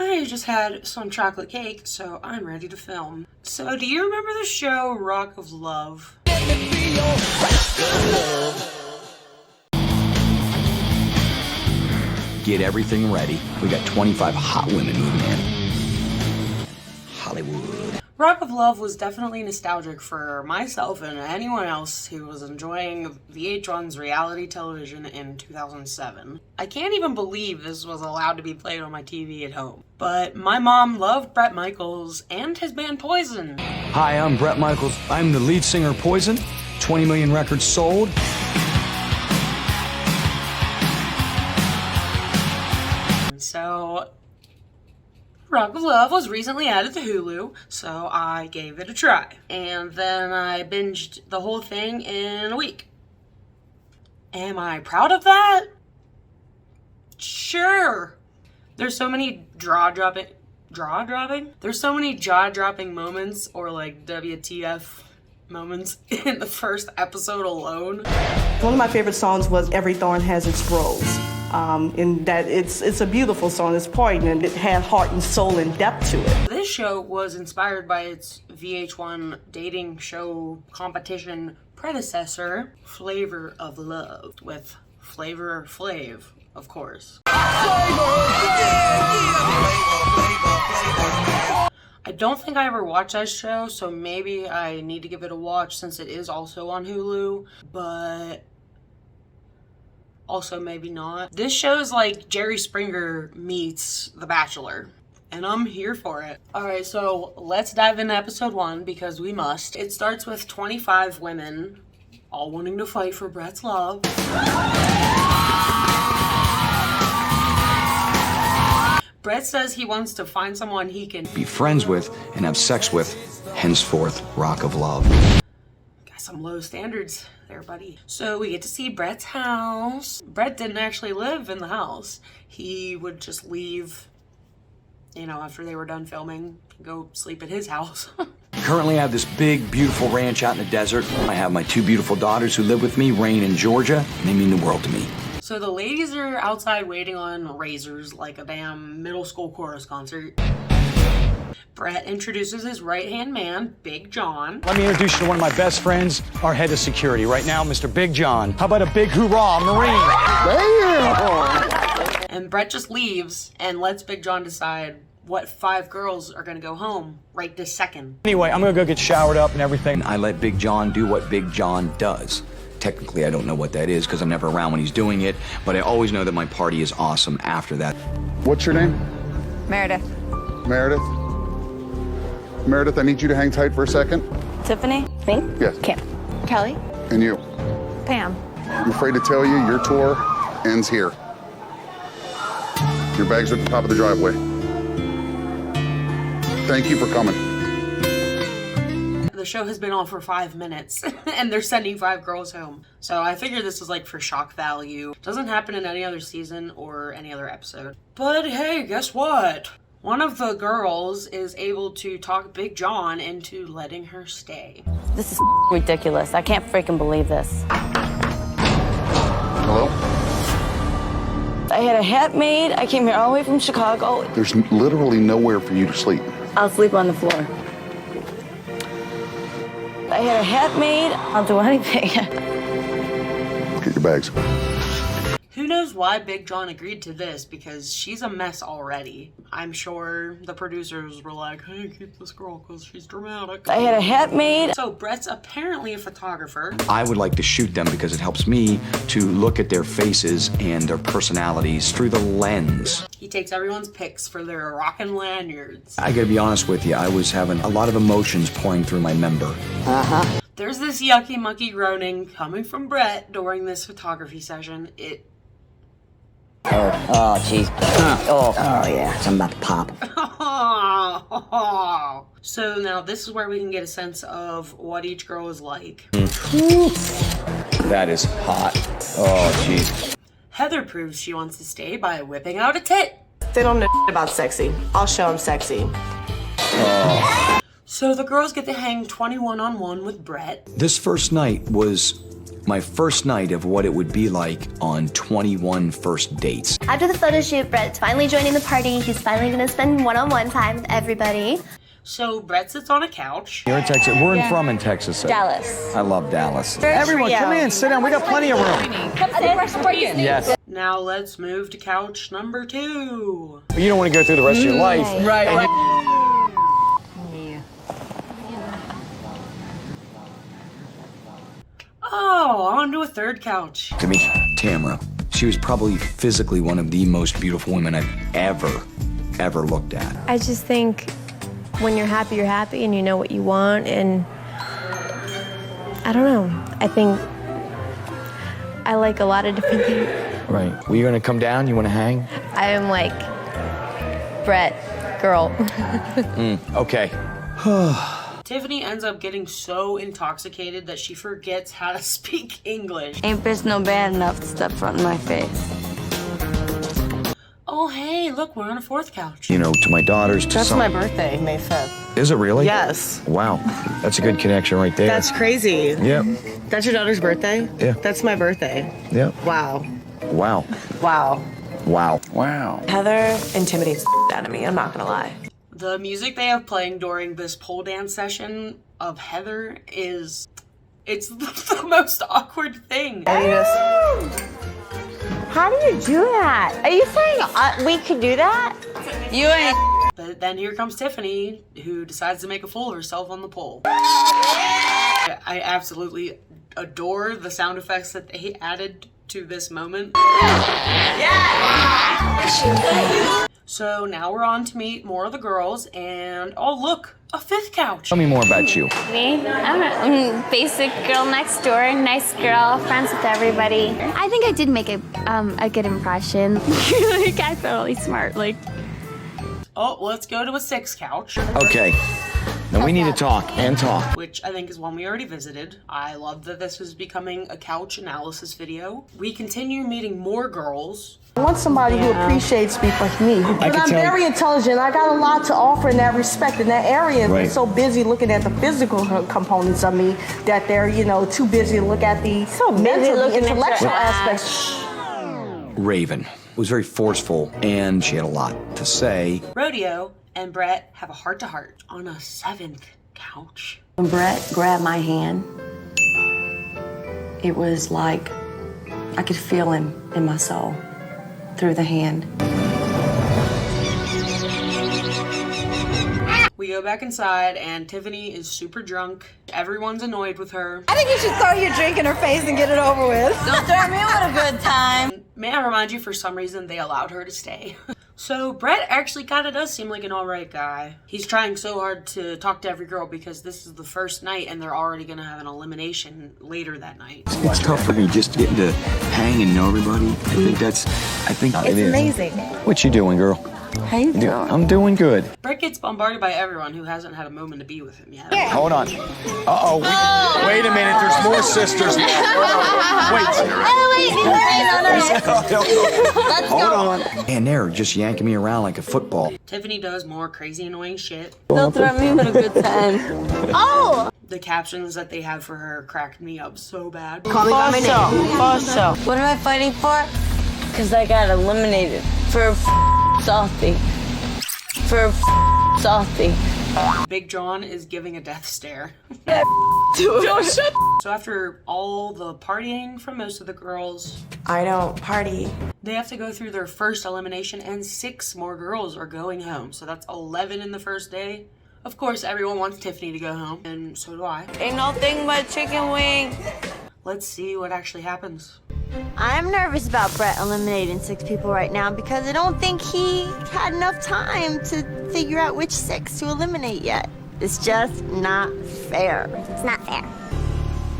I just had some chocolate cake, so I'm ready to film. So, do you remember the show Rock of Love? Get everything ready. We got 25 hot women moving in. Hollywood. Rock of Love was definitely nostalgic for myself and anyone else who was enjoying VH1's reality television in 2007. I can't even believe this was allowed to be played on my TV at home. But my mom loved Bret Michaels and his band Poison. Hi, I'm Bret Michaels. I'm the lead singer of Poison. 20 million records sold. So, Rock of Love was recently added to Hulu, so I gave it a try. And then I binged the whole thing in a week. Am I proud of that? Sure. There's so many jaw-dropping? There's so many jaw-dropping moments, or like WTF moments, in the first episode alone. One of my favorite songs was Every Thorn Has Its Rose. In that it's a beautiful song, it's poignant, it had heart and soul and depth to it. This show was inspired by its VH1 dating show competition predecessor, Flavor of Love, with Flavor Flav, of course. I don't think I ever watched that show, so maybe I need to give it a watch since it is also on Hulu, but also maybe not. This show's like Jerry Springer meets The Bachelor, and I'm here for it. Alright, so let's dive into episode 1 because we must. It starts with 25 women all wanting to fight for Bret's love. Bret says he wants to find someone he can Be friends with and have sex with, henceforth, Rock of Love. Got some low standards there, buddy. So we get to see Bret's house. Bret didn't actually live in the house. He would just leave, you know, after they were done filming, go sleep at his house. Currently, I have this big, beautiful ranch out in the desert. I have my 2 beautiful daughters who live with me, Rain and Georgia. They mean the world to me. So the ladies are outside waiting on razors like a damn middle school chorus concert. Bret introduces his right-hand man, Big John. Let me introduce you to one of my best friends, our head of security. Right now, Mr. Big John. How about a big hoorah, Marine? Damn! And Bret just leaves and lets Big John decide what 5 girls are gonna go home right this second. Anyway, I'm gonna go get showered up and everything. And I let Big John do what Big John does. Technically, I don't know what that is because I'm never around when he's doing it, but I always know that my party is awesome after that. What's your name? Meredith. Meredith? Meredith, I need you to hang tight for a second. Tiffany? Me? Yes. Kim. Kelly? And you. Pam. I'm afraid to tell you, your tour ends here. Your bags are at the top of the driveway. Thank you for coming. The show has been on for 5 minutes and they're sending 5 girls home. So I figured this was like for shock value. Doesn't happen in any other season or any other episode. But hey, guess what? One of the girls is able to talk Big John into letting her stay. This is ridiculous. I can't freaking believe this. Hello? I had a hat made. I came here all the way from Chicago. There's literally nowhere for you to sleep. I'll sleep on the floor. I had a hat made. I'll do anything. Get your bags. Who knows why Big John agreed to this, because she's a mess already. I'm sure the producers were like, hey, keep this girl because she's dramatic. I had a hat made. So Bret's apparently a photographer. I would like to shoot them because it helps me to look at their faces and their personalities through the lens. He takes everyone's pics for their rockin' lanyards. I gotta be honest with you, I was having a lot of emotions pouring through my member. There's this yucky mucky groaning coming from Bret during this photography session. Oh, jeez. Oh, yeah. I'm about to pop. So now this is where we can get a sense of what each girl is like. That is hot. Oh, jeez. Heather proves she wants to stay by whipping out a tit. They don't know about sexy. I'll show them sexy. So the girls get to hang 21-on-1 with Bret. This first night was my first night of what it would be like on 21 first dates. After the photo shoot, Brett's finally joining the party. He's finally gonna spend one-on-one time with everybody. So Brett sits on a couch. You're in Texas. We're in Texas. Dallas. I love Dallas. Everyone, come in, sit down. We got plenty of room. Yes. Now let's move to couch number 2. But you don't want to go through the rest of your life. Right. Oh, on to a third couch. To me, Tamara, she was probably physically one of the most beautiful women I've ever looked at. I just think when you're happy and you know what you want, and I don't know. I think I like a lot of different things. Right. Well, you gonna come down? You wanna hang? I'm like, Brett, girl. Okay. Tiffany ends up getting so intoxicated that she forgets how to speak English. Ain't bitch no bad enough to step front in my face. Oh, hey, look, we're on a fourth couch. You know, to my daughters, to That's some... my birthday, May 5th. Is it really? Yes. Wow. That's a good connection right there. That's crazy. Yep. That's your daughter's birthday? Yeah. That's my birthday. Yep. Wow. Wow. Wow. Wow. Wow. Heather intimidates the out of me, I'm not gonna lie. The music they have playing during this pole dance session of Heather it's the most awkward thing. How do you do that? Are you saying we could do that? You ain't. But then here comes Tiffany, who decides to make a fool of herself on the pole. I absolutely adore the sound effects that they added to this moment. Yeah! So now we're on to meet more of the girls, and oh look, a fifth couch. Tell me more about you. Me? I'm a basic girl next door, nice girl, friends with everybody. I think I did make a good impression. Like, I felt really smart, like. Oh, let's go to a sixth couch. Okay. Now we need to talk and talk. Which I think is one we already visited. I love that this is becoming a couch analysis video. We continue meeting more girls. I want somebody who appreciates me for me. But I'm very intelligent. I got a lot to offer in that respect, in that area. Right. They're so busy looking at the physical components of me that they're, too busy to look at the mental, the intellectual aspects. Raven was very forceful, and she had a lot to say. Rodeo and Brett have a heart-to-heart on a seventh couch. When Brett grabbed my hand, it was like I could feel him in my soul through the hand. We go back inside and Tiffany is super drunk. Everyone's annoyed with her. I think you should throw your drink in her face and get it over with. Don't throw me with a good time. May I remind you, for some reason, they allowed her to stay. So Brett actually kind of does seem like an alright guy. He's trying so hard to talk to every girl because this is the first night and they're already gonna have an elimination later that night. It's tough for me just getting to hang and know everybody. I think it is. It's amazing. What you doing, girl? How you doing? I'm doing good. Brett gets bombarded by everyone who hasn't had a moment to be with him yet. Hold on. Uh-oh. Wait a minute. There's more sisters. Let's Hold go. on. And they're just yanking me around like a football. Tiffany does more crazy annoying shit. Don't throw me with a good time. Oh! The captions that they have for her cracked me up so bad. Call me by my name. What am I fighting for? Because I got eliminated for salty. For salty. Big John is giving a death stare. Shut. So after all the partying from most of the girls, I don't party. they have to go through their first elimination and 6 more girls are going home. So that's 11 in the first day. Of course, everyone wants Tiffany to go home, and so do I. Ain't no thing but chicken wing. Let's see what actually happens. I'm nervous about Brett eliminating 6 people right now because I don't think he had enough time to figure out which 6 to eliminate yet. It's just not fair. It's not fair.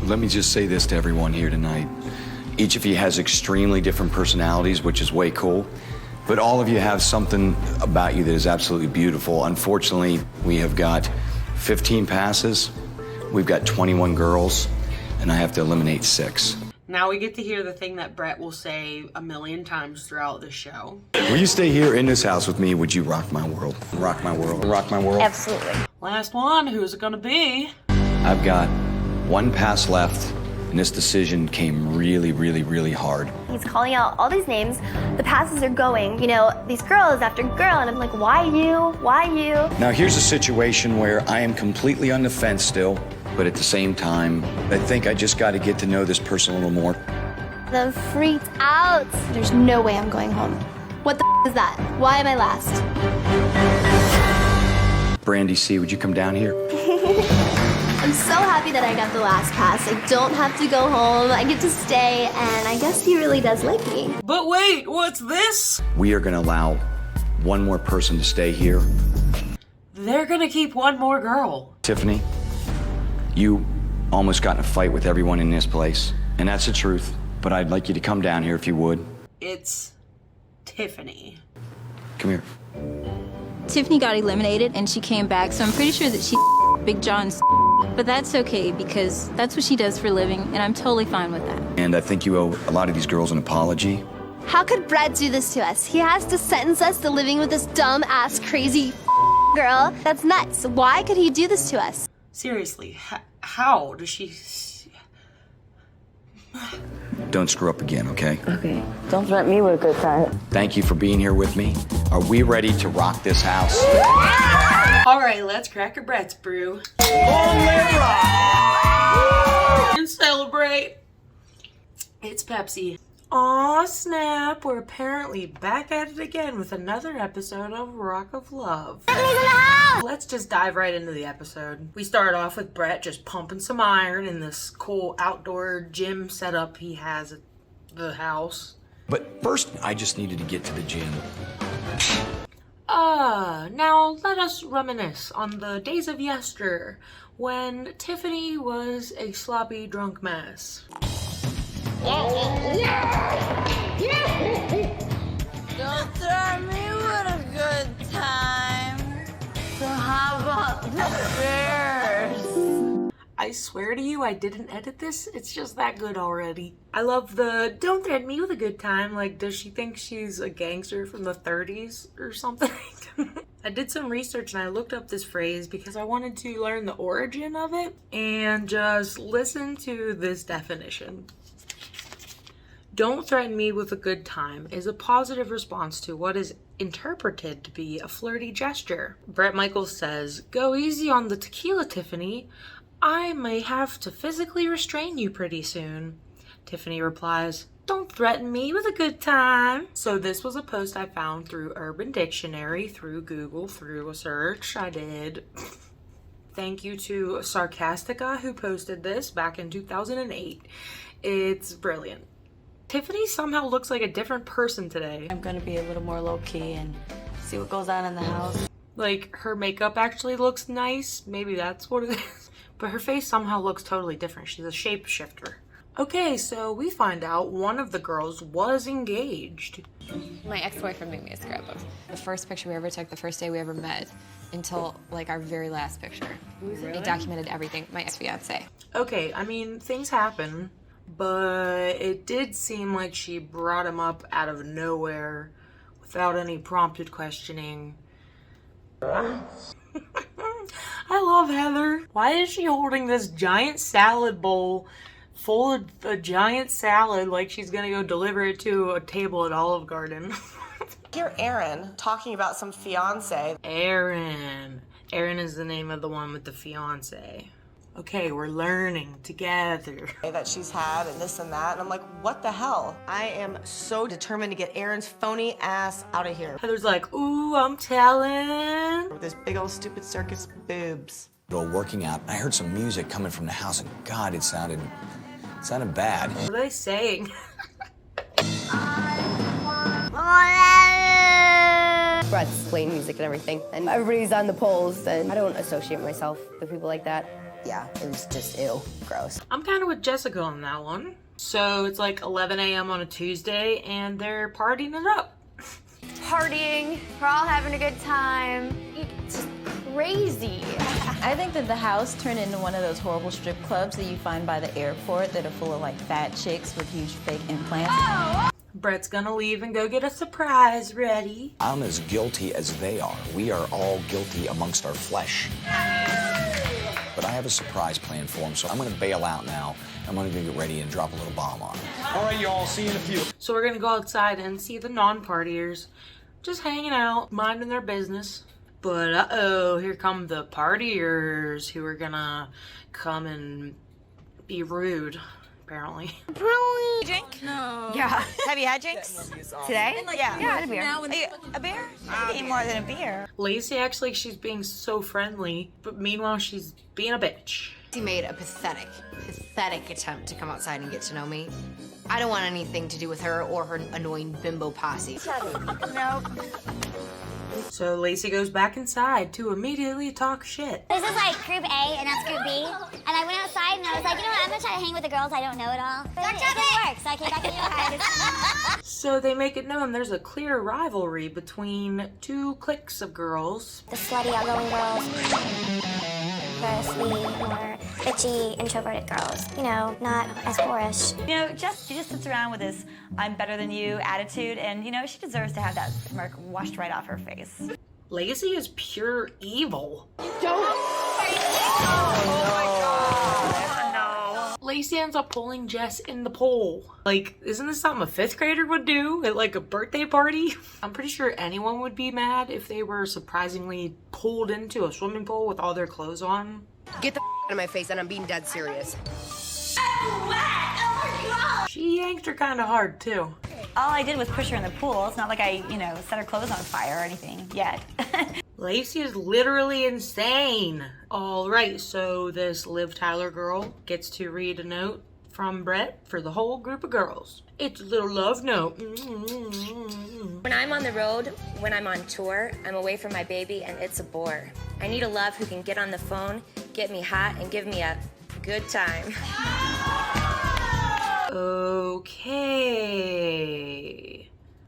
Let me just say this to everyone here tonight. Each of you has extremely different personalities, which is way cool. But all of you have something about you that is absolutely beautiful. Unfortunately, we have got 15 passes, we've got 21 girls, and I have to eliminate 6. Now we get to hear the thing that Brett will say a million times throughout the show. Will you stay here in this house with me? Would you rock my world? Rock my world. Rock my world. Absolutely. Last one, who's it gonna be? I've got 1 pass left, And this decision came really, really, really hard. He's calling out all these names. The passes are going, you know, these girls after girl, and I'm like, why you? Why you? Now here's a situation where I am completely on the fence still, but at the same time, I think I just got to get to know this person a little more. I'm freaked out. There's no way I'm going home. What the is that? Why am I last? Brandy C, would you come down here? I'm so happy that I got the last pass. I don't have to go home. I get to stay, and I guess he really does like me. But wait, what's this? We are going to allow one more person to stay here. They're gonna keep one more girl. Tiffany, you almost got in a fight with everyone in this place, and that's the truth. But I'd like you to come down here if you would. It's Tiffany. Come here. Tiffany got eliminated and she came back, so I'm pretty sure that she Big John's. But that's okay because that's what she does for a living, and I'm totally fine with that. And I think you owe a lot of these girls an apology. How could Brett do this to us? He has to sentence us to living with this dumb-ass, crazy girl. That's nuts. Why could he do this to us? Seriously, how does she... Don't screw up again, okay? Okay. Don't threaten me with a good time. Thank you for being here with me. Are we ready to rock this house? All right, let's crack a Brett's brew. And celebrate. It's Pepsi. Aw, snap. We're apparently back at it again with another episode of Rock of Love. Let's just dive right into the episode. We start off with Brett just pumping some iron in this cool outdoor gym setup he has at the house. But first, I just needed to get to the gym. Now let us reminisce on the days of yester when Tiffany was a sloppy drunk mess. Don't threaten me with a good time. So how about the stairs? I swear to you, I didn't edit this. It's just that good already. I love the don't threaten me with a good time. Like, does she think she's a gangster from the 30s or something? I did some research and I looked up this phrase because I wanted to learn the origin of it and just listen to this definition. Don't threaten me with a good time is a positive response to what is interpreted to be a flirty gesture. Bret Michaels says, "Go easy on the tequila, Tiffany. I may have to physically restrain you pretty soon." Tiffany replies, "Don't threaten me with a good time." So this was a post I found through Urban Dictionary, through Google, through a search I did. Thank you to Sarcastica who posted this back in 2008. It's brilliant. Tiffany somehow looks like a different person today. I'm gonna be a little more low-key and see what goes on in the house. Like, her makeup actually looks nice. Maybe that's what it is. But her face somehow looks totally different. She's a shapeshifter. Okay, so we find out one of the girls was engaged. My ex-boyfriend made me a scrapbook. The first picture we ever took, the first day we ever met, until like our very last picture. Really? It documented everything. My ex-fiance. Okay, I mean, things happen. But it did seem like she brought him up out of nowhere without any prompted questioning. I love Heather. Why is she holding this giant salad bowl full of a giant salad like she's gonna go deliver it to a table at Olive Garden? Hear Aaron talking about some fiance. Aaron. Aaron is the name of the one with the fiance. Okay, we're learning together. That she's had and this and that. And I'm like, what the hell? I am so determined to get Aaron's phony ass out of here. Heather's like, ooh, I'm telling. With this big old stupid circus boobs. While working out, I heard some music coming from the house, and God, it sounded bad. What are they saying? Brett's playing music and everything, and everybody's on the poles, and I don't associate myself with people like that. Yeah, it was just ew, gross. I'm kind of with Jessica on that one. So it's like 11 a.m. on a Tuesday, and they're partying it up. Partying, we're all having a good time. It's just crazy. I think that the house turned into one of those horrible strip clubs that you find by the airport that are full of like fat chicks with huge fake implants. Oh! Brett's gonna leave and go get a surprise ready. I'm as guilty as they are. We are all guilty amongst our flesh. But I have a surprise plan for him, so I'm gonna bail out now. I'm gonna go get ready and drop a little bomb on him. All right, y'all, see you in a few. So we're gonna go outside and see the non-partiers just hanging out, minding their business. But uh-oh, here come the partiers who are gonna come and be rude, apparently. Drink? No. Yeah. Have you had drinks? Today? Yeah. Yeah, I had a beer. A beer? I need more than a beer. Lacey acts like she's being so friendly, but meanwhile she's being a bitch. She made a pathetic attempt to come outside and get to know me. I don't want anything to do with her or her annoying bimbo posse. No. So Lacey goes back inside to immediately talk shit. This is like group A and that's group B. And I went outside and I was like, you know what, I'm gonna try to hang with the girls I don't know at all. But it didn't work, so I came back in the yard. So they make it known there's a clear rivalry between two cliques of girls. The slutty, outgoing girls versus the more bitchy, introverted girls. You know, not as boorish. You know, she just sits around with this I'm better than you attitude, and you know, she deserves to have that smirk washed right off her face. Lacey is pure evil. Lacey ends up pulling Jess in the pool. Like, isn't this something a 5th grader would do at like a birthday party? I'm pretty sure anyone would be mad if they were surprisingly pulled into a swimming pool with all their clothes on. Get the out of my face, and I'm being dead serious. She yanked her kind of hard too. All I did was push her in the pool. It's not like I, you know, set her clothes on fire or anything yet. Lacey is literally insane. All right, so this Liv Tyler girl gets to read a note from Brett for the whole group of girls. It's a little love note. When I'm on the road, when I'm on tour, I'm away from my baby and it's a bore. I need a love who can get on the phone, get me hot, and give me a good time. Okay.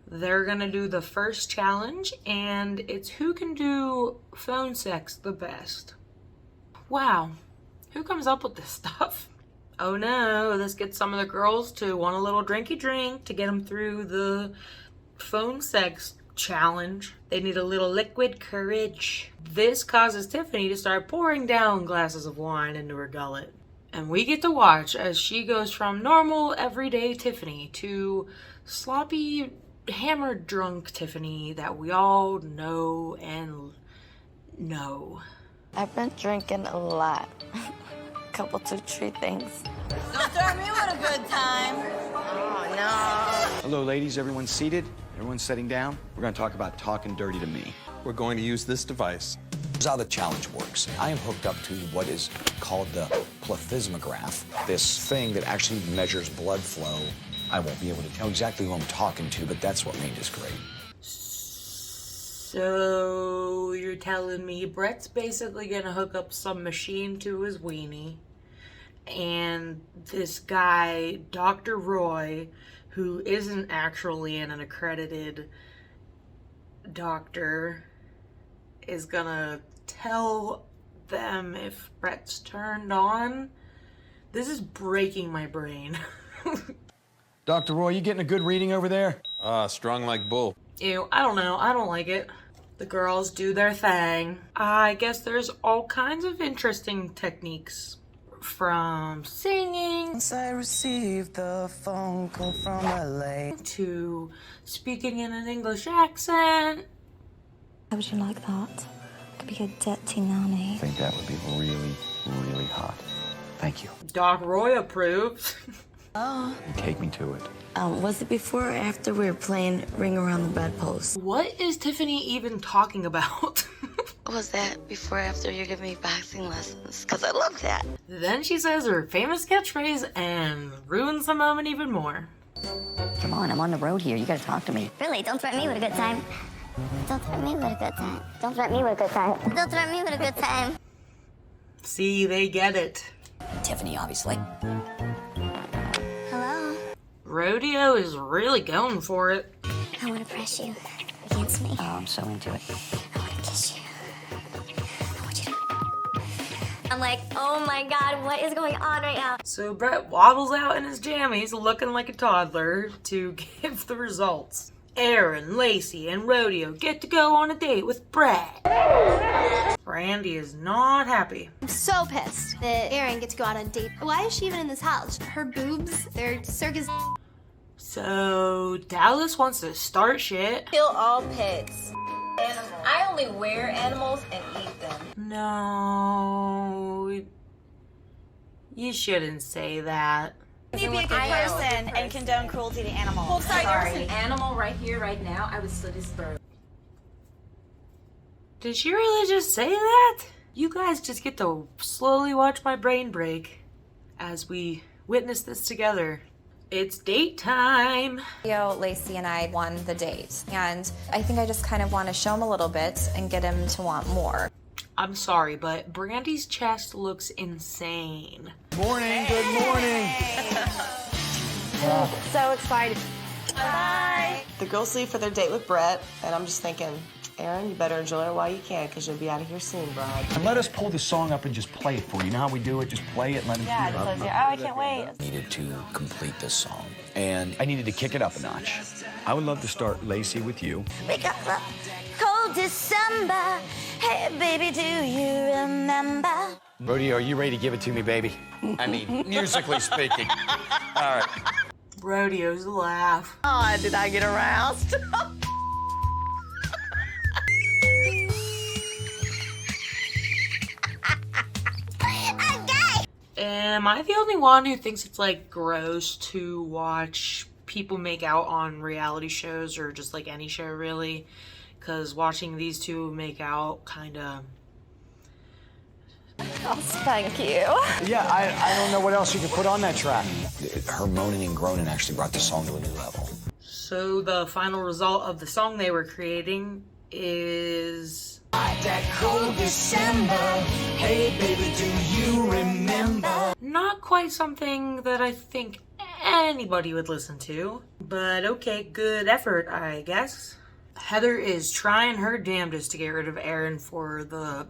They're gonna do the first challenge, and it's who can do phone sex the best. Wow, who comes up with this stuff? Oh no, this gets some of the girls to want a little drinky drink to get them through the phone sex challenge. They need a little liquid courage. This causes Tiffany to start pouring down glasses of wine into her gullet. And we get to watch as she goes from normal, everyday Tiffany to sloppy, hammered drunk Tiffany that we all know and know. I've been drinking a lot. Couple, 2, 3 things. Don't throw me with a good time. Oh, no. Hello, ladies. Everyone seated? Everyone sitting down? We're going to talk about talking dirty to me. We're going to use this device. Here's how the challenge works. I am hooked up to what is called the plethysmograph, this thing that actually measures blood flow. I won't be able to tell exactly who I'm talking to, but that's what made this great. So you're telling me Brett's basically gonna hook up some machine to his weenie, and this guy, Dr. Roy, who isn't actually an accredited doctor, is gonna tell them if Brett's turned on? This is breaking my brain. Dr. Roy, you getting a good reading over there? Strong like bull. Ew, I don't know. I don't like it. The girls do their thing. I guess there's all kinds of interesting techniques. From singing, I received the phone call from LA, to speaking in an English accent. How would you like that? Could be a dirty nanny. I think that would be really, really hot. Thank you. Doc Roy approves. Oh. Take me to it. Was it before or after we were playing Ring Around the Bedpost? What is Tiffany even talking about? Was that before or after you gave me boxing lessons? Because I love that. Then she says her famous catchphrase and ruins the moment even more. Come on, I'm on the road here. You gotta talk to me. Really, don't threaten me with a good time. Don't threaten me with a good time. Don't threaten me with a good time. Don't threaten me with a good time. See, they get it. Tiffany, obviously. Hello? Rodeo is really going for it. I want to press you against me. Oh, I'm so into it. I want to kiss you. I'm like, oh my God, what is going on right now? So Brett wobbles out in his jammies looking like a toddler to give the results. Aaron, Lacey, and Rodeo get to go on a date with Brett. Brandy is not happy. I'm so pissed that Aaron gets to go out on a date. Why is she even in this house? Her boobs, they're circus. So Dallas wants to start shit. Kill all pets. Animals. I only wear animals and eat them. No, you shouldn't say that. You be a good person and condone cruelty to animals. Well, sorry, there's an animal right here, right now. I would slit his throat. Did she really just say that? You guys just get to slowly watch my brain break as we witness this together. It's date time. Lacey and I won the date, and I think I just kind of want to show him a little bit and get him to want more. I'm sorry, but Brandy's chest looks insane. Morning, good morning. So excited. Bye. The girls leave for their date with Brett, and I'm just thinking, Aaron, you better enjoy it while you can, because you'll be out of here soon, bride. And let us pull the song up and just play it for you. You know how we do it? Just play it and let it Yeah, hear it. oh, I can't wait. Needed to complete this song. And I needed to kick it up a notch. I would love to start, Lacey, with you. We got the cold December. Hey, baby, do you remember? Rodeo, are you ready to give it to me, baby? I mean, musically speaking. All right. Rodeo's laugh. Oh, did I get aroused? Am I the only one who thinks it's like gross to watch people make out on reality shows or just like any show really? Because watching these two make out kind of... Oh, thank you. Yeah, I don't know what else you could put on that track. her moaning and groaning actually brought the song to a new level. So the final result of the song they were creating is... That cold December, hey baby, do you remember? Not quite something that I think anybody would listen to, but okay, good effort, I guess. Heather is trying her damnedest to get rid of Aaron for the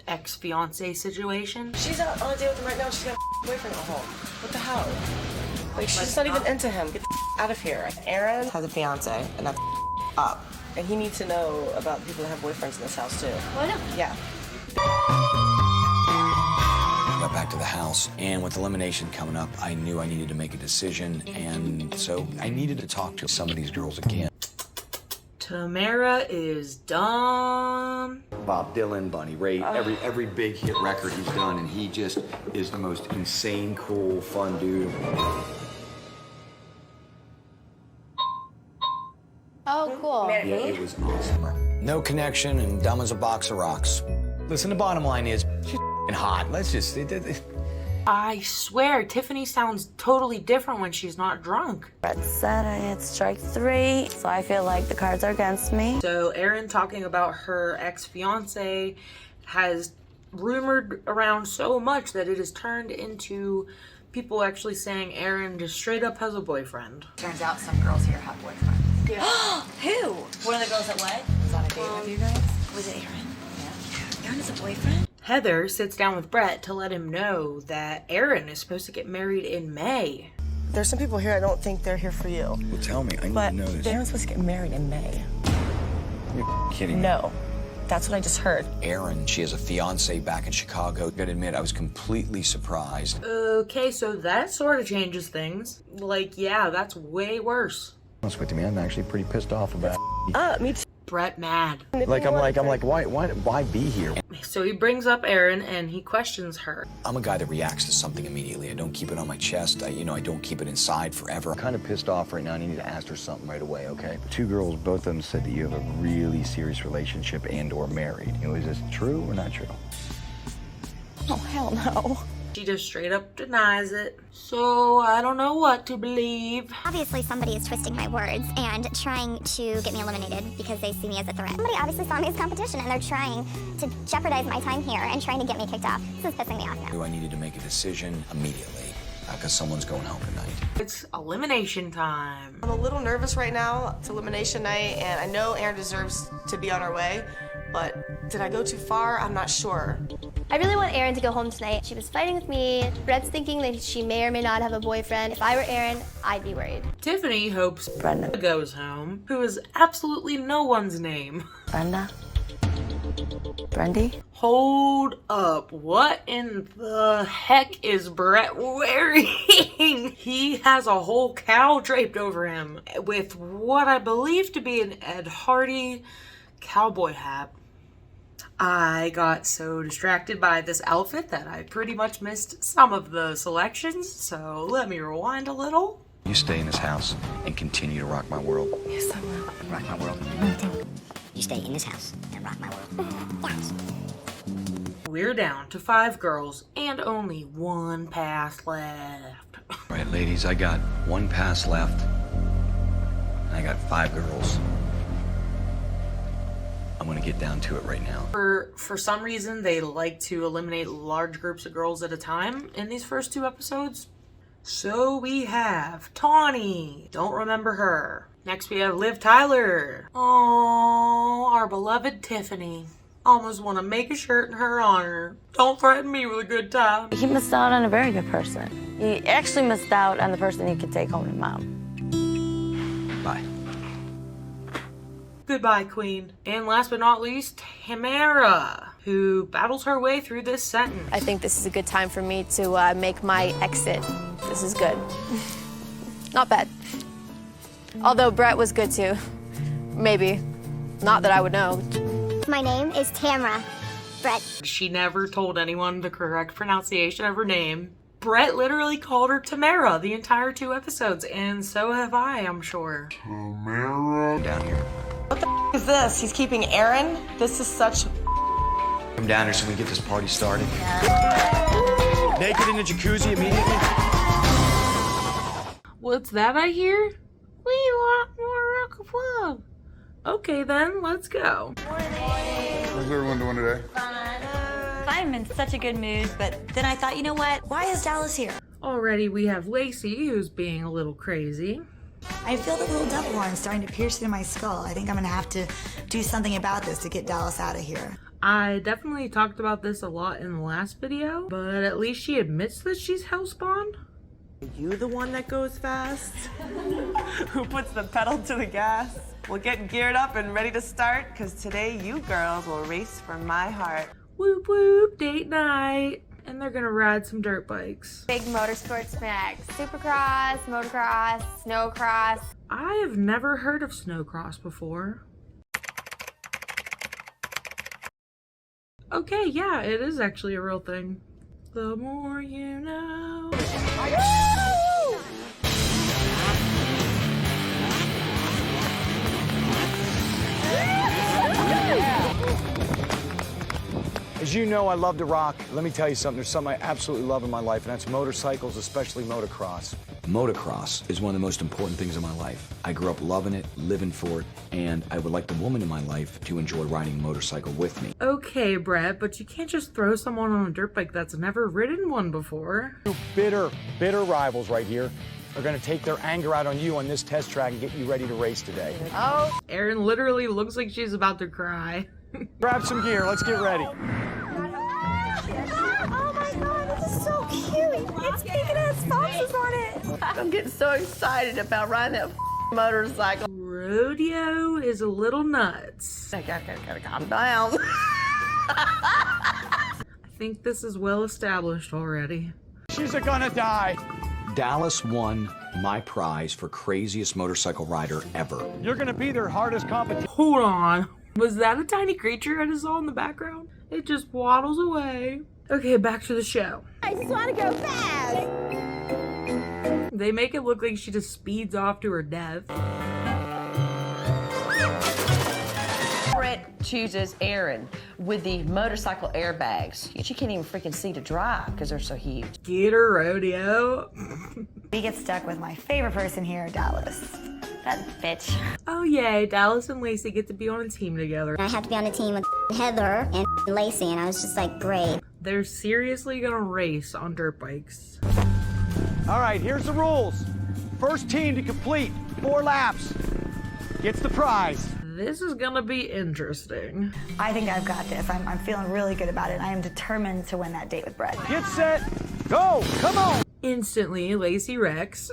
ex-fiance situation. She's out on a date with him right now. She's got a boyfriend at home. What the hell? Like, she's not even into him. Get the out of here. Aaron has a fiance, and that's up. And he needs to know about the people that have boyfriends in this house, too. Why not? Yeah. Got back to the house, and with elimination coming up, I knew I needed to make a decision, and so I needed to talk to some of these girls again. Tamara is done. Bob Dylan, Bunny Raitt, every big hit record he's done, and he just is the most insane, cool, fun dude. Oh, cool. Yeah, it was awesome. No connection and dumb as a box of rocks. Listen, the bottom line is, she's f***ing hot. Let's just... I swear, Tiffany sounds totally different when she's not drunk. Brett said I had strike 3, so I feel like the cards are against me. So Erin talking about her ex-fiance has rumored around so much that it has turned into people actually saying Erin just straight up has a boyfriend. Turns out some girls here have boyfriends. Yeah. Who? One of the girls that went? Was on a date with you guys? Was it Aaron? Yeah. Aaron has a boyfriend? Heather sits down with Brett to let him know that Erin is supposed to get married in May. There's some people here I don't think they're here for you. Well, tell me. I need But to know this. Aaron's supposed to get married in May. You're kidding me. No. That's what I just heard. Erin, she has a fiance back in Chicago. I gotta admit, I was completely surprised. Okay, so that sort of changes things. Like, yeah, that's way worse. Honest with me, I'm actually pretty pissed off about it. Me too. Brett mad. I'm like, why be here? So he brings up Erin and he questions her. I'm a guy that reacts to something immediately. I don't keep it on my chest. I don't keep it inside forever. I'm kind of pissed off right now. I need to ask her something right away, okay? The 2 girls, both of them said that you have a really serious relationship and or married. Is this true or not true? Oh, hell no. She just straight up denies it. So I don't know what to believe. Obviously, somebody is twisting my words and trying to get me eliminated because they see me as a threat. Somebody obviously saw me as competition, and they're trying to jeopardize my time here and trying to get me kicked off. This is pissing me off now. I needed to make a decision immediately because someone's going home tonight. It's elimination time. I'm a little nervous right now. It's elimination night, and I know Aaron deserves to be on her way, but did I go too far? I'm not sure. I really want Erin to go home tonight. She was fighting with me. Brett's thinking that she may or may not have a boyfriend. If I were Erin, I'd be worried. Tiffany hopes Brenda goes home, who is absolutely no one's name. Brenda? Brendy? Hold up. What in the heck is Brett wearing? He has a whole cowl draped over him with what I believe to be an Ed Hardy cowboy hat. I got so distracted by this outfit that I pretty much missed some of the selections, so let me rewind a little. You stay in this house and continue to rock my world. Yes, I will. Rock my world. You stay in this house and rock my world. Yes. We're down to 5 girls and only 1 pass left. All right, ladies, I got 1 pass left. And I got 5 girls. I'm gonna get down to it right now. For some reason, they like to eliminate large groups of girls at a time in these first 2 episodes. So we have Tawny. Don't remember her. Next we have Liv Tyler. Oh, our beloved Tiffany. Almost want to make a shirt in her honor. Don't threaten me with a good time. He missed out on a very good person. He actually missed out on the person he could take home to mom. Bye. Goodbye, Queen. And last but not least, Tamara, who battles her way through this sentence. I think this is a good time for me to make my exit. This is good. Not bad. Although Brett was good too. Maybe. Not that I would know. My name is Tamara. Brett. She never told anyone the correct pronunciation of her name. Brett literally called her Tamara the entire 2 episodes, and so have I, I'm sure. Tamara. Down here. What the is this? He's keeping Erin? This is such... Come down here so we can get this party started. Naked in the jacuzzi immediately. What's that I hear? We want more rock of love. Okay then, let's go. How's everyone doing today? I'm in such a good mood, but then I thought, you know what? Why is Dallas here? Already we have Lacey, who's being a little crazy. I feel the little devil horn starting to pierce through my skull. I think I'm gonna have to do something about this to get Dallas out of here. I definitely talked about this a lot in the last video, but at least she admits that she's hellspawn. Are you the one that goes fast? Who puts the pedal to the gas? We'll get geared up and ready to start, because today you girls will race for my heart. Whoop whoop, date night. And they're gonna ride some dirt bikes. Big motorsports snacks. Supercross, motocross, snowcross. I have never heard of snowcross before. Okay, yeah, it is actually a real thing. The more you know. As you know, I love to rock. Let me tell you something. There's something I absolutely love in my life, and that's motorcycles, especially motocross. Motocross is one of the most important things in my life. I grew up loving it, living for it, and I would like the woman in my life to enjoy riding a motorcycle with me. Okay, Brett, but you can't just throw someone on a dirt bike that's never ridden one before. Two bitter rivals right here are going to take their anger out on you on this test track and get you ready to race today. Oh, Erin literally looks like she's about to cry. Grab some gear. Let's get ready. Oh my god, this is so cute. It's pink and has foxes on it. I'm getting so excited about riding that motorcycle. Rodeo is a little nuts. I gotta calm down. I think this is well established already. She's gonna die. Dallas won my prize for craziest motorcycle rider ever. You're gonna be their hardest competition. Hold on. Was that a tiny creature I just saw in the background? It just waddles away. Okay, back to the show. I just want to go fast. They make it look like she just speeds off to her death. Brett chooses Erin with the motorcycle airbags. She can't even freaking see to drive because they're so huge. Get her, Rodeo. We get stuck with my favorite person here, Dallas. That bitch. Oh yay, Dallas and Lacey get to be on a team together. I have to be on a team with Heather and Lacey, and I was just like, great. They're seriously gonna race on dirt bikes. All right, here's the rules. First team to complete 4 laps gets the prize. This is gonna be interesting. I think I've got this. I'm feeling really good about it. I am determined to win that date with Brett. Get set, go, come on. Instantly, Lacey Rex.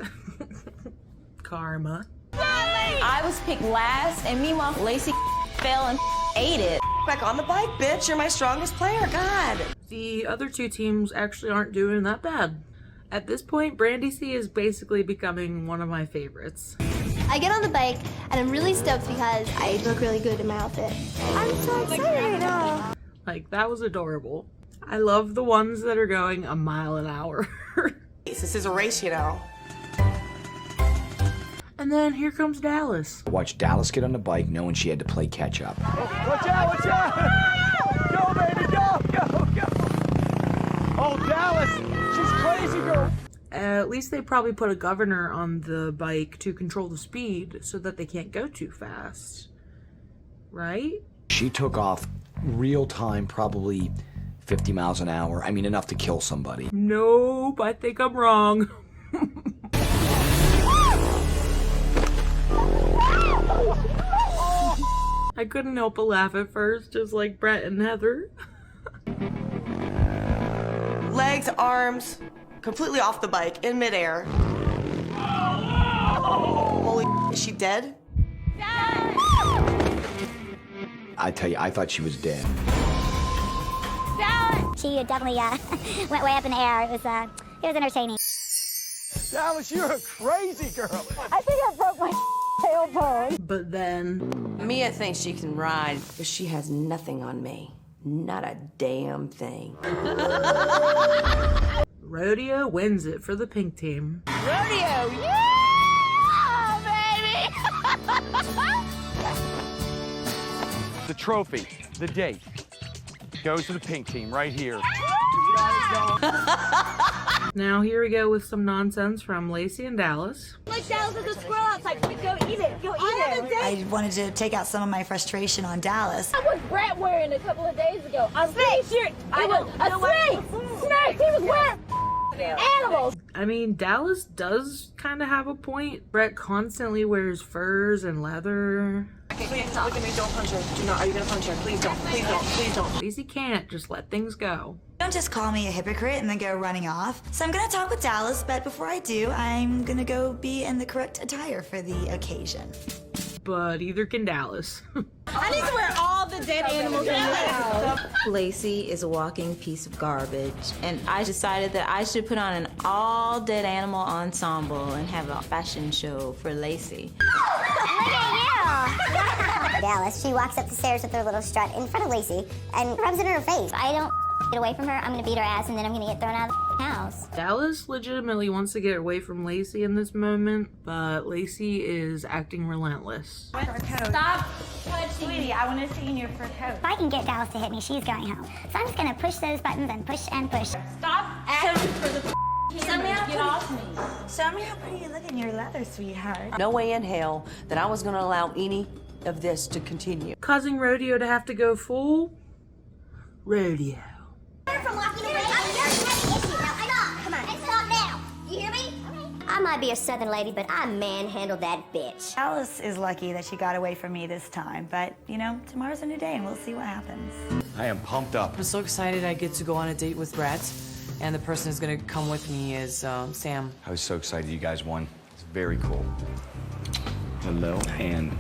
Karma. I was picked last, and meanwhile, Lacey fell and ate it. Back on the bike, bitch. You're my strongest player. God. The other two teams actually aren't doing that bad. At this point, Brandy C is basically becoming one of my favorites. I get on the bike, and I'm really stoked because I look really good in my outfit. I'm so excited right now. Like, that was adorable. I love the ones that are going a mile an hour. This is a race, you know. And then here comes Dallas. Watch Dallas get on the bike knowing she had to play catch up. Watch out, watch out. Go, baby, go, go, go. Oh, Dallas, she's crazy, girl. At least they probably put a governor on the bike to control the speed so that they can't go too fast. Right? She took off real time, probably 50 miles an hour. I mean, enough to kill somebody. Nope, I think I'm wrong. I couldn't help but laugh at first, just like Brett and Heather. Legs, arms, completely off the bike, in midair. Holy, is she dead? I tell you, I thought she was dead. She definitely went way up in the air. It was entertaining. Dallas, you're a crazy girl. I think I broke my tailbone. But then... Mia thinks she can ride, but she has nothing on me. Not a damn thing. Rodeo wins it for the pink team. Rodeo, yeah, baby! The trophy, the date, goes to the pink team right here. Now here we go with some nonsense from Lacey and Dallas. Like Dallas is a squirrel outside. Go eat it. Go eat it. I wanted to take out some of my frustration on Dallas. What was Brett wearing a couple of days ago? I'm pretty sure it was a snake. Snake. He was wearing animals. I mean, Dallas does kind of have a point. Brett constantly wears furs and leather. Please, look at me. Don't punch her. Do not. Are you gonna punch her? Please don't. Please don't. Please don't. Lacey can't. Just let things go. Don't just call me a hypocrite and then go running off. So I'm gonna talk with Dallas, but before I do, I'm gonna go be in the correct attire for the occasion. But either can Dallas. I need to wear all the dead animals in the house. Lacey is a walking piece of garbage, and I decided that I should put on an all-dead animal ensemble and have a fashion show for Lacey. Look at you! Dallas, she walks up the stairs with her little strut in front of Lacey and rubs it in her face. I don't get away from her, I'm gonna beat her ass and then I'm gonna get thrown out of the house. Dallas legitimately wants to get away from Lacey in this moment, but Lacey is acting relentless. Stop touching. Sweetie, I want to see in your fur coat. If I can get Dallas to hit me, she's going home. So I'm just gonna push those buttons and push and push. Stop asking for the get off me. Show me how pretty you look in your leather, sweetheart. No way in hell that I was gonna allow any of this to continue. Causing Rodeo to have to go full rodeo. From walking away. Come on, stop now. You hear me? I might be a southern lady, but I manhandled that bitch. Dallas is lucky that she got away from me this time, but, you know, tomorrow's a new day and we'll see what happens. I am pumped up. I'm so excited I get to go on a date with Brett, and the person who's gonna come with me is Sam. I was so excited you guys won. It's very cool. Hello and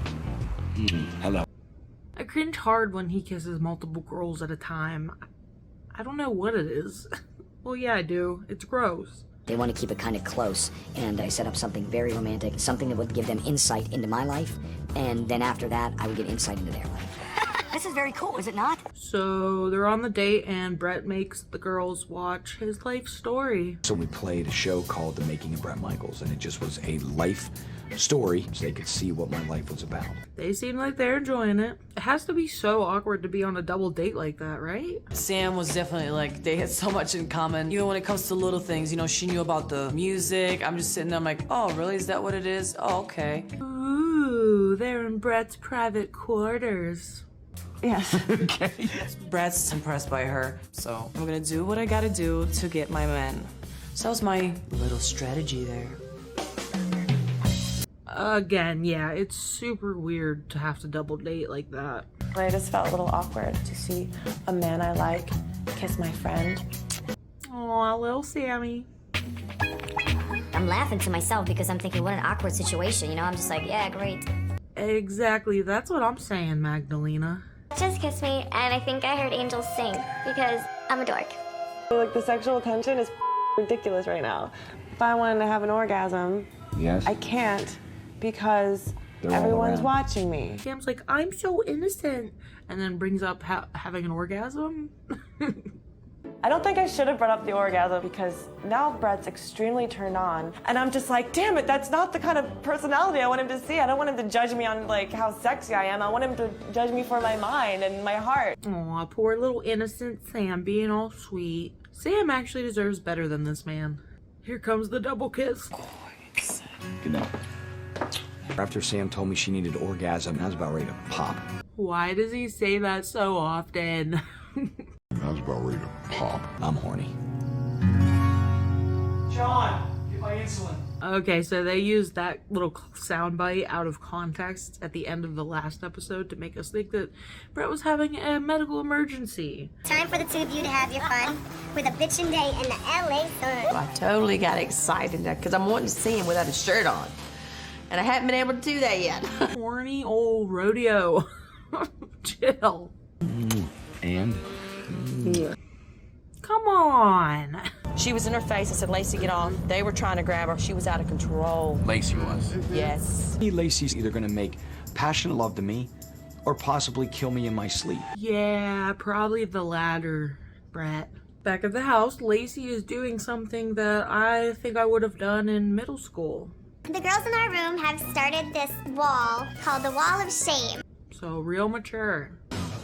hello. I cringe hard when he kisses multiple girls at a time. I don't know what it is. Well, yeah, I do. It's gross. They want to keep it kind of close, and I set up something very romantic, something that would give them insight into my life, and then after that, I would get insight into their life. This is very cool, is it not? So they're on the date and Brett makes the girls watch his life story. So we played a show called The Making of Bret Michaels, and it just was a life story so they could see what my life was about. They seem like they're enjoying it. It has to be so awkward to be on a double date like that, right? Sam was definitely like, they had so much in common. Even when it comes to little things, you know, she knew about the music. I'm just sitting there, I'm like, oh, really? Is that what it is? Oh, okay. Ooh, they're in Brett's private quarters. Yes. Okay. Brett's impressed by her, so I'm gonna do what I gotta do to get my man. So that was my little strategy there. Again, yeah, it's super weird to have to double date like that. I just felt a little awkward to see a man I like kiss my friend. Aw, little Sammy. I'm laughing to myself because I'm thinking, what an awkward situation, you know? I'm just like, yeah, great. Exactly, that's what I'm saying, Magdalena. Just kissed me, and I think I heard angels sing because I'm a dork. Like, the sexual tension is ridiculous right now. If I wanted to have an orgasm, yes, I can't because They're all everyone's around. watching me. Sam's like, I'm so innocent, and then brings up having an orgasm. I don't think I should have brought up the orgasm because now Brett's extremely turned on. And I'm just like, damn it, that's not the kind of personality I want him to see. I don't want him to judge me on like how sexy I am. I want him to judge me for my mind and my heart. Aw, poor little innocent Sam being all sweet. Sam actually deserves better than this man. Here comes the double kiss. Good night. After Sam told me she needed orgasm, I was about ready to pop. Why does he say that so often? I was about ready to pop. I'm horny. John, get my insulin. Okay, so they used that little soundbite out of context at the end of the last episode to make us think that Brett was having a medical emergency. Time for the two of you to have your fun with a bitchin' day in the LA sun. I totally got excited because I'm wanting to see him without his shirt on. And I haven't been able to do that yet. Horny old rodeo. Chill. And? Come on. She was in her face. I said, Lacey, get off. They were trying to grab her. She was out of control. Lacey was. Yes. Lacey's either gonna make passionate love to me or possibly kill me in my sleep. Yeah, probably the latter, Brett. Back at the house, Lacey is doing something that I think I would have done in middle school. The girls in our room have started this wall called the Wall of Shame. So real mature.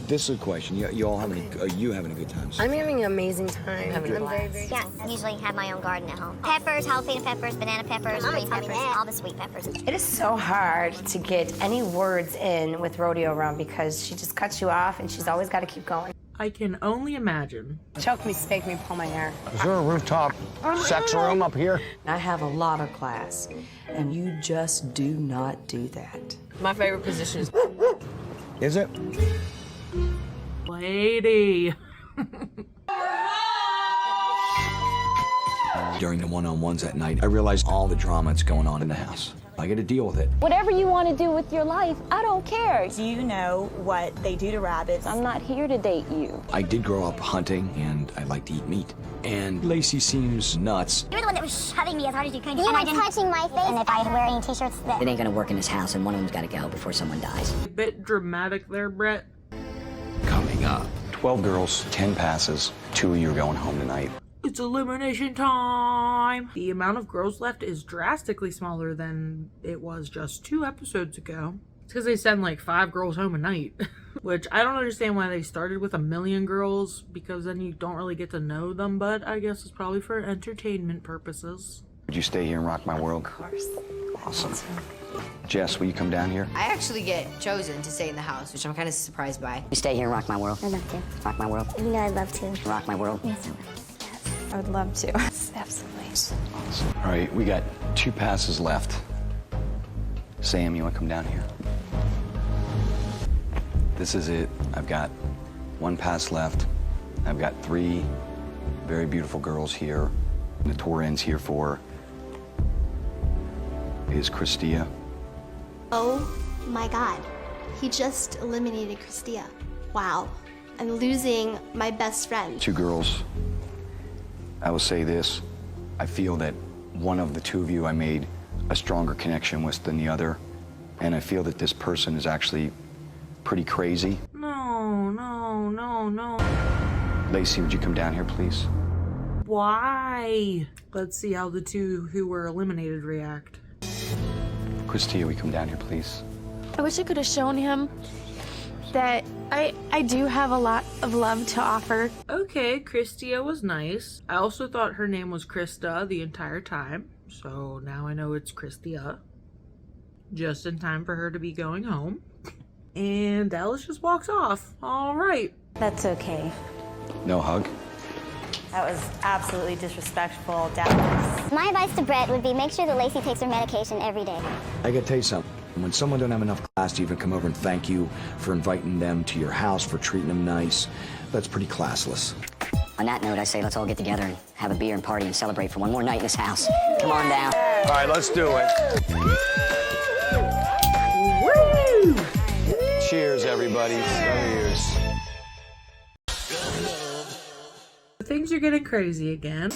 This is a question. You all having you having a good time? I'm having an amazing time. I'm very, very Yes, I usually have my own garden at home. Peppers, jalapeno peppers, banana peppers, green peppers, all the sweet peppers. It is so hard to get any words in with Rodeo around because she just cuts you off and she's always got to keep going. I can only imagine. Choke me, spank me, pull my hair. Is there a rooftop sex room up here? I have a lot of class, and you just do not do that. My favorite position is... Is it? Lady. During the one-on-ones at night, I realized all the drama that's going on in the house. I got to deal with it. Whatever you want to do with your life, I don't care. You know what they do to rabbits. I'm not here to date you. I did grow up hunting, and I like to eat meat. And Lacey seems nuts. You're the one that was shoving me as hard as you could. You were touching my face. And if I wear any t-shirts that... It ain't gonna work in this house, and one of them's gotta go before someone dies. A bit dramatic there, Brett. Coming up. 12 girls, 10 passes. 2 of you are going home tonight. It's elimination time! The amount of girls left is drastically smaller than it was just 2 episodes ago. It's because they send like 5 girls home a night. Which I don't understand why they started with 1 million girls, because then you don't really get to know them, but I guess it's probably for entertainment purposes. Would you stay here and rock my world? Of course. Awesome. Jess, will you come down here? I actually get chosen to stay in the house, which I'm kind of surprised by. You stay here and rock my world. I'd love to. Rock my world. You know I'd love to. Rock my world. Yes, I would. I would love to. Absolutely. Awesome. All right, we got 2 passes left. Sam, you want to come down here? This is it. I've got 1 pass left. I've got 3 very beautiful girls here. The tour ends here for is Christia. Oh my god. He just eliminated Christia. Wow. I'm losing my best friend. 2 girls. I will say this. I feel that one of the 2 of you I made a stronger connection with than the other. And I feel that this person is actually pretty crazy. No, no, no, no. Lacey, would you come down here, please? Why? Let's see how the 2 who were eliminated react. Christia, we come down here, please? I wish I could have shown him that I do have a lot of love to offer. Okay, Christia was nice. I also thought her name was Krista the entire time, so now I know it's Christia. Just in time for her to be going home. And Dallas just walks off. All right. That's okay. No hug? That was absolutely disrespectful, Dallas. My advice to Brett would be make sure that Lacey takes her medication every day. I gotta tell you something. When someone don't have enough class to even come over and thank you for inviting them to your house, for treating them nice, that's pretty classless. On that note, I say let's all get together and have a beer and party and celebrate for one more night in this house. Come on down. All right, let's do it. Woo! Cheers, everybody. Cheers. Things are getting crazy again.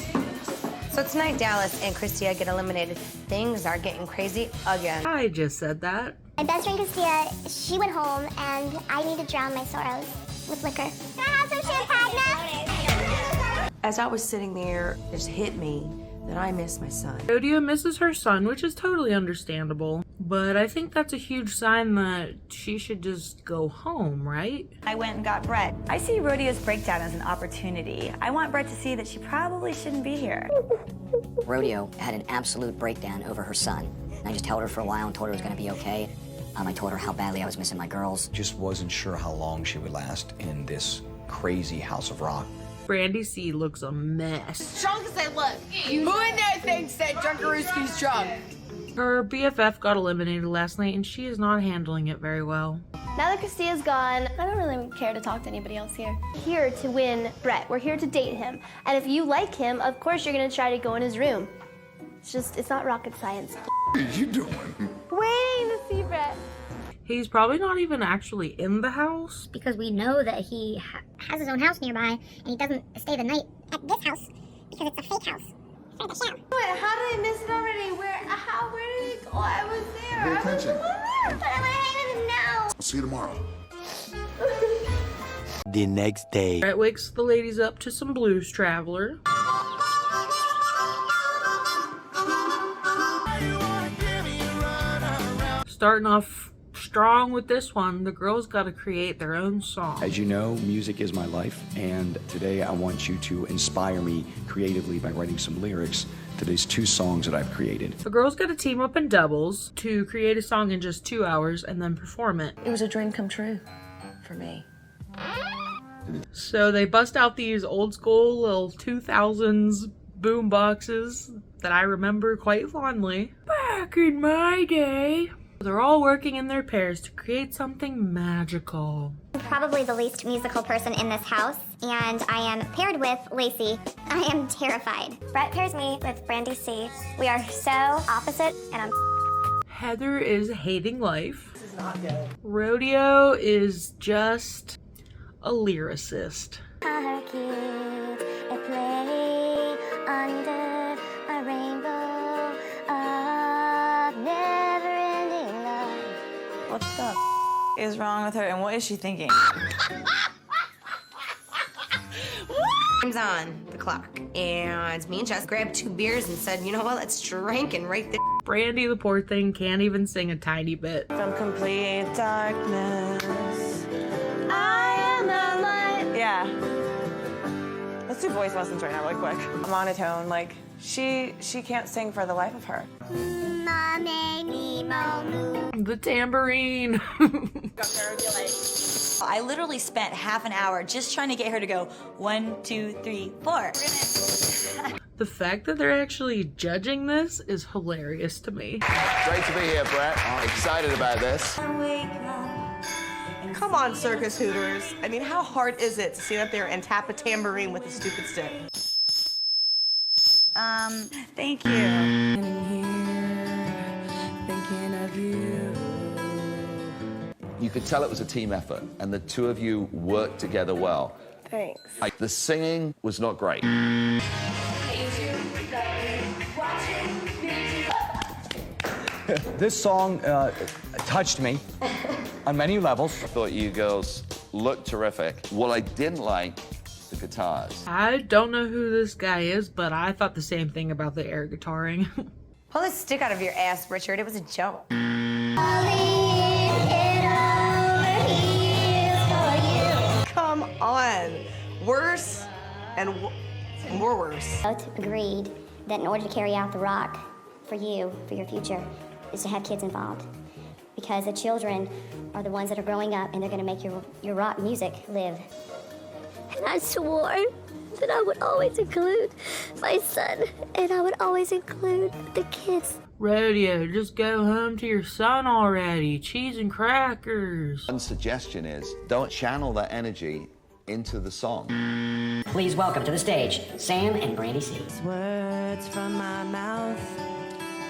So tonight, Dallas and Christia get eliminated. Things are getting crazy again. I just said that. My best friend Christia, she went home and I need to drown my sorrows with liquor. Can I have some champagne? As I was sitting there, it just hit me that I miss my son. Rodeo misses her son, which is totally understandable. But I think that's a huge sign that she should just go home, right? I went and got Brett. I see Rodeo's breakdown as an opportunity. I want Brett to see that she probably shouldn't be here. Rodeo had an absolute breakdown over her son. And I just held her for a while and told her it was going to be okay. I told her how badly I was missing my girls. Just wasn't sure how long she would last in this crazy house of rock. Brandy C looks a mess. Drunk said, look, who in there thinks that Drunkarooski's drunk? Her BFF got eliminated last night and she is not handling it very well. Now that Christia's gone, I don't really care to talk to anybody else here. Here to win Brett. We're here to date him. And if you like him, of course you're gonna try to go in his room. It's not rocket science. What are you doing? Waiting to see Brett. He's probably not even actually in the house. Because we know that he has his own house nearby and he doesn't stay the night at this house because it's a fake house. For the show. Wait, how did I miss it already? Where did it go? I was there. Pay attention. But I didn't know. I'll see you tomorrow. The next day. Brett wakes the ladies up to some Blues Traveler. Starting off strong with this one, the girls got to create their own song. As you know, music is my life, and today I want you to inspire me creatively by writing some lyrics to these 2 songs that I've created. The girls got to team up in doubles to create a song in just 2 hours and then perform it. It was a dream come true for me. So they bust out these old school little 2000s boom boxes that I remember quite fondly. Back in my day. They're all working in their pairs to create something magical. I'm probably the least musical person in this house, and I am paired with Lacey. I am terrified. Brett pairs me with Brandy C. We are so opposite, and I'm Heather is hating life. This is not good. Rodeo is just a lyricist. her kids at play under a rainbow of never-ending love. What the is wrong with her, and what is she thinking? Time's on the clock, and me and Jess grabbed 2 beers and said, you know what, let's drink and write this. Brandy, the poor thing, can't even sing a tiny bit. From complete darkness, I am the light. Yeah. Let's do voice lessons right now, really quick. A monotone, like she can't sing for the life of her. The tambourine. I literally spent half an hour just trying to get her to go 1, 2, 3, 4. The fact that they're actually judging this is hilarious to me. Great to be here, Brett. I'm excited about this. Come on, circus hooters. I mean, how hard is it to sit up there and tap a tambourine with a stupid stick? Thank you. Thinking of you. You could tell it was a team effort, and the 2 of you worked together well. Thanks. The singing was not great. This song touched me on many levels. I thought you girls looked terrific. What I didn't like, the guitars. I don't know who this guy is, but I thought the same thing about the air guitaring. Pull this stick out of your ass, Richard. It was a joke. Come on. Worse and more worse. Both agreed that in order to carry out the rock for you, for your future, is to have kids involved. Because the children are the ones that are growing up and they're going to make your rock music live. And I swore that I would always include my son, and I would always include the kids. Rodeo, just go home to your son already. Cheese and crackers. One suggestion is don't channel that energy into the song. Please welcome to the stage, Sam and Brandy C. Words from my mouth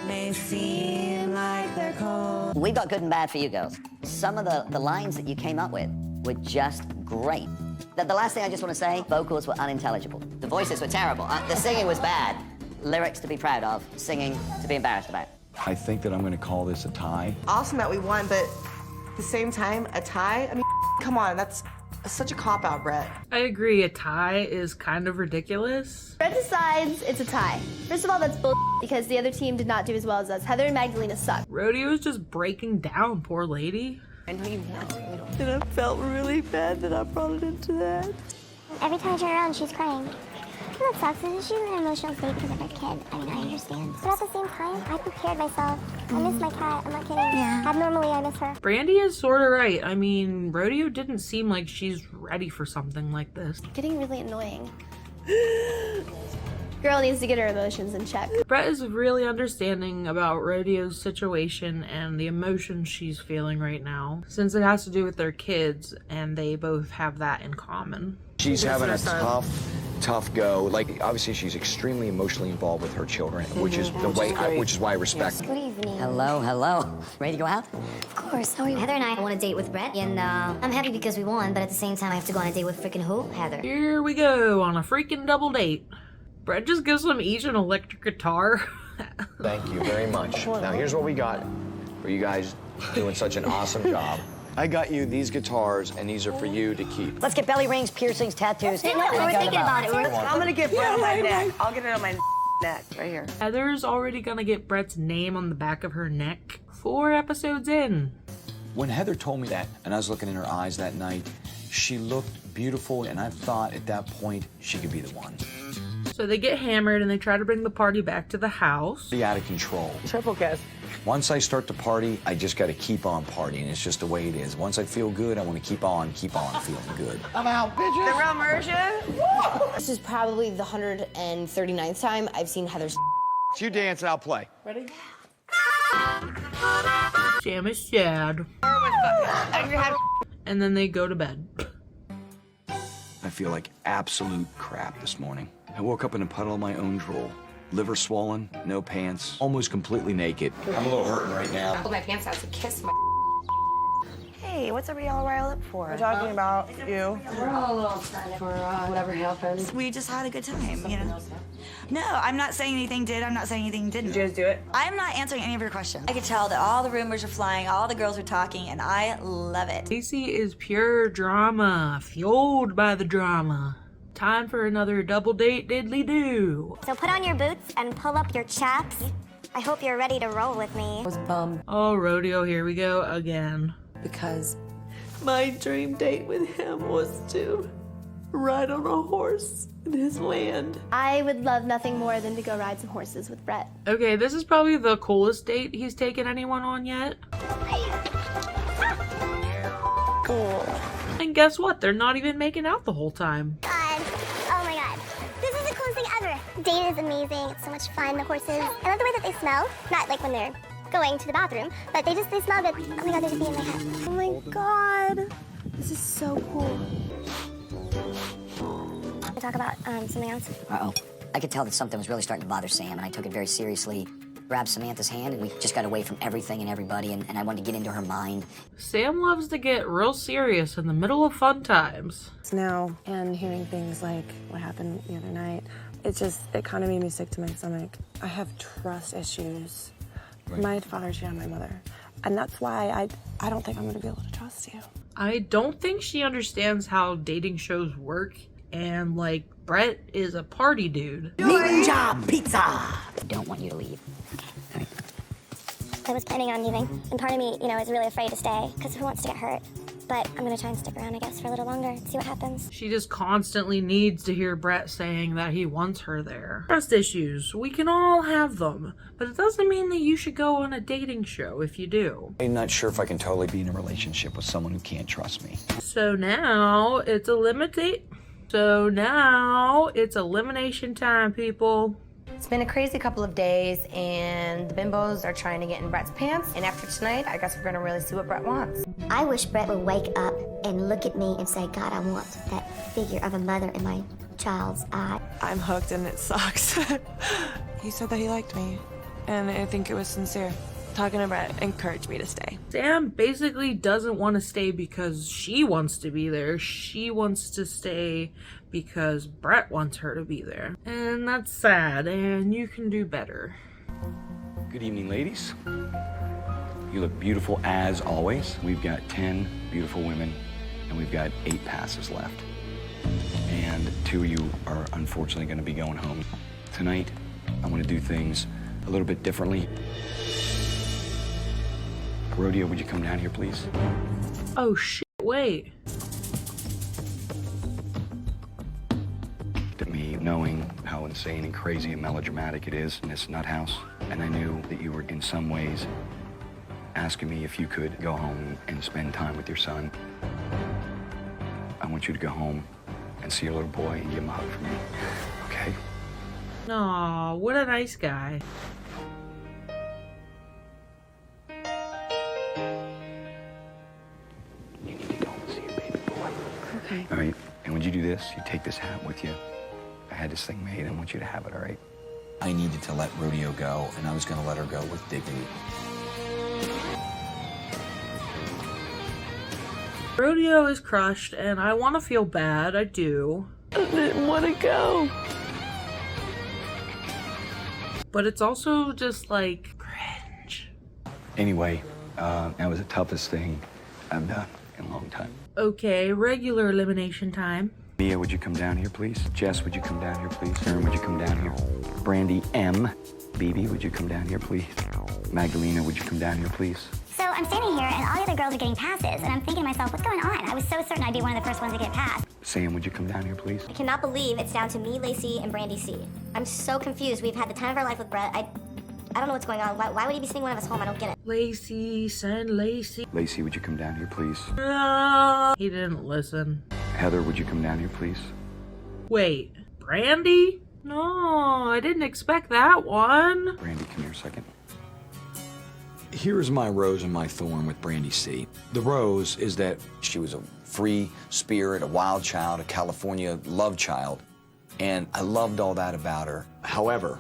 may seem like they're cold. We've got good and bad for you girls. Some of the lines that you came up with were just great. The last thing I just want to say, vocals were unintelligible. The voices were terrible. The singing was bad. Lyrics to be proud of, singing to be embarrassed about. I think that I'm going to call this a tie. Awesome that we won, but at the same time, a tie? I mean, come on, that's such a cop-out, Brett. I agree, a tie is kind of ridiculous. Brett decides it's a tie. First of all, that's bull because the other team did not do as well as us. Heather and Magdalena suck. Rodeo is just breaking down, poor lady. I know you know. And I felt really bad that I brought it into that. Every time I turn around, she's crying. That sucks. She's in an emotional state because of her kid. I mean, I understand. But at the same time, I prepared myself. I miss my cat. I'm not kidding. Yeah. Abnormally, I miss her. Brandy is sort of right. I mean, Rodeo didn't seem like she's ready for something like this. Getting really annoying. Girl needs to get her emotions in check. Brett is really understanding about Rodeo's situation and the emotions she's feeling right now, since it has to do with their kids, and they both have that in common. She's having a tough go. Like, obviously, she's extremely emotionally involved with her children, which is the way, which is why I respect. Good evening. Hello. Ready to go out? Of course. How are you? Heather and I want to date with Brett, and I'm happy because we won, but at the same time, I have to go on a date with freaking who? Heather. Here we go on a freaking double date. Brett just gives them each an electric guitar. Thank you very much. Now, here's what we got for you guys doing such an awesome job. I got you these guitars, and these are for you to keep. Let's get belly rings, piercings, tattoos. No, we're thinking about it. I'm gonna get Brett on my neck. I'll get it on my neck, right here. Heather's already gonna get Brett's name on the back of her neck 4 episodes in. When Heather told me that, and I was looking in her eyes that night, she looked beautiful, and I thought at that point she could be the one. So they get hammered and they try to bring the party back to the house. Be out of control. Triple kiss. Once I start to party, I just got to keep on partying. It's just the way it is. Once I feel good, I want to keep on feeling good. I'm out, bitches. The real immersion. This is probably the 139th time I've seen Heather's. You dance and I'll play. Ready? Jam is sad. And then they go to bed. I feel like absolute crap this morning. I woke up in a puddle of my own drool. Liver swollen, no pants, almost completely naked. I'm a little hurting right now. I pulled my pants out to kiss my. Hey, what's everybody all riled up for? We're talking about you. We're all a little excited for whatever happens. We just had a good time, you know? No, I'm not saying anything did. I'm not saying anything didn't. Did you guys do it? I'm not answering any of your questions. I could tell that all the rumors are flying, all the girls are talking, and I love it. Lacey is pure drama, fueled by the drama. Time for another double date diddly-do. So put on your boots and pull up your chaps. I hope you're ready to roll with me. I was bummed. Oh, Rodeo, here we go again. Because my dream date with him was to ride on a horse in his land. I would love nothing more than to go ride some horses with Brett. Okay, this is probably the coolest date he's taken anyone on yet. Cool. And guess what? They're not even making out the whole time. God. Oh my God. This is the coolest thing ever. Date is amazing. It's so much fun. The horses. I love the way that they smell. Not like when they're going to the bathroom, but they smell good. Oh my God, they're just being in my head. Oh my God. This is so cool. Can we talk about something else? Uh-oh. I could tell that something was really starting to bother Sam, and I took it very seriously. Grabbed Samantha's hand, and we just got away from everything and everybody, and I wanted to get into her mind. Sam loves to get real serious in the middle of fun times. Now, and hearing things like what happened the other night, it kind of made me sick to my stomach. I have trust issues. Right. My father cheated on my mother, and that's why I don't think I'm going to be able to trust you. I don't think she understands how dating shows work, and like, Brett is a party dude. Ninja pizza! I don't want you to leave. I was planning on leaving, and part of me, is really afraid to stay, because who wants to get hurt? But I'm gonna try and stick around, I guess, for a little longer and see what happens. She just constantly needs to hear Brett saying that he wants her there. Trust issues, we can all have them, but it doesn't mean that you should go on a dating show if you do. I'm not sure if I can totally be in a relationship with someone who can't trust me. So now, it's eliminate So now it's elimination time, people. It's been a crazy couple of days, and the bimbos are trying to get in Brett's pants. And after tonight, I guess we're gonna really see what Brett wants. I wish Brett would wake up and look at me and say, God, I want that figure of a mother in my child's eye. I'm hooked and it sucks. He said that he liked me, and I think it was sincere. Talking to Brett encouraged me to stay. Sam basically doesn't want to stay because she wants to be there. She wants to stay because Brett wants her to be there. And that's sad, and you can do better. Good evening, ladies. You look beautiful as always. We've got 10 beautiful women, and we've got 8 passes left. And 2 of you are unfortunately going to be going home. Tonight, I want to do things a little bit differently. Rodeo, would you come down here, please? Oh shit, wait. Looked at me knowing how insane and crazy and melodramatic it is in this nut house. And I knew that you were in some ways asking me if you could go home and spend time with your son. I want you to go home and see your little boy and give him a hug for me, okay? Aw, what a nice guy. Okay. All right, and when you do this, you take this hat with you. I had this thing made, I want you to have it, all right? I needed to let Rodeo go, and I was gonna let her go with dignity. Rodeo is crushed, and I want to feel bad, I do. I didn't want to go. But it's also just like cringe. Anyway, that was the toughest thing I've done in a long time. Okay, regular elimination time. Mia, would you come down here, please? Jess, would you come down here, please? Aaron, would you come down here? Brandy M. BB, would you come down here, please? Magdalena, would you come down here, please? So I'm standing here and all the other girls are getting passes, and I'm thinking to myself, what's going on? I was so certain I'd be one of the first ones to get passed. Sam, would you come down here, please? I cannot believe it's down to me, Lacey, and Brandy C. I'm so confused. We've had the time of our life with Brett. I don't know what's going on. Why would he be sending one of us home? I don't get it. Lacey, send Lacey. Lacey, would you come down here, please? No, he didn't listen. Heather, would you come down here, please? Wait, Brandy? No, I didn't expect that one. Brandy, come here a second. Here's my rose and my thorn with Brandy C. The rose is that she was a free spirit, a wild child, a California love child, and I loved all that about her. However,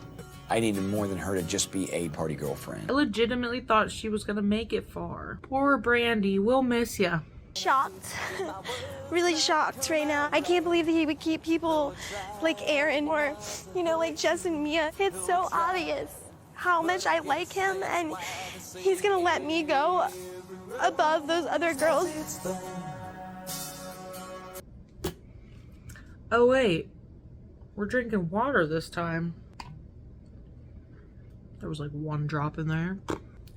I needed more than her to just be a party girlfriend. I legitimately thought she was gonna make it far. Poor Brandy, we'll miss ya. Shocked. Really shocked right now. I can't believe that he would keep people like Aaron or, like Jess and Mia. It's so obvious how much I like him, and he's gonna let me go above those other girls. Oh wait, we're drinking water this time. There was like one drop in there.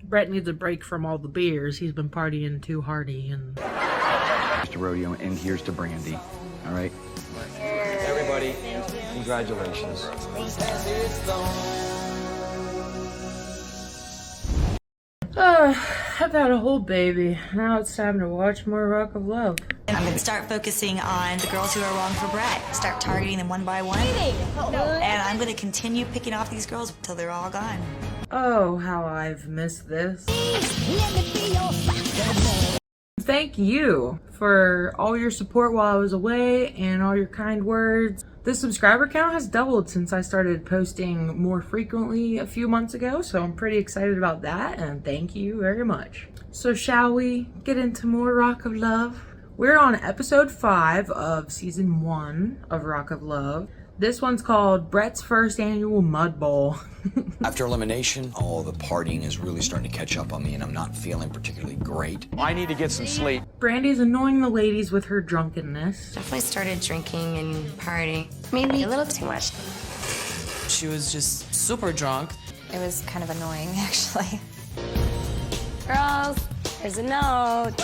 Brett needs a break from all the beers. He's been partying too hardy and... Here's to Rodeo, and here's to Brandy, all right? Everybody, congratulations. I've had a whole baby. Now it's time to watch more Rock of Love. I'm going to start focusing on the girls who are wrong for Brett. Start targeting them one by one. And I'm going to continue picking off these girls until they're all gone. Oh, how I've missed this. Thank you for all your support while I was away and all your kind words. The subscriber count has doubled since I started posting more frequently a few months ago, so I'm pretty excited about that, and thank you very much. So shall we get into more Rock of Love? We're on episode 5 of season 1 of Rock of Love. This one's called Brett's First Annual Mud Bowl. After elimination, all the partying is really starting to catch up on me, and I'm not feeling particularly great. I need to get some sleep. Brandy's annoying the ladies with her drunkenness. Definitely started drinking and partying. Maybe a little too much. She was just super drunk. It was kind of annoying, actually. Girls, here's a note.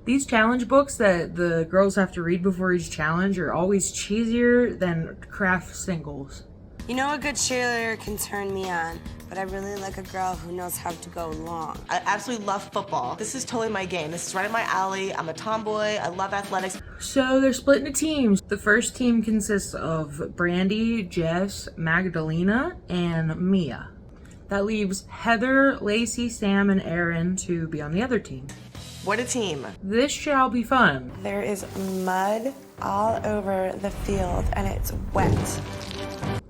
These challenge books that the girls have to read before each challenge are always cheesier than craft singles. You know, a good cheerleader can turn me on, but I really like a girl who knows how to go long. I absolutely love football. This is totally my game. This is right up my alley. I'm a tomboy. I love athletics. So they're split into teams. The first team consists of Brandy, Jess, Magdalena, and Mia. That leaves Heather, Lacey, Sam, and Aaron to be on the other team. What a team. This shall be fun. There is mud all over the field and it's wet.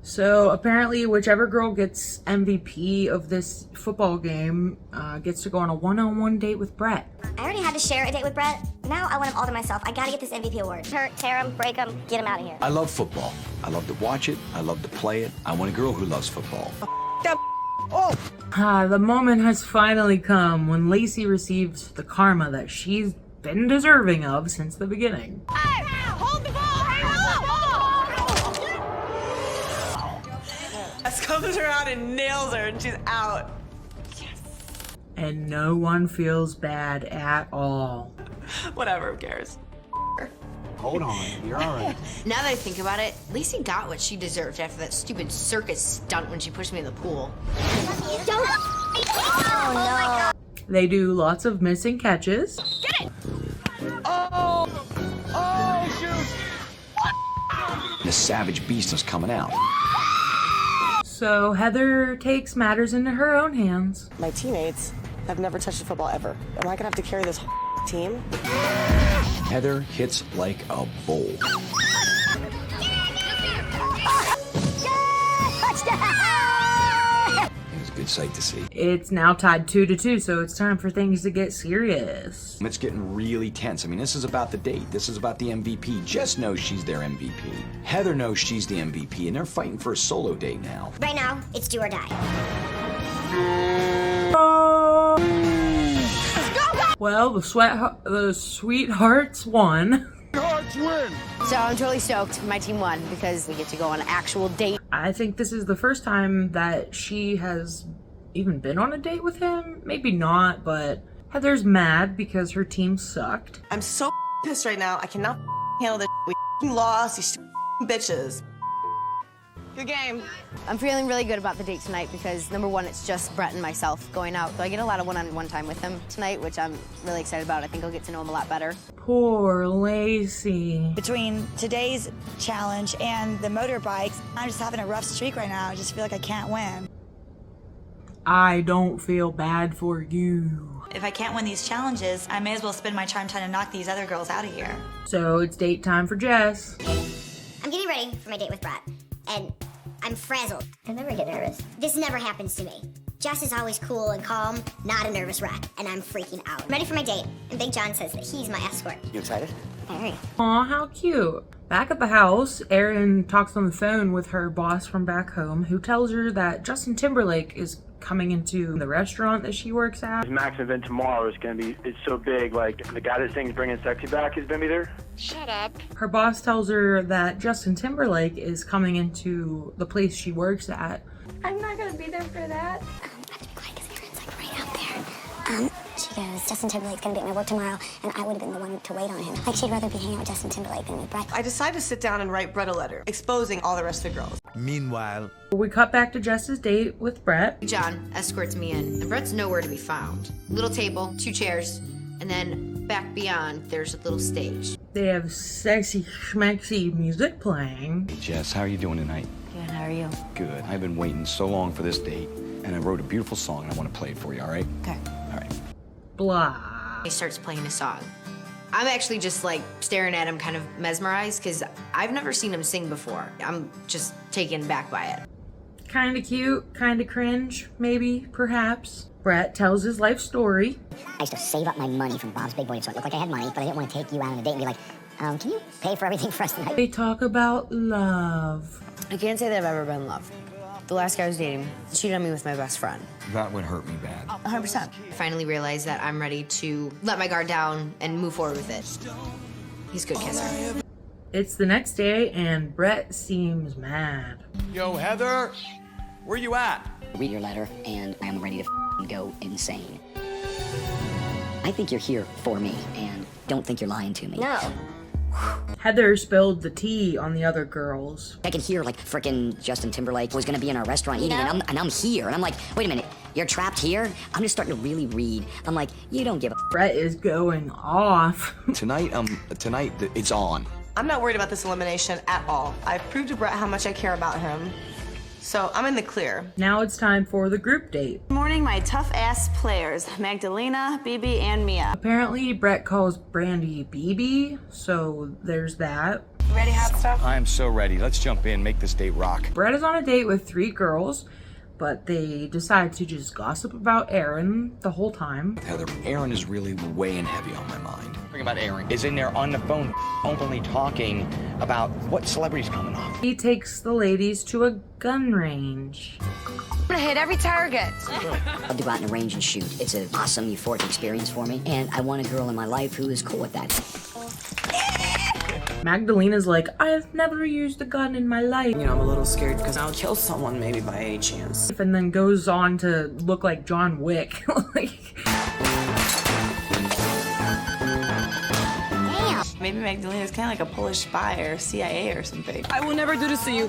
So apparently whichever girl gets MVP of this football game gets to go on a one-on-one date with Brett. I already had to share a date with Brett. Now I want him all to myself. I gotta get this MVP award. Hurt, tear him, break him, get him out of here. I love football. I love to watch it. I love to play it. I want a girl who loves football. The moment has finally come when Lacey receives the karma that she's been deserving of since the beginning. Hey, hold the ball! Hey, hold the ball! Jess comes around and nails her and she's out. And no one feels bad at all. Whatever, who cares? Hold on, you're all right. Now that I think about it, Lacey got what she deserved after that stupid circus stunt when she pushed me in the pool. Don't. Oh, no. They do lots of missing catches. Get it! Oh! Oh, shoot! The savage beast is coming out. So Heather takes matters into her own hands. My teammates have never touched a football ever. Am I gonna have to carry this team? Heather hits like a bull. It was a good sight to see. It's now tied 2-2, so it's time for things to get serious. It's getting really tense. I mean, this is about the date. This is about the MVP. Jess knows she's their MVP. Heather knows she's the MVP, and they're fighting for a solo date now. Right now, it's do or die. Well, the sweethearts won. Hearts win! So I'm totally stoked. My team won because we get to go on an actual date. I think this is the first time that she has even been on a date with him. Maybe not, but Heather's mad because her team sucked. I'm so pissed right now. I cannot handle this. We lost, these bitches. Good game. I'm feeling really good about the date tonight because, number one, it's just Brett and myself going out. So I get a lot of one-on-one time with him tonight, which I'm really excited about. I think I'll get to know him a lot better. Poor Lacey. Between today's challenge and the motorbikes, I'm just having a rough streak right now. I just feel like I can't win. I don't feel bad for you. If I can't win these challenges, I may as well spend my time trying to knock these other girls out of here. So it's date time for Jess. I'm getting ready for my date with Brett, and I'm frazzled. I never get nervous. This never happens to me. Jess is always cool and calm, not a nervous wreck, and I'm freaking out. I'm ready for my date, and Big John says that he's my escort. You excited? Very. Aw, how cute. Back at the house, Erin talks on the phone with her boss from back home, who tells her that Justin Timberlake is coming into the restaurant that she works at. His max event tomorrow is going to be, it's so big, like, the guy that sings Bringing Sexy Back is going to be there. Shut up. Her boss tells her that Justin Timberlake is coming into the place she works at. I'm not gonna be there for that. She goes, Justin Timberlake's gonna be at my work tomorrow, and I would have been the one to wait on him. Like, she'd rather be hanging out with Justin Timberlake than with Brett. I decided to sit down and write Brett a letter, exposing all the rest of the girls. Meanwhile, we cut back to Jess's date with Brett. John escorts me in, and Brett's nowhere to be found. Little table, 2 chairs, and then back beyond, there's a little stage. They have sexy schmexy music playing. Hey, Jess, how are you doing tonight? Good, how are you? Good. I've been waiting so long for this date, and I wrote a beautiful song, and I want to play it for you, all right? Okay. All right. Blah. He starts playing a song. I'm actually just like staring at him, kind of mesmerized, because I've never seen him sing before. I'm just taken back by it. Kinda cute, kinda cringe, maybe, perhaps. Brett tells his life story. I used to save up my money from Bob's Big Boy, so it looked like I had money, but I didn't want to take you out on a date and be like, can you pay for everything for us tonight? They talk about love. I can't say that I've ever been in love. The last guy I was dating cheated on me with my best friend. That would hurt me bad. 100%. I finally realized that I'm ready to let my guard down and move forward with it. He's a good kisser. It's the next day, and Brett seems mad. Yo, Heather, where you at? Read your letter, and I am ready to go insane. I think you're here for me, and don't think you're lying to me. No. Heather spilled the tea on the other girls. I could hear like frickin' Justin Timberlake was gonna be in our restaurant eating, and I'm here, and I'm like, wait a minute, you're trapped here? I'm just starting to really read. I'm like, you don't give a. Brett is going off. Tonight, it's on. I'm not worried about this elimination at all. I've proved to Brett how much I care about him. So I'm in the clear. Now it's time for the group date. Good morning, my tough-ass players, Magdalena, BB, and Mia. Apparently, Brett calls Brandy BB, so there's that. Ready, hot stuff? I am so ready. Let's jump in, make this date rock. Brett is on a date with 3 girls, but they decide to just gossip about Aaron the whole time. Heather, Aaron is really weighing heavy on my mind. Think about Aaron is in there on the phone openly talking about what celebrity's coming off. He takes the ladies to a gun range. I'm gonna hit every target. I love to go out in the range and shoot. It's an awesome, euphoric experience for me, and I want a girl in my life who is cool with that. Magdalena's like, I've never used a gun in my life. You know, I'm a little scared because I'll kill someone maybe by any chance. And then goes on to look like John Wick. Maybe Magdalena's kind of like a Polish spy or CIA or something. I will never do this to you.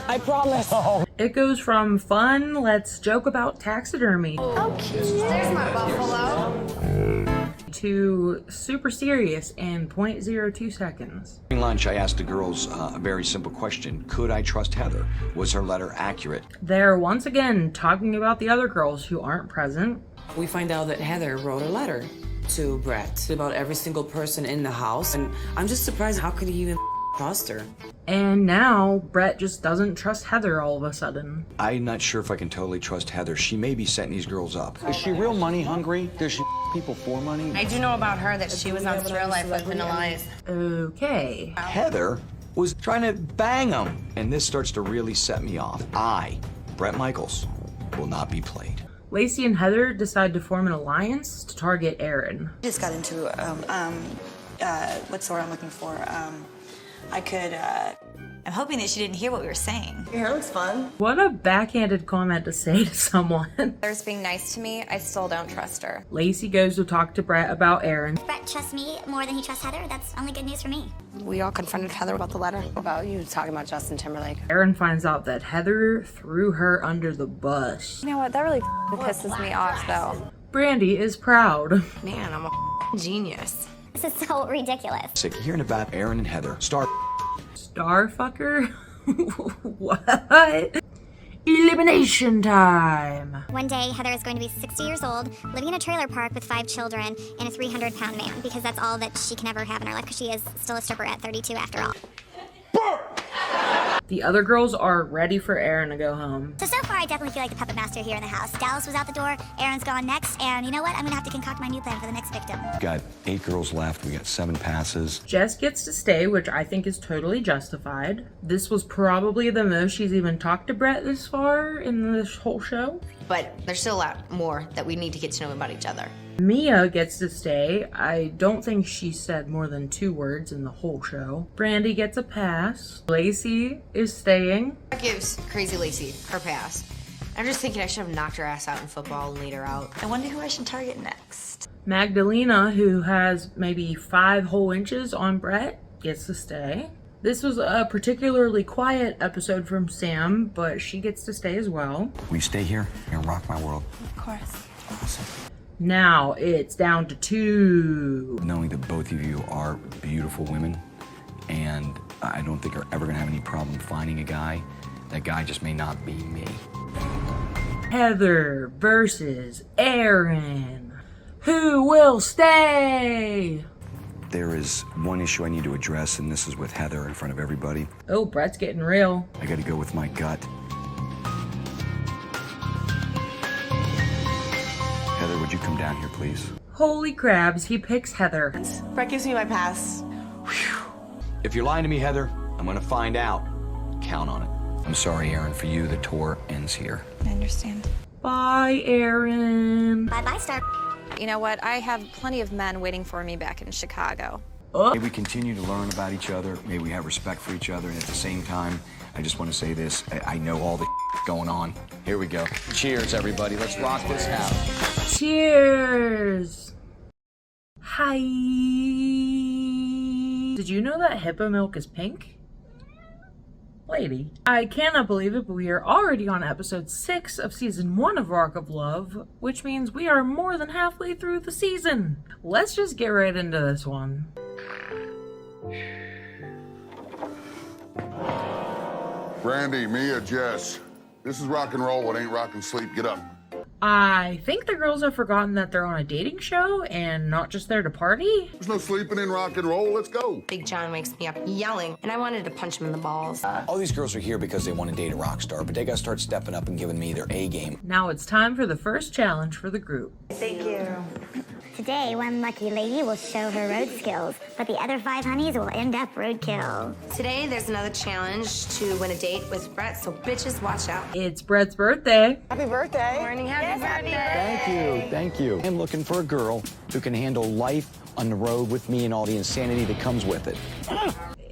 I promise. It goes from fun, let's joke about taxidermy. Oh, cute. There's my buffalo. To super serious in 0.02 seconds. During lunch, I asked the girls a very simple question. Could I trust Heather? Was her letter accurate? They're once again talking about the other girls who aren't present. We find out that Heather wrote a letter to Brett about every single person in the house, and I'm just surprised how could he even trust her? And now Brett just doesn't trust Heather all of a sudden. I'm not sure if I can totally trust Heather. She may be setting these girls up. Is she real money hungry? Does she people for money? I do know about her that she was on Real Life with Vanilla Ice. Okay. Heather was trying to bang him, and this starts to really set me off. I, Brett Michaels, will not be played. Lacey and Heather decide to form an alliance to target Aaron. Just got into what's the word I'm looking for? I'm hoping that she didn't hear what we were saying. Your hair looks fun. What a backhanded comment to say to someone. Heather's being nice to me. I still don't trust her. Lacey goes to talk to Brett about Aaron. Brett trusts me more than he trusts Heather. That's only good news for me. We all confronted Heather about the letter. About you talking about Justin Timberlake. Aaron finds out that Heather threw her under the bus. You know what? That really pisses me off, though. Brandy is proud. Man, I'm a genius. This is so ridiculous. Sick of hearing about Aaron and Heather. Starfucker? What? Elimination time! One day, Heather is going to be 60 years old, living in a trailer park with 5 children and a 300-pound man, because that's all that she can ever have in her life, because she is still a stripper at 32 after all. The other girls are ready for Aaron to go home. So far, I definitely feel like the puppet master here in the house. Dallas was out the door, Aaron's gone next, and you know what? I'm gonna have to concoct my new plan for the next victim. Got 8 girls left. We got 7 passes. Jess gets to stay, which I think is totally justified. This was probably the most she's even talked to Brett this far in this whole show. But there's still a lot more that we need to get to know about each other. Mia gets to stay. I don't think she said more than 2 words in the whole show. Brandy gets a pass. Lacey is staying. That gives Crazy Lacey her pass. I'm just thinking I should have knocked her ass out in football and laid her out. I wonder who I should target next. Magdalena, who has maybe 5 whole inches on Brett, gets to stay. This was a particularly quiet episode from Sam, but she gets to stay as well. Will you stay here and rock my world? Of course. Awesome. Now it's down to 2. Knowing that both of you are beautiful women, and I don't think you're ever gonna have any problem finding a guy. That guy just may not be me. Heather versus Aaron. Who will stay? There is one issue I need to address, and this is with Heather in front of everybody. Oh, Brett's getting real. I gotta go with my gut. Heather, would you come down here, please? Holy crabs, he picks Heather. Brett gives me my pass. If you're lying to me, Heather, I'm gonna find out. Count on it. I'm sorry, Aaron. For you, the tour ends here. I understand. Bye, Aaron. Bye-bye, Star. You know what? I have plenty of men waiting for me back in Chicago. May we continue to learn about each other. May we have respect for each other. And at the same time, I just want to say this. I know all the going on. Here we go. Cheers, everybody. Let's rock this house. Cheers. Hi. Did you know that hippo milk is pink? Lady. I cannot believe it, but we are already on episode 6 of season 1 of Rock of Love, which means we are more than halfway through the season. Let's just get right into this one. Brandy, Mia, Jess. This is rock and roll. It ain't rock and sleep. Get up. I think the girls have forgotten that they're on a dating show and not just there to party. There's no sleeping in rock and roll. Let's go. Big John wakes me up yelling, and I wanted to punch him in the balls. All these girls are here because they want to date a rock star, but they gotta start stepping up and giving me their A game. Now it's time for the first challenge for the group. Thank you. Today, one lucky lady will show her road skills, but the other 5 honeys will end up roadkill. Today, there's another challenge to win a date with Brett, so bitches, watch out. It's Brett's birthday. Happy birthday. Morning, happy birthday. Thank you, thank you. I'm looking for a girl who can handle life on the road with me and all the insanity that comes with it.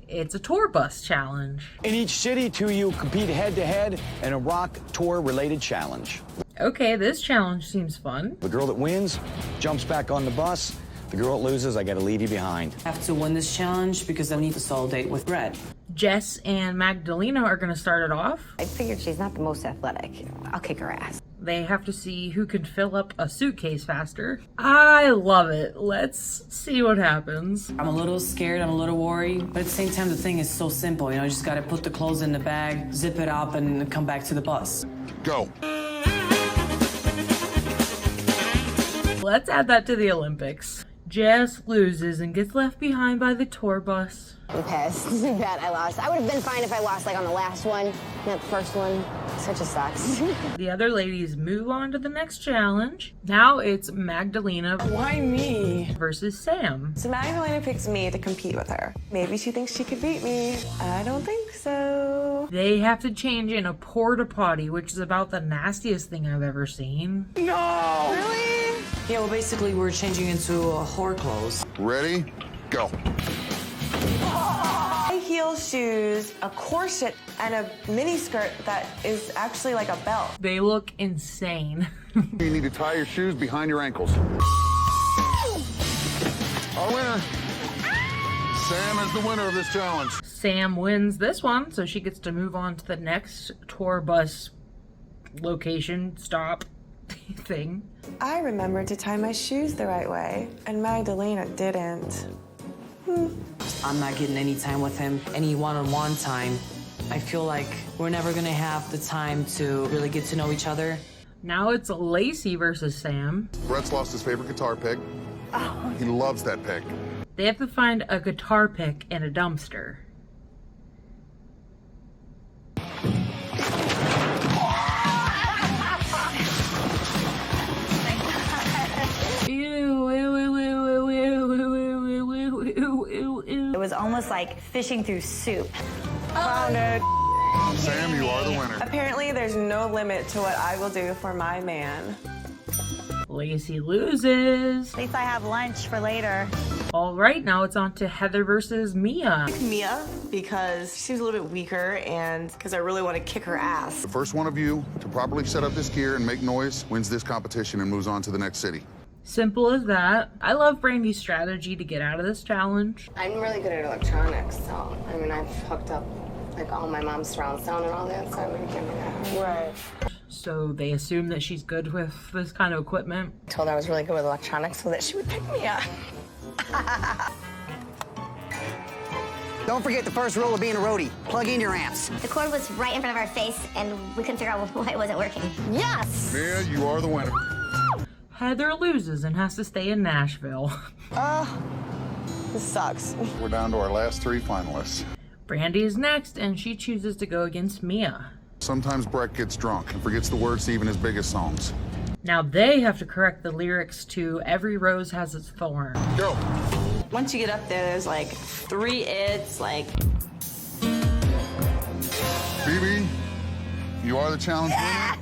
It's a tour bus challenge. In each city, 2 of you compete head-to-head in a rock tour-related challenge. Okay, this challenge seems fun. The girl that wins jumps back on the bus. The girl that loses, I gotta leave you behind. I have to win this challenge because I need to solo date with Brett. Jess and Magdalena are gonna start it off. I figured she's not the most athletic. I'll kick her ass. They have to see who can fill up a suitcase faster. I love it. Let's see what happens. I'm a little scared, I'm a little worried, but at the same time, the thing is so simple. You know, you just gotta put the clothes in the bag, zip it up, and come back to the bus. Go. Let's add that to the Olympics. Jess loses and gets left behind by the tour bus. I'm pissed. Too bad I lost. I would have been fine if I lost like on the last one, not the first one. Such a sucks. The other ladies move on to the next challenge. Now it's Magdalena. Why me? Versus Sam. So Magdalena picks me to compete with her. Maybe she thinks she could beat me. I don't think so. They have to change in a porta potty, which is about the nastiest thing I've ever seen. No! Really? Yeah, well, basically, we're changing into whore clothes. Ready? Go. High heel shoes, a corset, and a mini skirt that is actually like a belt. They look insane. You need to tie your shoes behind your ankles. Our winner. Sam is the winner of this challenge. Sam wins this one, so she gets to move on to the next tour bus location, stop thing. I remembered to tie my shoes the right way, and Magdalena didn't. I'm not getting any time with him, any one-on-one time. I feel like we're never gonna have the time to really get to know each other. Now it's Lacey versus Sam. Brett's lost his favorite guitar pick. Oh. He loves that pick. They have to find a guitar pick in a dumpster. It was almost like fishing through soup. Found it. Sam, you are the winner. Apparently, there's no limit to what I will do for my man. Lacey loses. At least I have lunch for later. All right, now it's on to Heather versus Mia. Mia, because she's a little bit weaker and because I really want to kick her ass. The first one of you to properly set up this gear and make noise wins this competition and moves on to the next city. Simple as that. I love Brandy's strategy to get out of this challenge. I'm really good at electronics, so I mean, I've hooked up like all my mom's surround sound and all that, so I'm gonna give me that. Right. So they assume that she's good with this kind of equipment. I told her I was really good with electronics so that she would pick me up. Don't forget the first rule of being a roadie. Plug in your amps. The cord was right in front of our face, and we couldn't figure out why it wasn't working. Yes! Mia, you are the winner. Heather loses and has to stay in Nashville. This sucks. We're down to our last 3 finalists. Brandy is next, and she chooses to go against Mia. Sometimes Brett gets drunk and forgets the words to even his biggest songs. Now they have to correct the lyrics to Every Rose Has Its Thorn. Go! Once you get up there, there's like 3 it's like... BB, you are the challenge winner.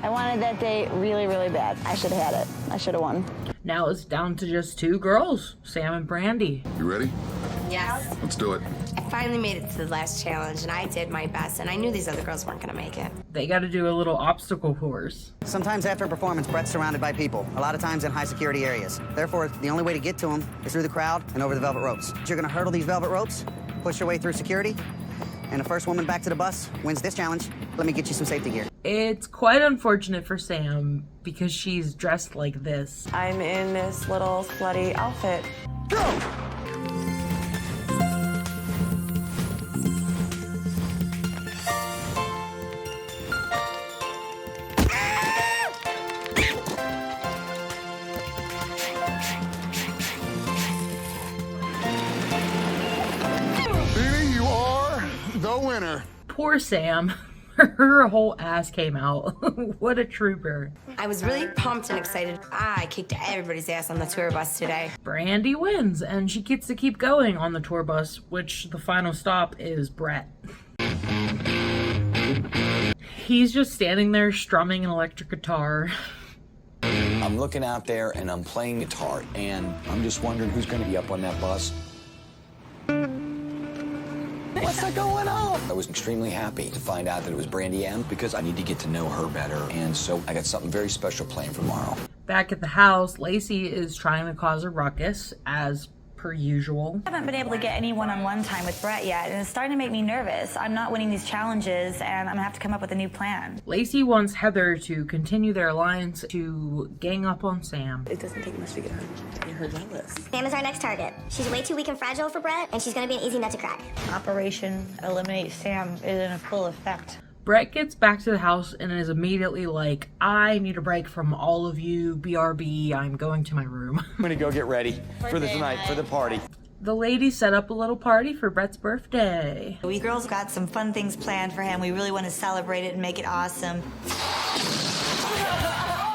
I wanted that date really, really bad. I should have had it. I should have won. Now it's down to just 2 girls, Sam and Brandy. You ready? Yes. Let's do it. I finally made it to the last challenge, and I did my best, and I knew these other girls weren't gonna make it. They got to do a little obstacle course. Sometimes after a performance, Brett's surrounded by people, a lot of times in high security areas. Therefore, the only way to get to him is through the crowd and over the velvet ropes. You're gonna hurdle these velvet ropes, push your way through security, and the first woman back to the bus wins this challenge. Let me get you some safety gear. It's quite unfortunate for Sam because she's dressed like this. I'm in this little slutty outfit. Go! Beanie, you are the winner. Poor Sam. Her whole ass came out. What a trooper. I was really pumped and excited. I kicked everybody's ass on the tour bus today. Brandy wins, and she gets to keep going on the tour bus, which the final stop is Brett. He's just standing there strumming an electric guitar. I'm looking out there and I'm playing guitar, and I'm just wondering who's going to be up on that bus. What's going on? I was extremely happy to find out that it was Brandy M because I need to get to know her better, and so I got something very special planned for tomorrow. Back at the house, Lacey is trying to cause a ruckus, as per usual. I haven't been able to get any one-on-one time with Brett yet, and it's starting to make me nervous. I'm not winning these challenges, and I'm gonna have to come up with a new plan. Lacey wants Heather to continue their alliance to gang up on Sam. It doesn't take much to get her jealous. Sam is our next target. She's way too weak and fragile for Brett, and she's gonna be an easy nut to crack. Operation Eliminate Sam is in full effect. Brett gets back to the house and is immediately like, I need a break from all of you, BRB, I'm going to my room. I'm gonna go get ready for the tonight, for the party. The ladies set up a little party for Brett's birthday. We girls got some fun things planned for him. We really want to celebrate it and make it awesome.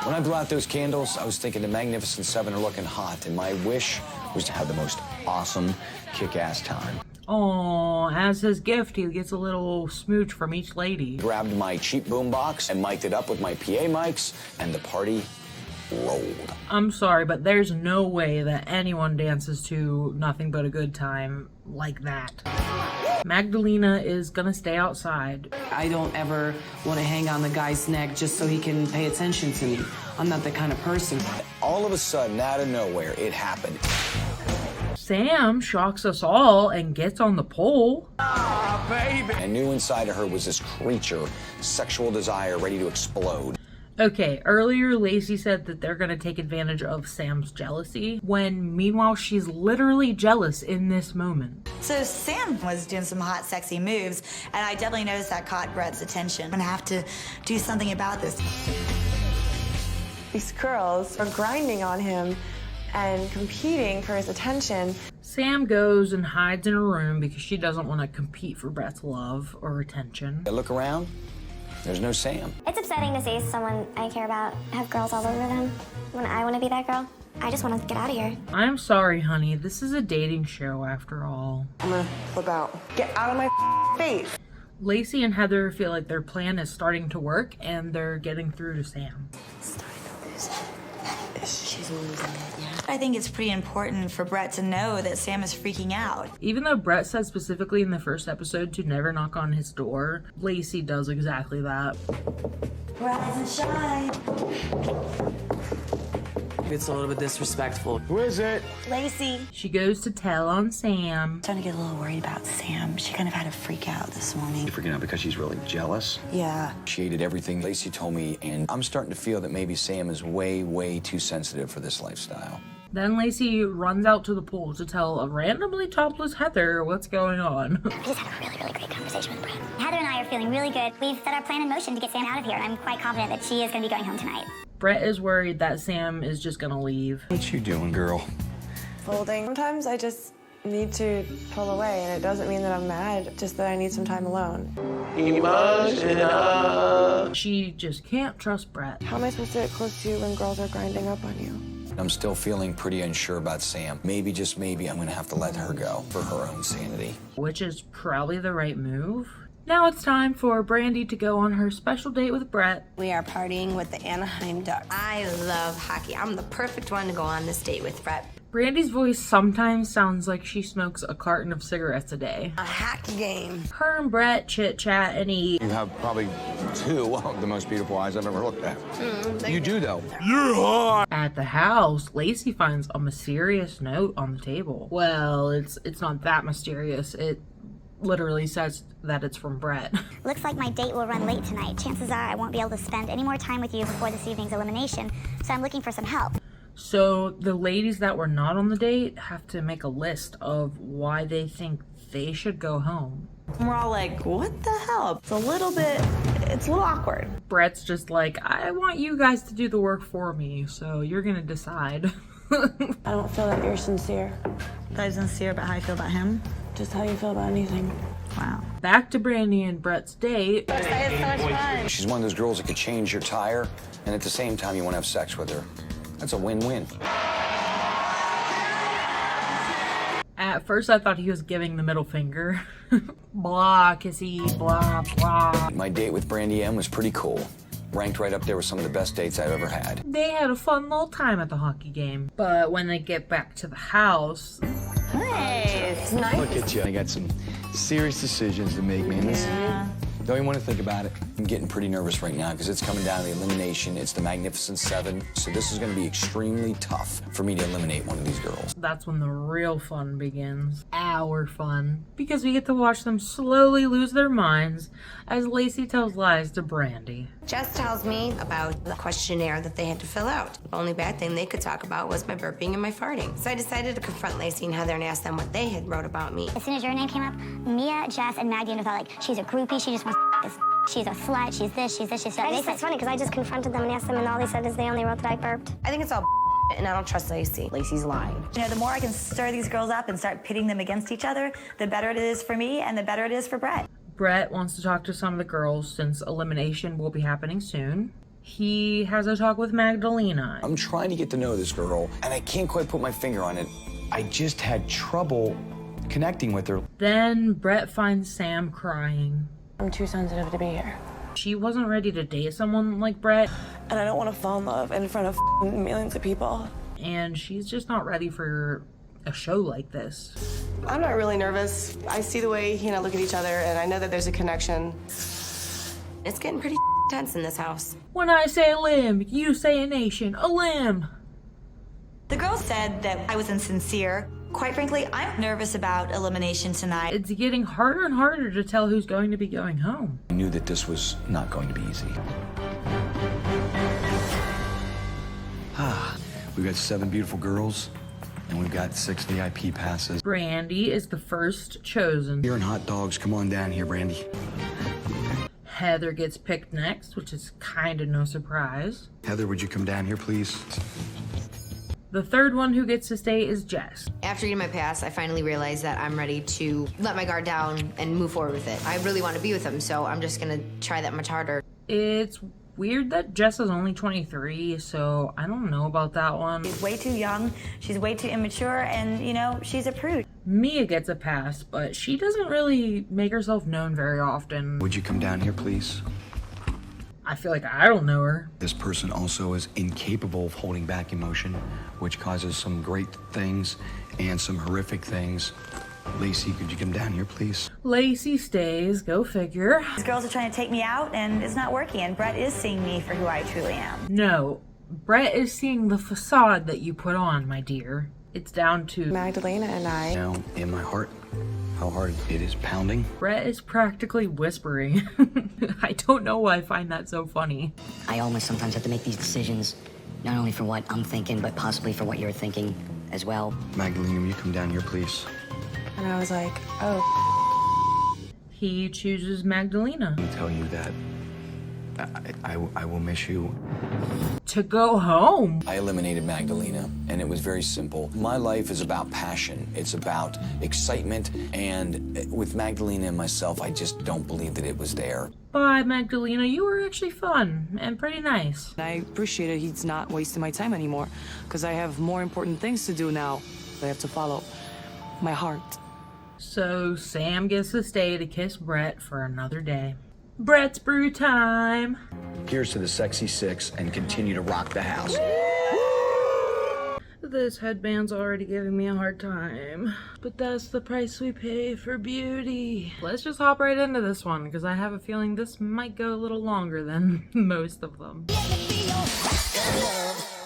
When I blew out those candles, I was thinking the Magnificent Seven are looking hot, and my wish was to have the most awesome, kick-ass time. Aww, as his gift, he gets a little smooch from each lady. Grabbed my cheap boombox and mic'd it up with my PA mics, and the party rolled. I'm sorry, but there's no way that anyone dances to Nothing But a Good Time like that. Magdalena is gonna stay outside. I don't ever want to hang on the guy's neck just so he can pay attention to me. I'm not that kind of person. All of a sudden, out of nowhere, it happened. Sam shocks us all and gets on the pole. Ah, baby! I knew inside of her was this creature, sexual desire ready to explode. Okay, earlier Lacey said that they're gonna take advantage of Sam's jealousy, when meanwhile she's literally jealous in this moment. So Sam was doing some hot, sexy moves, and I definitely noticed that caught Brett's attention. I'm gonna have to do something about this. These girls are grinding on him and competing for his attention. Sam goes and hides in her room because she doesn't want to compete for Brett's love or attention. I look around, there's no Sam. It's upsetting to see someone I care about have girls all over them when I want to be that girl. I just want to get out of here. I'm sorry, honey. This is a dating show after all. I'm gonna flip out. Get out of my face. Lacey and Heather feel like their plan is starting to work and they're getting through to Sam. She's losing it, yeah. I think it's pretty important for Brett to know that Sam is freaking out. Even though Brett said specifically in the first episode to never knock on his door, Lacey does exactly that. Rise and shine. It's a little bit disrespectful. Who is it? Lacey. She goes to tell on Sam. I'm starting to get a little worried about Sam. She kind of had a freak out this morning. You're freaking out because she's really jealous? Yeah. She hated everything Lacey told me, and I'm starting to feel that maybe Sam is way, way too sensitive for this lifestyle. Then Lacey runs out to the pool to tell a randomly topless Heather what's going on. We just had a really, really great conversation with Brett. Heather and I are feeling really good. We've set our plan in motion to get Sam out of here, and I'm quite confident that she is going to be going home tonight. Brett is worried that Sam is just gonna leave. What you doing, girl? Folding. Sometimes I just need to pull away, and it doesn't mean that I'm mad, just that I need some time alone. Emotional. She just can't trust Brett. How am I supposed to get close to you when girls are grinding up on you? I'm still feeling pretty unsure about Sam. Maybe, just maybe, I'm gonna have to let her go for her own sanity. Which is probably the right move. Now it's time for Brandy to go on her special date with Brett. We are partying with the Anaheim Ducks. I love hockey. I'm the perfect one to go on this date with Brett. Brandy's voice sometimes sounds like she smokes a carton of cigarettes a day. A hack game. Her and Brett chit-chat and eat. You have probably two of the most beautiful eyes I've ever looked at. You do, though. At the house, Lacey finds a mysterious note on the table. Well, it's not that mysterious. It literally says that it's from Brett. Looks like my date will run late tonight. Chances are I won't be able to spend any more time with you before this evening's elimination, so I'm looking for some help. So the ladies that were not on the date have to make a list of why they think they should go home. We're all like, what the hell? It's a little awkward. Brett's just like, I want you guys to do the work for me, so you're gonna decide. I don't feel that you're sincere. That is sincere about how I feel about him. Just how you feel about anything. Wow. Back to Brandy and Brett's date. I had so much fun. She's one of those girls that could change your tire, and at the same time you want to have sex with her. That's a win-win. At first I thought he was giving the middle finger. Blah, kissy, blah, blah. My date with Brandy M was pretty cool. Ranked right up there with some of the best dates I've ever had. They had a fun little time at the hockey game. But when they get back to the house... Nice. Nice. Look at you. I got some serious decisions to make, man. Yeah. Don't even want to think about it. I'm getting pretty nervous right now because it's coming down to the elimination. It's the Magnificent Seven. So this is going to be extremely tough for me to eliminate one of these girls. That's when the real fun begins. Our fun. Because we get to watch them slowly lose their minds as Lacey tells lies to Brandy. Jess tells me about the questionnaire that they had to fill out. The only bad thing they could talk about was my burping and my farting. So I decided to confront Lacey and Heather and ask them what they had wrote about me. As soon as your name came up, Mia, Jess, and Magdalena thought, like, she's a groupie, she just wants this. She's a slut, she's this, she's that. They said it's funny because I just confronted them and asked them, and all they said is they only wrote that I burped. I think it's all and I don't trust Lacey. Lacey's lying. You know, the more I can stir these girls up and start pitting them against each other, the better it is for me and the better it is for Brett. Brett wants to talk to some of the girls since elimination will be happening soon. He has a talk with Magdalena. I'm trying to get to know this girl, and I can't quite put my finger on it. I just had trouble connecting with her. Then Brett finds Sam crying. I'm too sensitive to be here. She wasn't ready to date someone like Brett. And I don't want to fall in love in front of millions of people. And she's just not ready for a show like this. I'm not really nervous. I see the way he and I look at each other, and I know that there's a connection. It's getting pretty tense in this house. When I say a limb, you say a nation. A limb. The girl said that I was insincere. Quite frankly, I'm nervous about elimination tonight. It's getting harder and harder to tell who's going to be going home. I knew that this was not going to be easy. We've got 7 beautiful girls, and we've got 6 VIP passes. Brandy is the first chosen. Beer and hot dogs, come on down here, Brandy. Heather gets picked next, which is kind of no surprise. Heather, would you come down here, please? The third one who gets to stay is Jess. After eating my pass, I finally realized that I'm ready to let my guard down and move forward with it. I really want to be with him, so I'm just gonna try that much harder. It's weird that Jess is only 23, so I don't know about that one. She's way too young, she's way too immature, and, you know, she's a prude. Mia gets a pass, but she doesn't really make herself known very often. Would you come down here, please? I feel like I don't know her. This person also is incapable of holding back emotion, which causes some great things and some horrific things. Lacey, could you come down here, please? Lacey stays, go figure. These girls are trying to take me out, and it's not working, and Brett is seeing me for who I truly am. No, Brett is seeing the facade that you put on, my dear. It's down to Magdalena and I. Now, in my heart, how hard it is pounding. Brett is practically whispering. I don't know why I find that so funny. I almost sometimes have to make these decisions, not only for what I'm thinking, but possibly for what you're thinking as well. Magdalena, will you come down here, please? And I was like, oh. He chooses Magdalena. Let me tell you that I will miss you. To go home. I eliminated Magdalena, and it was very simple. My life is about passion. It's about excitement, and with Magdalena and myself, I just don't believe that it was there. Bye, Magdalena. You were actually fun and pretty nice. I appreciate it. He's not wasting my time anymore, because I have more important things to do now. I have to follow my heart. So Sam gets to stay to kiss Brett for another day. Brett's brew time. Here's to the sexy 6 and continue to rock the house. This headband's already giving me a hard time, but that's the price we pay for beauty. Let's just hop right into this one, because I have a feeling this might go a little longer than most of them.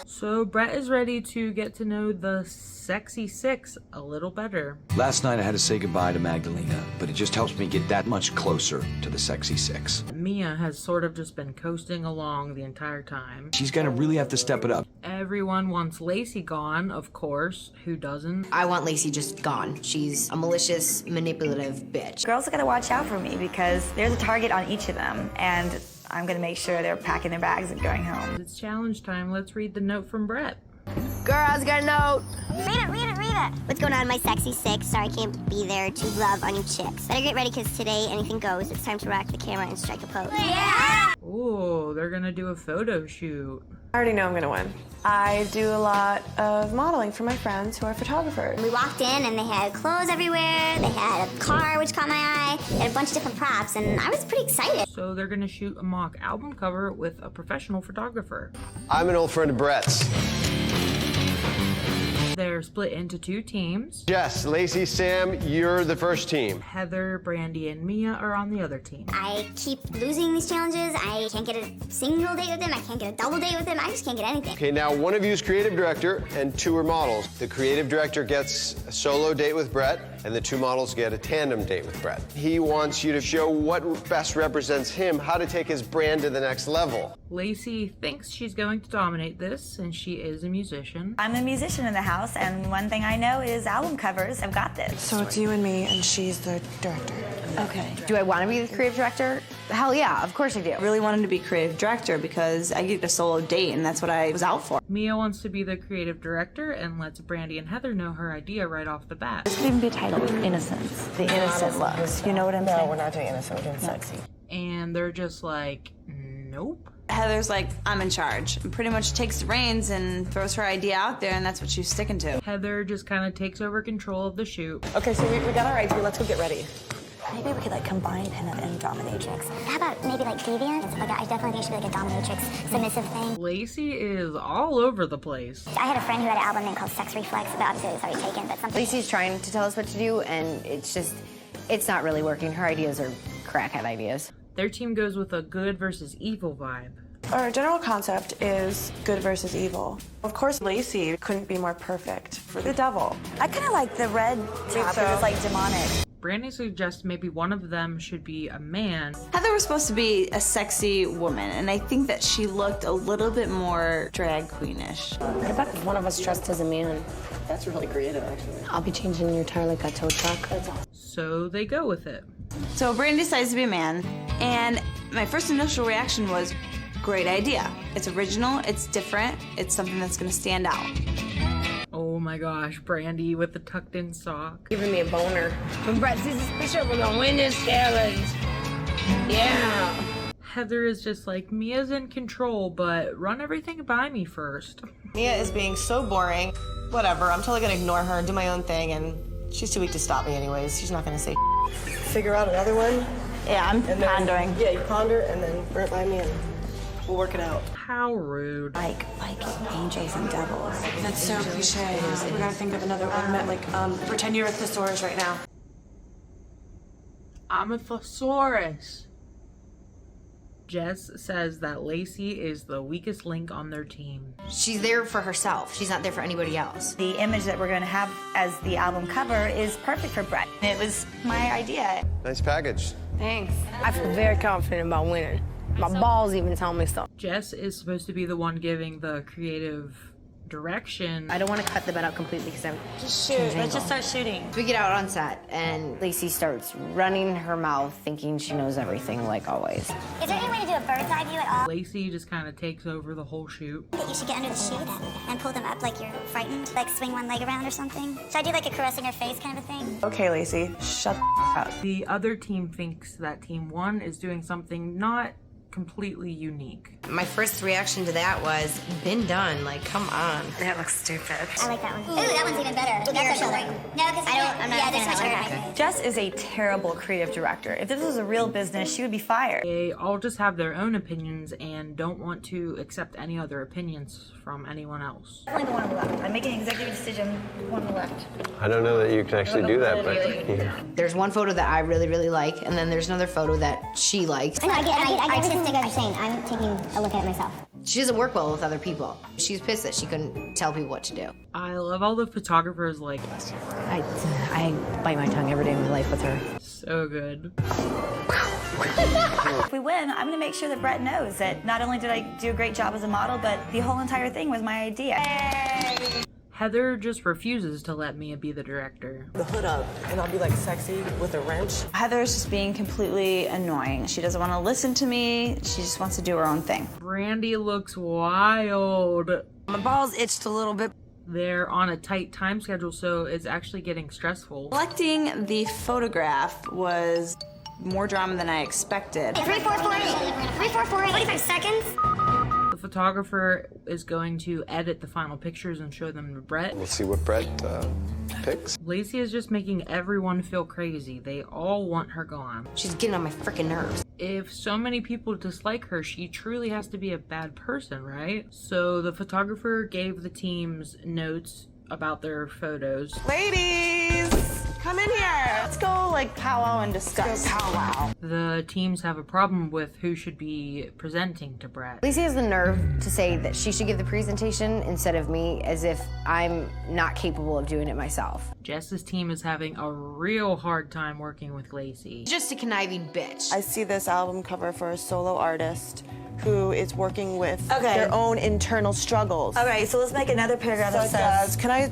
So Brett is ready to get to know the sexy six a little better. Last night I had to say goodbye to Magdalena, but it just helps me get that much closer to the sexy six. Mia has sort of just been coasting along the entire time. She's gonna really have to step it up. Everyone wants Lacey gone, of course. Who doesn't? I want Lacey just gone. She's a malicious, manipulative bitch. Girls are gonna watch out for me because there's a target on each of them, and I'm gonna make sure they're packing their bags and going home. It's challenge time. Let's read the note from Brett. Girls, got a note. Read it. What's going on, my sexy six? Sorry, I can't be there to love on you chicks. Better get ready, because today anything goes. It's time to rock the camera and strike a pose. Yeah! Ooh, they're gonna do a photo shoot. I already know I'm gonna win. I do a lot of modeling for my friends who are photographers. We walked in and they had clothes everywhere. They had a car, which caught my eye. They had a bunch of different props, and I was pretty excited. So they're gonna shoot a mock album cover with a professional photographer. I'm an old friend of Brett's. They're split into two teams. Jess, Lacey, Sam, you're the first team. Heather, Brandy, and Mia are on the other team. I keep losing these challenges. I can't get a single date with them. I can't get a double date with them. I just can't get anything. Okay, now one of you is creative director and two are models. The creative director gets a solo date with Brett, and the two models get a tandem date with Brett. He wants you to show what best represents him, how to take his brand to the next level. Lacey thinks she's going to dominate this, and she is a musician. I'm a musician in the house, and one thing I know is album covers. I've got this. So it's you and me, and she's the director. Okay. Do I want to be the creative director? Hell yeah, of course I do. I really wanted to be creative director because I get a solo date, and that's what I was out for. Mia wants to be the creative director and lets Brandy and Heather know her idea right off the bat. This could even be a title, Innocence. The innocent looks. You know what I'm saying? No, we're not doing innocent, we're doing sexy. And they're just like, nope. Heather's like, I'm in charge, and pretty much takes the reins and throws her idea out there, and that's what she's sticking to. Heather just kind of takes over control of the shoot. Okay, so we got our idea, let's go get ready. Maybe we could like combine pinup and dominatrix. How about maybe like deviant? Like, I definitely think it should be like a dominatrix submissive thing. Lacey is all over the place. I had a friend who had an album name called Sex Reflex, but obviously it's already taken, but something. Lacey's trying to tell us what to do, and it's not really working. Her ideas are crackhead ideas. Their team goes with a good versus evil vibe. Our general concept is good versus evil. Of course, Lacey couldn't be more perfect for the devil. I kind of like the red top. so. It's like demonic. Brandy suggests maybe one of them should be a man. Heather was supposed to be a sexy woman, and I think that she looked a little bit more drag queenish. What about if one of us dressed as a man? That's really creative, actually. I'll be changing your tire like a tow truck. That's awesome. So they go with it. So Brandy decides to be a man, and my first initial reaction was, great idea. It's original, it's different, it's something that's gonna stand out. Oh my gosh, Brandy with the tucked in sock. Giving me a boner. When Brett sees this picture, we're gonna win this challenge. Yeah. Heather is just like, Mia's in control, but run everything by me first. Mia is being so boring. Whatever, I'm totally gonna ignore her and do my own thing, and she's too weak to stop me anyways. She's not gonna say Figure out another one? Yeah, I'm pondering. Yeah, you ponder and then run it by me and we'll work it out. How rude. Like angels and devils. That's so cliche. We gotta think of another ornament, like, pretend you're a thesaurus right now. I'm a thesaurus. Jess says that Lacey is the weakest link on their team. She's there for herself. She's not there for anybody else. The image that we're going to have as the album cover is perfect for Brett. It was my idea. Nice package. Thanks. I feel very confident about winning. My balls even tell me so. Jess is supposed to be the one giving the creative direction. I don't want to cut the bed out completely because I'm Just shoot. Let's just start shooting. We get out on set, and Lacey starts running her mouth, thinking she knows everything, like always. Is there any way to do a bird's eye view at all? Lacey just kind of takes over the whole shoot. That you should get under the sheet and pull them up like you're frightened, like swing one leg around or something. Should I do like a caressing her face kind of a thing? Okay, Lacey, shut up. The other team thinks that team one is doing something not completely unique. My first reaction to that was, been done, like, come on. That looks stupid. I like that one. Ooh, that one's even better. That's a shoulder. No, because I'm not a fan of that. Jess is a terrible creative director. If this was a real business, she would be fired. They all just have their own opinions and don't want to accept any other opinions from anyone else. Only the one on the left. I'm making an executive decision, one on the left. I don't know that you can actually do that, but yeah. There's one photo that I really, really like, and then there's another photo that she likes. I get everything you're saying. I'm taking a look at it myself. She doesn't work well with other people. She's pissed that she couldn't tell people what to do. I love all the photographers like I bite my tongue every day of my life with her. So good. If we win, I'm gonna make sure that Brett knows that not only did I do a great job as a model, but the whole entire thing was my idea. Yay! Heather just refuses to let Mia be the director. The hood up, and I'll be like sexy with a wrench. Heather's just being completely annoying. She doesn't want to listen to me. She just wants to do her own thing. Brandy looks wild. My balls itched a little bit. They're on a tight time schedule, so it's actually getting stressful. Selecting the photograph was more drama than I expected. 3, 4, 4, 8. 3, 4, 4, 8. 45 seconds. The photographer is going to edit the final pictures and show them to Brett. We'll see what Brett picks. Lacey is just making everyone feel crazy. They all want her gone. She's getting on my freaking nerves. If so many people dislike her, she truly has to be a bad person, right? So the photographer gave the teams notes about their photos. Ladies, come in here. Let's go like powwow and discuss. Powwow. The teams have a problem with who should be presenting to Brett. Lacey has the nerve to say that she should give the presentation instead of me, as if I'm not capable of doing it myself. Jess's team is having a real hard time working with Lacey. Just a conniving bitch. I see this album cover for a solo artist who is working with their own internal struggles. Okay, so let's make another paragraph that says, Can I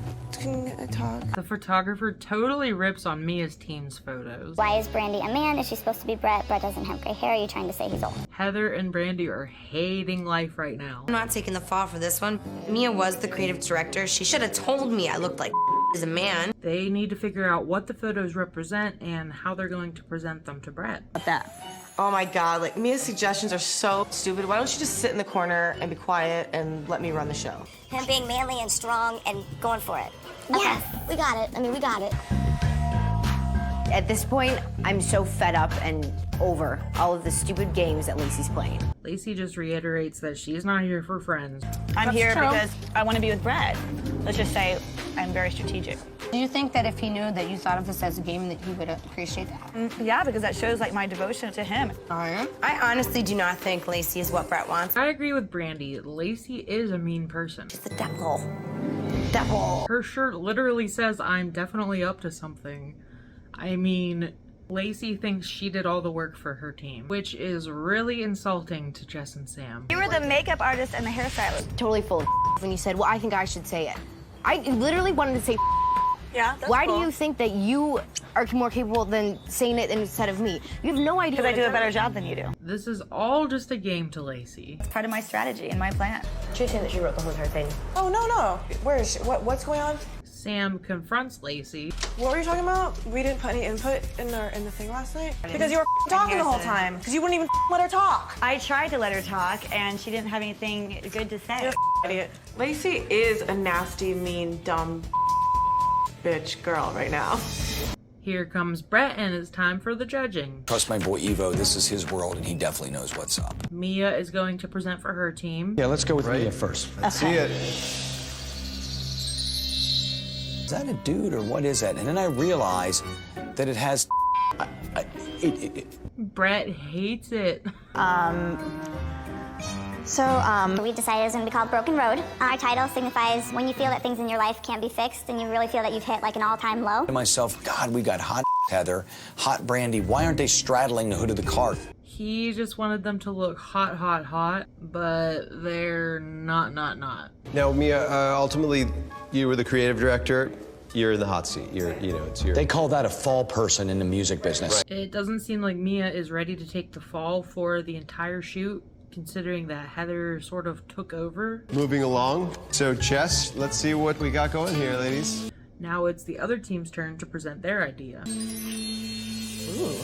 talk? The photographer totally rips on Mia's team's photos. Why is Brandy a man? Is she supposed to be Brett? Brett doesn't have gray hair. Are you trying to say he's old? Heather and Brandy are hating life right now. I'm not taking the fall for this one. Mia was the creative director. She should have told me I looked like as a man. They need to figure out what the photos represent and how they're going to present them to Brett. Oh my God, like Mia's suggestions are so stupid. Why don't you just sit in the corner and be quiet and let me run the show? Him being manly and strong and going for it. Yes, we got it. I mean, we got it. At this point, I'm so fed up and over all of the stupid games that Lacey's playing. Lacey just reiterates that she's not here for friends. I'm here because I want to be with Brett. Let's just say I'm very strategic. Do you think that if he knew that you thought of this as a game that he would appreciate that? Yeah, because that shows like my devotion to him. I honestly do not think Lacey is what Brett wants. I agree with Brandy. Lacey is a mean person. She's the devil. Devil. Her shirt literally says, "I'm definitely up to something." I mean, Lacey thinks she did all the work for her team, which is really insulting to Jess and Sam. You were the makeup artist and the hairstylist. Totally full of when you said, well, I think I should say it. I literally wanted to say yeah, that's why cool. do you think that you are more capable than saying it instead of me? You have no idea. Because I do a better job than you do. This is all just a game to Lacey. It's part of my strategy and my plan. She's saying that she wrote the whole entire thing. Oh, no. Where is she? What's going on? Sam confronts Lacey. What were you talking about? We didn't put any input in the thing last night? Because you were talking the whole time. Because you wouldn't even let her talk. I tried to let her talk, and she didn't have anything good to say. You're idiot. Lacey is a nasty, mean, dumb bitch girl right now. Here comes Brett, and it's time for the judging. Trust my boy Evo, this is his world, and he definitely knows what's up. Mia is going to present for her team. Yeah, let's go with Mia first. Let's see it. Is that a dude or what is that? And then I realize that it has. Brett hates it. We decided it was going to be called Broken Road. Our title signifies when you feel that things in your life can't be fixed and you really feel that you've hit like an all-time low. To myself, God, we got hot Heather, hot Brandy. Why aren't they straddling the hood of the car? He just wanted them to look hot, but they're not. Now, Mia, ultimately, you were the creative director. You're in the hot seat. It's your. They call that a fall person in the music business. Right. It doesn't seem like Mia is ready to take the fall for the entire shoot, considering that Heather sort of took over. Moving along. So, Jess, let's see what we got going here, ladies. Now it's the other team's turn to present their idea. Ooh.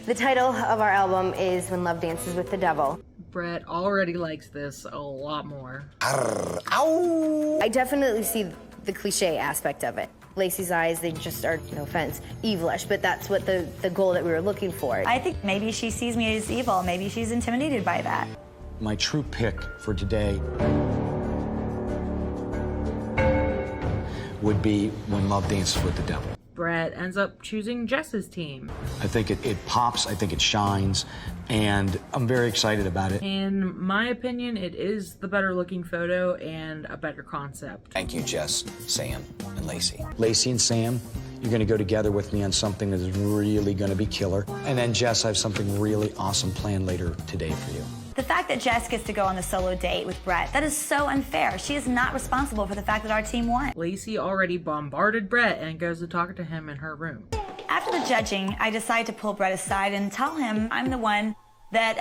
The title of our album is When Love Dances with the Devil. Brett already likes this a lot more. I definitely see the cliche aspect of it. Lacey's eyes, they just are, no offense, evilish, but that's what the goal that we were looking for. I think maybe she sees me as evil. Maybe she's intimidated by that. My true pick for today would be When Love Dances with the Devil. Brett ends up choosing Jess's team. I think it pops, I think it shines, and I'm very excited about it. In my opinion, it is the better looking photo and a better concept. Thank you, Jess, Sam, and Lacey. Lacey and Sam, you're gonna go together with me on something that is really gonna be killer. And then Jess, I have something really awesome planned later today for you. The fact that Jess gets to go on the solo date with Brett, that is so unfair. She is not responsible for the fact that our team won. Lacey already bombarded Brett and goes to talk to him in her room. After the judging, I decide to pull Brett aside and tell him I'm the one that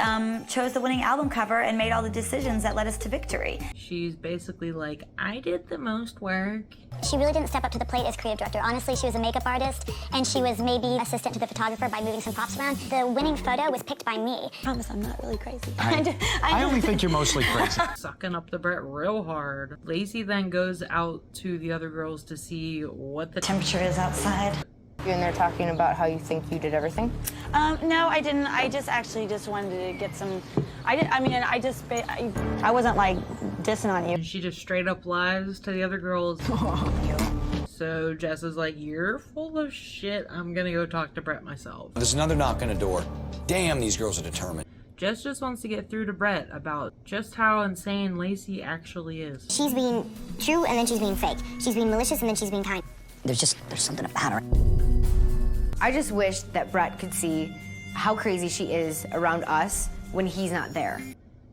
chose the winning album cover and made all the decisions that led us to victory. She's basically like, I did the most work. She really didn't step up to the plate as creative director. Honestly, she was a makeup artist, and she was maybe assistant to the photographer by moving some props around. The winning photo was picked by me. I promise I'm not really crazy. I only think you're mostly crazy. Sucking up the Brett real hard. Lacey then goes out to the other girls to see what the temperature is outside. You and they're talking about how you think you did everything? No, I didn't. I just wanted to get some. I wasn't like dissing on you. And she just straight up lies to the other girls. So Jess is like, you're full of shit. I'm gonna go talk to Brett myself. There's another knock on the door. Damn, these girls are determined. Jess just wants to get through to Brett about just how insane Lacey actually is. She's being true, and then she's being fake. She's being malicious, and then she's being kind. There's something about her. I just wish that Brett could see how crazy she is around us when he's not there.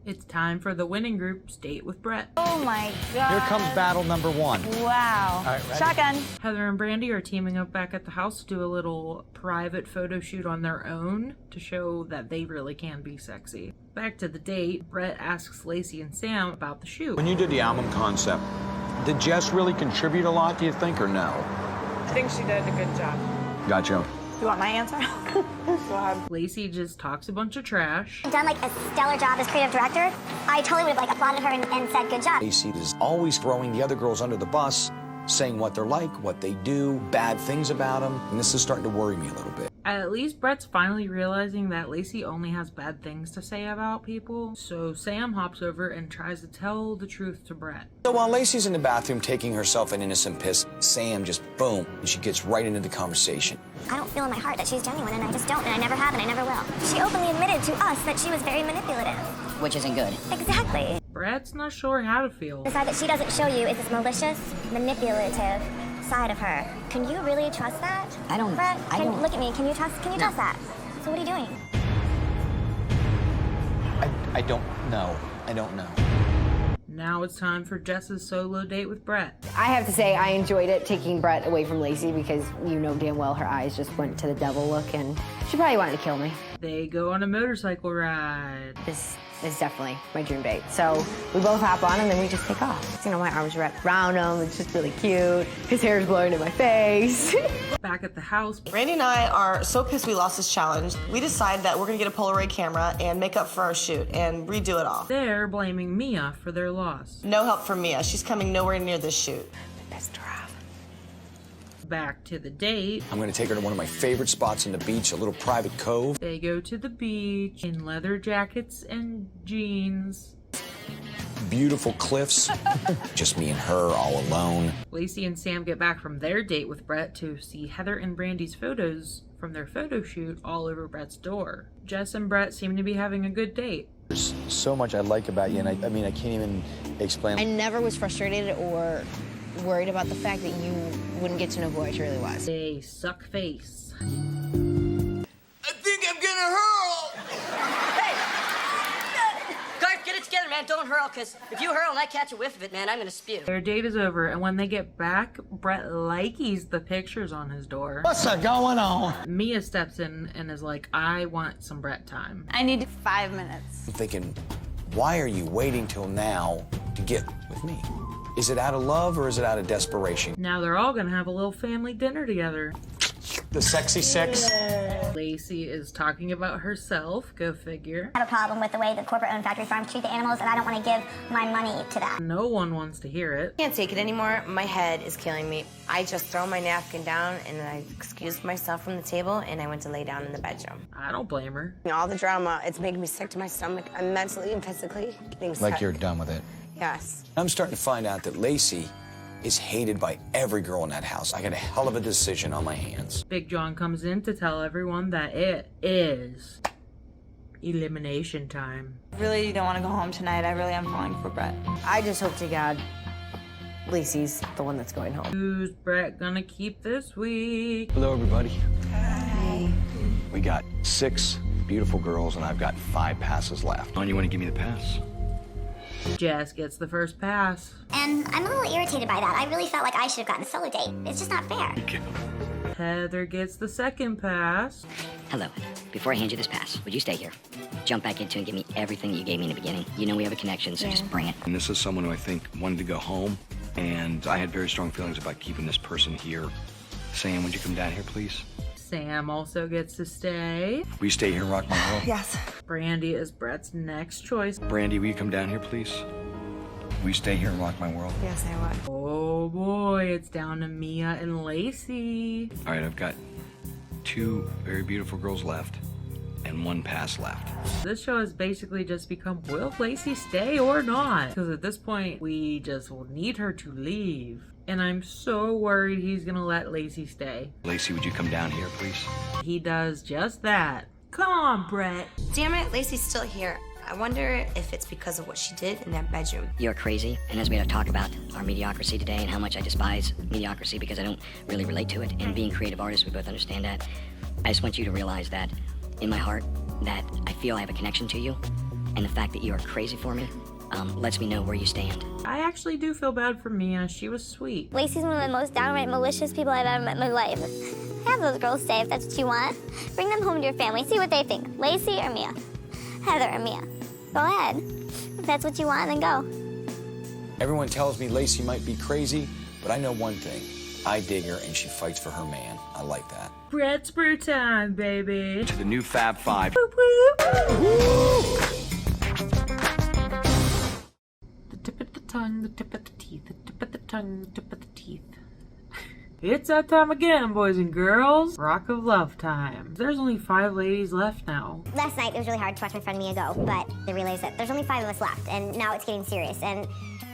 It's time for the winning group's date with Brett. Oh my God. Here comes battle number one. Wow. All right, ready? Shotgun. Heather and Brandy are teaming up back at the house to do a little private photo shoot on their own to show that they really can be sexy. Back to the date, Brett asks Lacey and Sam about the shoot. When you did the album concept, did Jess really contribute a lot, do you think, or no? I think she did a good job. Gotcha. You want my answer? Go ahead. Lacey just talks a bunch of trash. Done like a stellar job as creative director. I totally would have like applauded her and said good job. Lacey is always throwing the other girls under the bus, saying what they're like, what they do, bad things about them, and this is starting to worry me a little bit. At least Brett's finally realizing that Lacey only has bad things to say about people, so Sam hops over and tries to tell the truth to Brett. So while Lacey's in the bathroom taking herself an innocent piss, Sam just boom, and she gets right into the conversation. I don't feel in my heart that she's genuine, and I just don't, and I never have, and I never will. She openly admitted to us that she was very manipulative. Which isn't good. Exactly. Brett's not sure how to feel. The side that she doesn't show you is this malicious, manipulative side of her. Can you really trust that? I don't. Brett, look at me. Can you trust No. that? So what are you doing? I don't know. I don't know. Now it's time for Jess's solo date with Brett. I have to say I enjoyed it taking Brett away from Lacey because you know damn well her eyes just went to the devil look and she probably wanted to kill me. They go on a motorcycle ride. This is definitely my dream date. So we both hop on and then we just take off. You know, my arms wrapped around him. It's just really cute. His hair is blowing in my face. Back at the house, Randy and I are so pissed we lost this challenge. We decide that we're gonna get a Polaroid camera and make up for our shoot and redo it all. They're blaming Mia for their loss. No help from Mia. She's coming nowhere near this shoot. Pissed her off. Back to the date. I'm gonna take her to one of my favorite spots on the beach, a little private cove. They go to the beach in leather jackets and jeans. Beautiful cliffs. Just me and her all alone. Lacey and Sam get back from their date with Brett to see Heather and Brandy's photos from their photo shoot all over Brett's door. Jess and Brett seem to be having a good date. There's so much I like about you, and I mean, I can't even explain. I never was frustrated or worried about the fact that you wouldn't get to know who I truly was. They suck face. I think I'm gonna hurl! Hey! Guys, get it together, man. Don't hurl, because if you hurl and I catch a whiff of it, man, I'm gonna spew. Their date is over, and when they get back, Brett likes the pictures on his door. What's going on? Mia steps in and is like, I want some Brett time. I need 5 minutes. I'm thinking, why are you waiting till now to get with me? Is it out of love or is it out of desperation? Now they're all gonna have a little family dinner together. The sexy six. Lacey is talking about herself, go figure. I have a problem with the way the corporate-owned factory farms treat the animals, and I don't want to give my money to that. No one wants to hear it. I can't take it anymore. My head is killing me. I just throw my napkin down and I excused myself from the table and I went to lay down in the bedroom. I don't blame her. All the drama, it's making me sick to my stomach. I'm mentally and physically getting sick. Like you're done with it. Yes. I'm starting to find out that Lacey is hated by every girl in that house. I got a hell of a decision on my hands. Big John comes in to tell everyone that it is elimination time. I really don't want to go home tonight. I really am falling for Brett. I just hope to God Lacey's the one that's going home. Who's Brett gonna keep this week? Hello, everybody. Hey. We got 6 beautiful girls, and I've got 5 passes left. Oh, you want to give me the pass? Jess gets the first pass. And I'm a little irritated by that. I really felt like I should have gotten a solo date. It's just not fair. Heather gets the second pass. Hello. Before I hand you this pass, would you stay here? Jump back into and give me everything that you gave me in the beginning. You know we have a connection, so just bring it. And this is someone who I think wanted to go home, and I had very strong feelings about keeping this person here. Sam, would you come down here, please? Sam also gets to stay. Will you stay here and rock my world? Yes. Brandy is Brett's next choice. Brandy, will you come down here, please? Will you stay here and rock my world? Yes, I would. Oh boy, it's down to Mia and Lacey. All right, I've got 2 very beautiful girls left and 1 pass left. This show has basically just become, will Lacey stay or not? Because at this point, we just will need her to leave. And I'm so worried he's gonna let Lacey stay. Lacey, would you come down here, please? He does just that. Come on, Brett. Damn it, Lacey's still here. I wonder if it's because of what she did in that bedroom. You're crazy, and as we had to talk about our mediocrity today and how much I despise mediocrity because I don't really relate to it, and being creative artists, we both understand that. I just want you to realize that in my heart, that I feel I have a connection to you, and the fact that you are crazy for me lets me know where you stand. I actually do feel bad for Mia. She was sweet. Lacey's one of the most downright malicious people I've ever met in my life. Have those girls stay if that's what you want. Bring them home to your family. See what they think. Lacey or Mia? Heather or Mia? Go ahead. If that's what you want, then go. Everyone tells me Lacey might be crazy, but I know one thing. I dig her, and she fights for her man. I like that. Brett's brew time, baby. To the new Fab 5. Whoop, whoop. The tip of the tongue, the tip of the teeth, the tip of the tongue, the tip of the teeth. It's that time again, boys and girls. Rock of Love time. There's only 5 ladies left now. Last night, it was really hard to watch my friend Mia go, but I realized that there's only 5 of us left, and now it's getting serious, and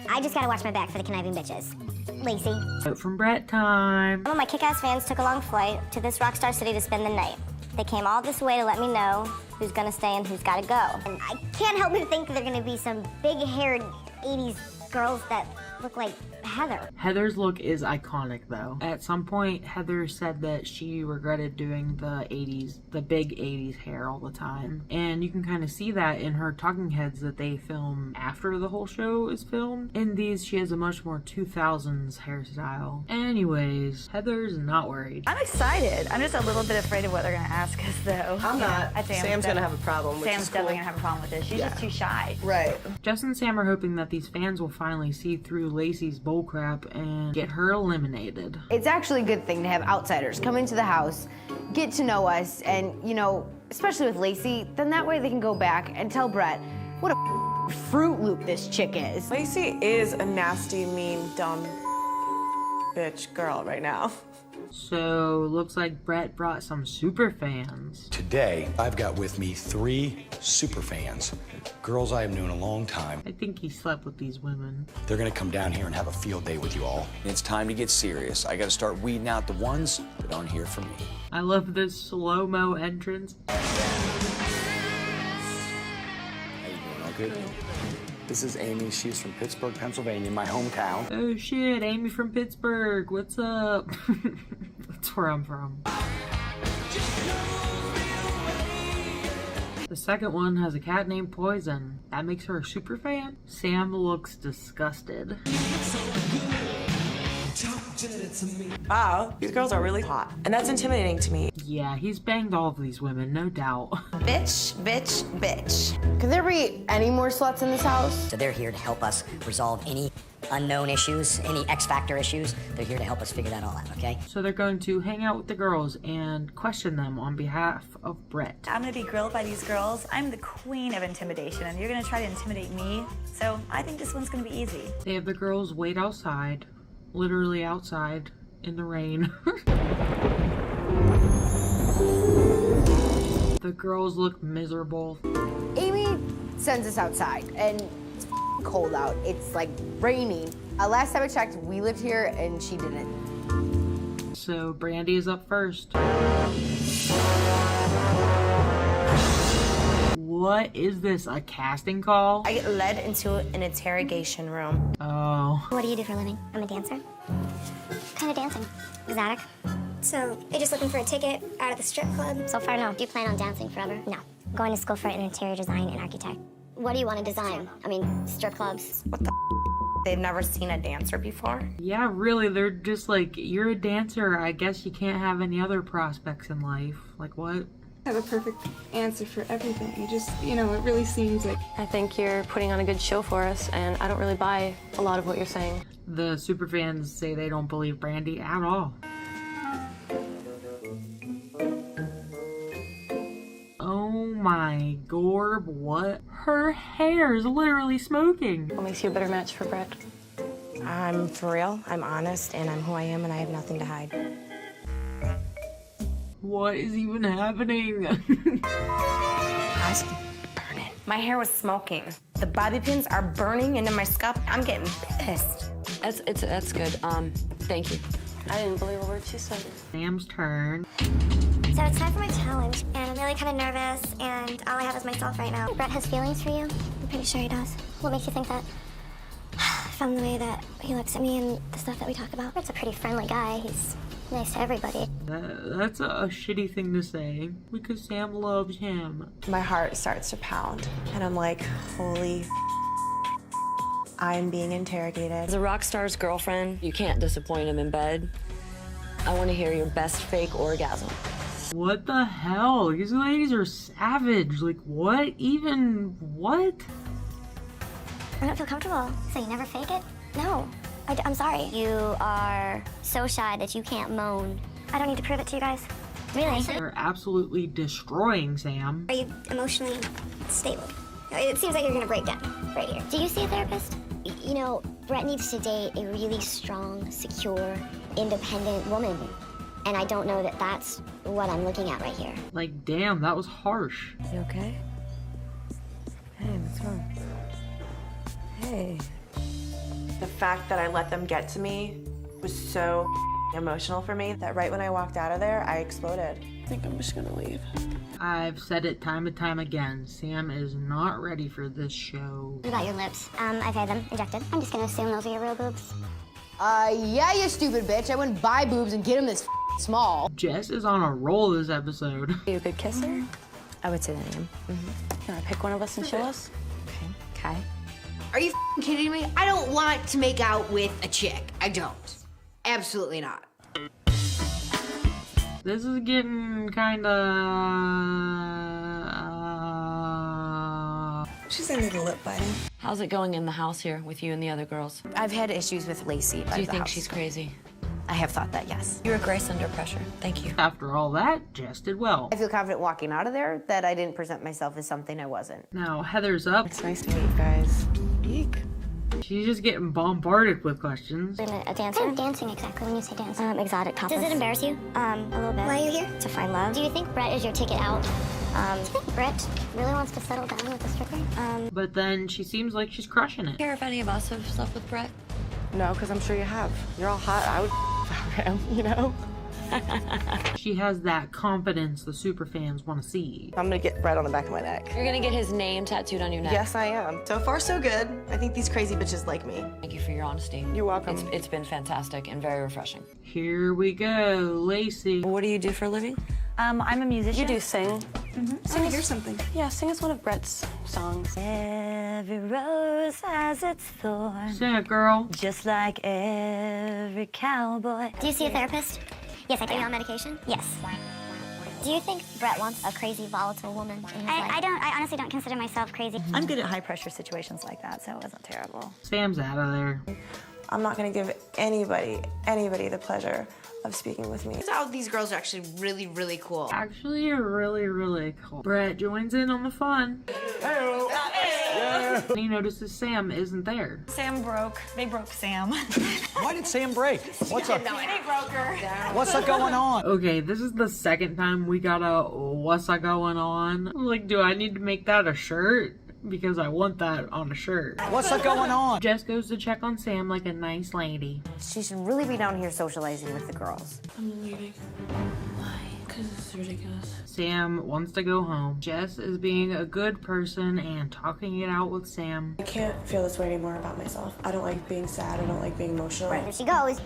I just gotta watch my back for the conniving bitches. Lacey. Vote from Brett time. Some of my kick-ass fans took a long flight to this rock star city to spend the night. They came all this way to let me know who's gonna stay and who's gotta go. And I can't help but think that they're gonna be some big-haired 80s girls that look like Heather. Heather's look is iconic though. At some point, Heather said that she regretted doing the big 80s hair all the time. And you can kind of see that in her talking heads that they film after the whole show is filmed. In these, she has a much more 2000s hairstyle. Anyways, Heather's not worried. I'm excited. I'm just a little bit afraid of what they're gonna ask us though. I'm not. I think Sam's gonna have a problem, which Sam's is definitely cool. gonna have a problem with this. She's just too shy. Right. Jess and Sam are hoping that these fans will finally see through Lacey's bullcrap and get her eliminated. It's actually a good thing to have outsiders come into the house, get to know us, and, you know, especially with Lacey, then that way they can go back and tell Brett what a Fruit Loop this chick is. Lacey is a nasty, mean, dumb bitch girl right now. So, looks like Brett brought some super fans. Today, I've got with me 3 super fans. Girls I have known a long time. I think he slept with these women. They're gonna come down here and have a field day with you all. It's time to get serious. I gotta start weeding out the ones that aren't here for me. I love this slow-mo entrance. How you doing? All good? This is Amy. She's from Pittsburgh, Pennsylvania, my hometown. Oh shit, Amy from Pittsburgh. What's up? That's where I'm from. The second one has a cat named Poison. That makes her a super fan? Sam looks disgusted. Wow, these girls are really hot. And that's intimidating to me. Yeah, he's banged all of these women, no doubt. Bitch, bitch, bitch. Could there be any more sluts in this house? So they're here to help us resolve any unknown issues, any X factor issues. They're here to help us figure that all out, okay? So they're going to hang out with the girls and question them on behalf of Brett. I'm gonna be grilled by these girls. I'm the queen of intimidation, and you're gonna try to intimidate me. So I think this one's gonna be easy. They have the girls wait outside, literally outside, in the rain. The girls look miserable. Amy sends us outside, and it's cold out. It's like raining. Last time I checked, we lived here, and she didn't. So Brandy is up first. What is this, a casting call? I get led into an interrogation room. Oh. What do you do for a living? I'm a dancer. Kind of dancing. Exotic. So, you're just looking for a ticket out of the strip club? So far, no. Do you plan on dancing forever? No. I'm going to school for interior design and architect. What do you want to design? I mean, strip clubs. What the They've never seen a dancer before. Yeah, really, they're just like, you're a dancer, I guess you can't have any other prospects in life. Like, what? I have a perfect answer for everything. You just, it really seems like... I think you're putting on a good show for us, and I don't really buy a lot of what you're saying. The superfans say they don't believe Brandy at all. Oh my gorb, what? Her hair is literally smoking. What makes you a better match for Brett? I'm for real, I'm honest, and I'm who I am, and I have nothing to hide. What is even happening? Eyes burning. My hair was smoking. The bobby pins are burning into my scalp. I'm getting pissed. That's good. Thank you. I didn't believe a word she said. Sam's turn. So it's time for my challenge, and I'm really kind of nervous, and all I have is myself right now. Brett has feelings for you? I'm pretty sure he does. What makes you think that? From the way that he looks at me and the stuff that we talk about. Brett's a pretty friendly guy. He's nice to everybody. That's a shitty thing to say, because Sam loves him. My heart starts to pound, and I'm like, holy I'm being interrogated. As a rock star's girlfriend, you can't disappoint him in bed. I want to hear your best fake orgasm. What the hell? These ladies are savage. Like, what? Even what? I don't feel comfortable. So you never fake it? No. I'm sorry. You are so shy that you can't moan. I don't need to prove it to you guys. Really? They're absolutely destroying Sam. Are you emotionally stable? It seems like you're gonna break down right here. Do you see a therapist? You know, Brett needs to date a really strong, secure, independent woman. And I don't know that that's what I'm looking at right here. Like, damn, that was harsh. You okay? Hey, what's wrong? Hey. The fact that I let them get to me was so emotional for me that right when I walked out of there, I exploded. I think I'm just gonna leave. I've said it time and time again. Sam is not ready for this show. What about your lips? I've had them injected. I'm just gonna assume those are your real boobs. Yeah, you stupid bitch. I wouldn't buy boobs and get them this small. Jess is on a roll this episode. Are you a good kisser? I would say that I am. You wanna pick one of us and show us? Okay. Are you kidding me? I don't want to make out with a chick. I don't. Absolutely not. This is getting kinda... She's a little lip biting. How's it going in the house here with you and the other girls? I've had issues with Lacey. Do you think she's crazy? I have thought that, yes. You're a grace under pressure. Thank you. After all that, Jess did well. I feel confident walking out of there that I didn't present myself as something I wasn't. Now, Heather's up. It's nice to meet you guys. Eek. She's just getting bombarded with questions. A dancer? What dancing exactly when you say dance? Exotic topless. Does it embarrass you? A little bit. Why are you here? To find love. Do you think Brett is your ticket out? Do you think Brett really wants to settle down with a stripper? But then she seems like she's crushing it. Care if any of us have slept with Brett? No, because I'm sure you have. You're all hot. I would him, you know? She has that confidence the superfans want to see. I'm gonna get Brett on the back of my neck. You're gonna get his name tattooed on your neck. Yes, I am. So far, so good. I think these crazy bitches like me. Thank you for your honesty. You're welcome. It's been fantastic and very refreshing. Here we go, Lacey. What do you do for a living? I'm a musician. You do sing. Sing us. Hear something. Yeah, sing us one of Brett's songs. Every rose has its thorn. Sing it, girl. Just like every cowboy. Do you see a therapist? Yes, I do. Are you on medication? Yes. Do you think Brett wants a crazy, volatile woman in his life? I honestly don't consider myself crazy. I'm good at high-pressure situations like that, so it wasn't terrible. Sam's out of there. I'm not gonna give anybody the pleasure of speaking with me. How these girls are actually really, really cool. Actually, you're really, really cool. Brett joins in on the fun. And he notices Sam isn't there. Sam broke. They broke Sam. Why did Sam break? What's up? They broke her. What's up going on? Okay, this is the second time we got a what's that going on? Like, do I need to make that a shirt? Because I want that on a shirt. What's up going on? Jess goes to check on Sam like a nice lady. She should really be down here socializing with the girls. I'm leaving. Why? Because it's ridiculous. Sam wants to go home. Jess is being a good person and talking it out with Sam. I can't feel this way anymore about myself. I don't like being sad. I don't like being emotional. There she goes.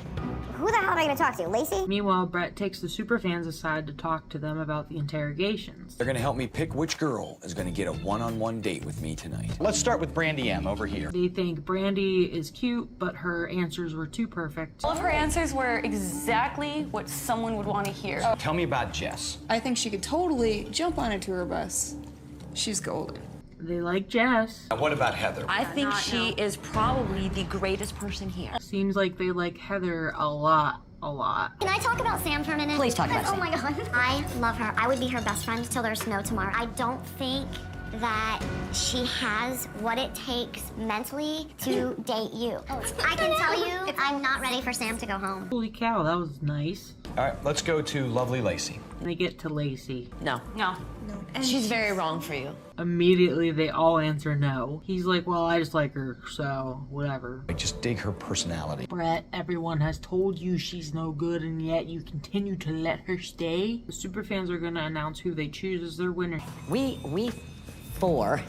Who the hell am I going to talk to? Lacey? Meanwhile, Brett takes the superfans aside to talk to them about the interrogations. They're gonna help me pick which girl is gonna get a one-on-one date with me tonight. Let's start with Brandy M over here. They think Brandy is cute, but her answers were too perfect. All of her answers were exactly what someone would want to hear. Tell me about Jess. I think she could totally jump on a tour bus. She's golden. They like Jess. What about Heather? I think she is probably the greatest person here. Seems like they like Heather a lot. Can I talk about Sam for a minute? Please talk about Oh Sam. my God. I love her. I would be her best friend till there's no tomorrow. I don't think that she has what it takes mentally to date you. I can tell you, I'm not ready for Sam to go home. Holy cow, that was nice. All right, let's go to lovely Lacey. They get to Lacey. No. She's very wrong for you. Immediately, they all answer no. He's like, well, I just like her, so whatever. I just dig her personality. Brett, everyone has told you she's no good, and yet you continue to let her stay? The superfans are gonna announce who they choose as their winner. We four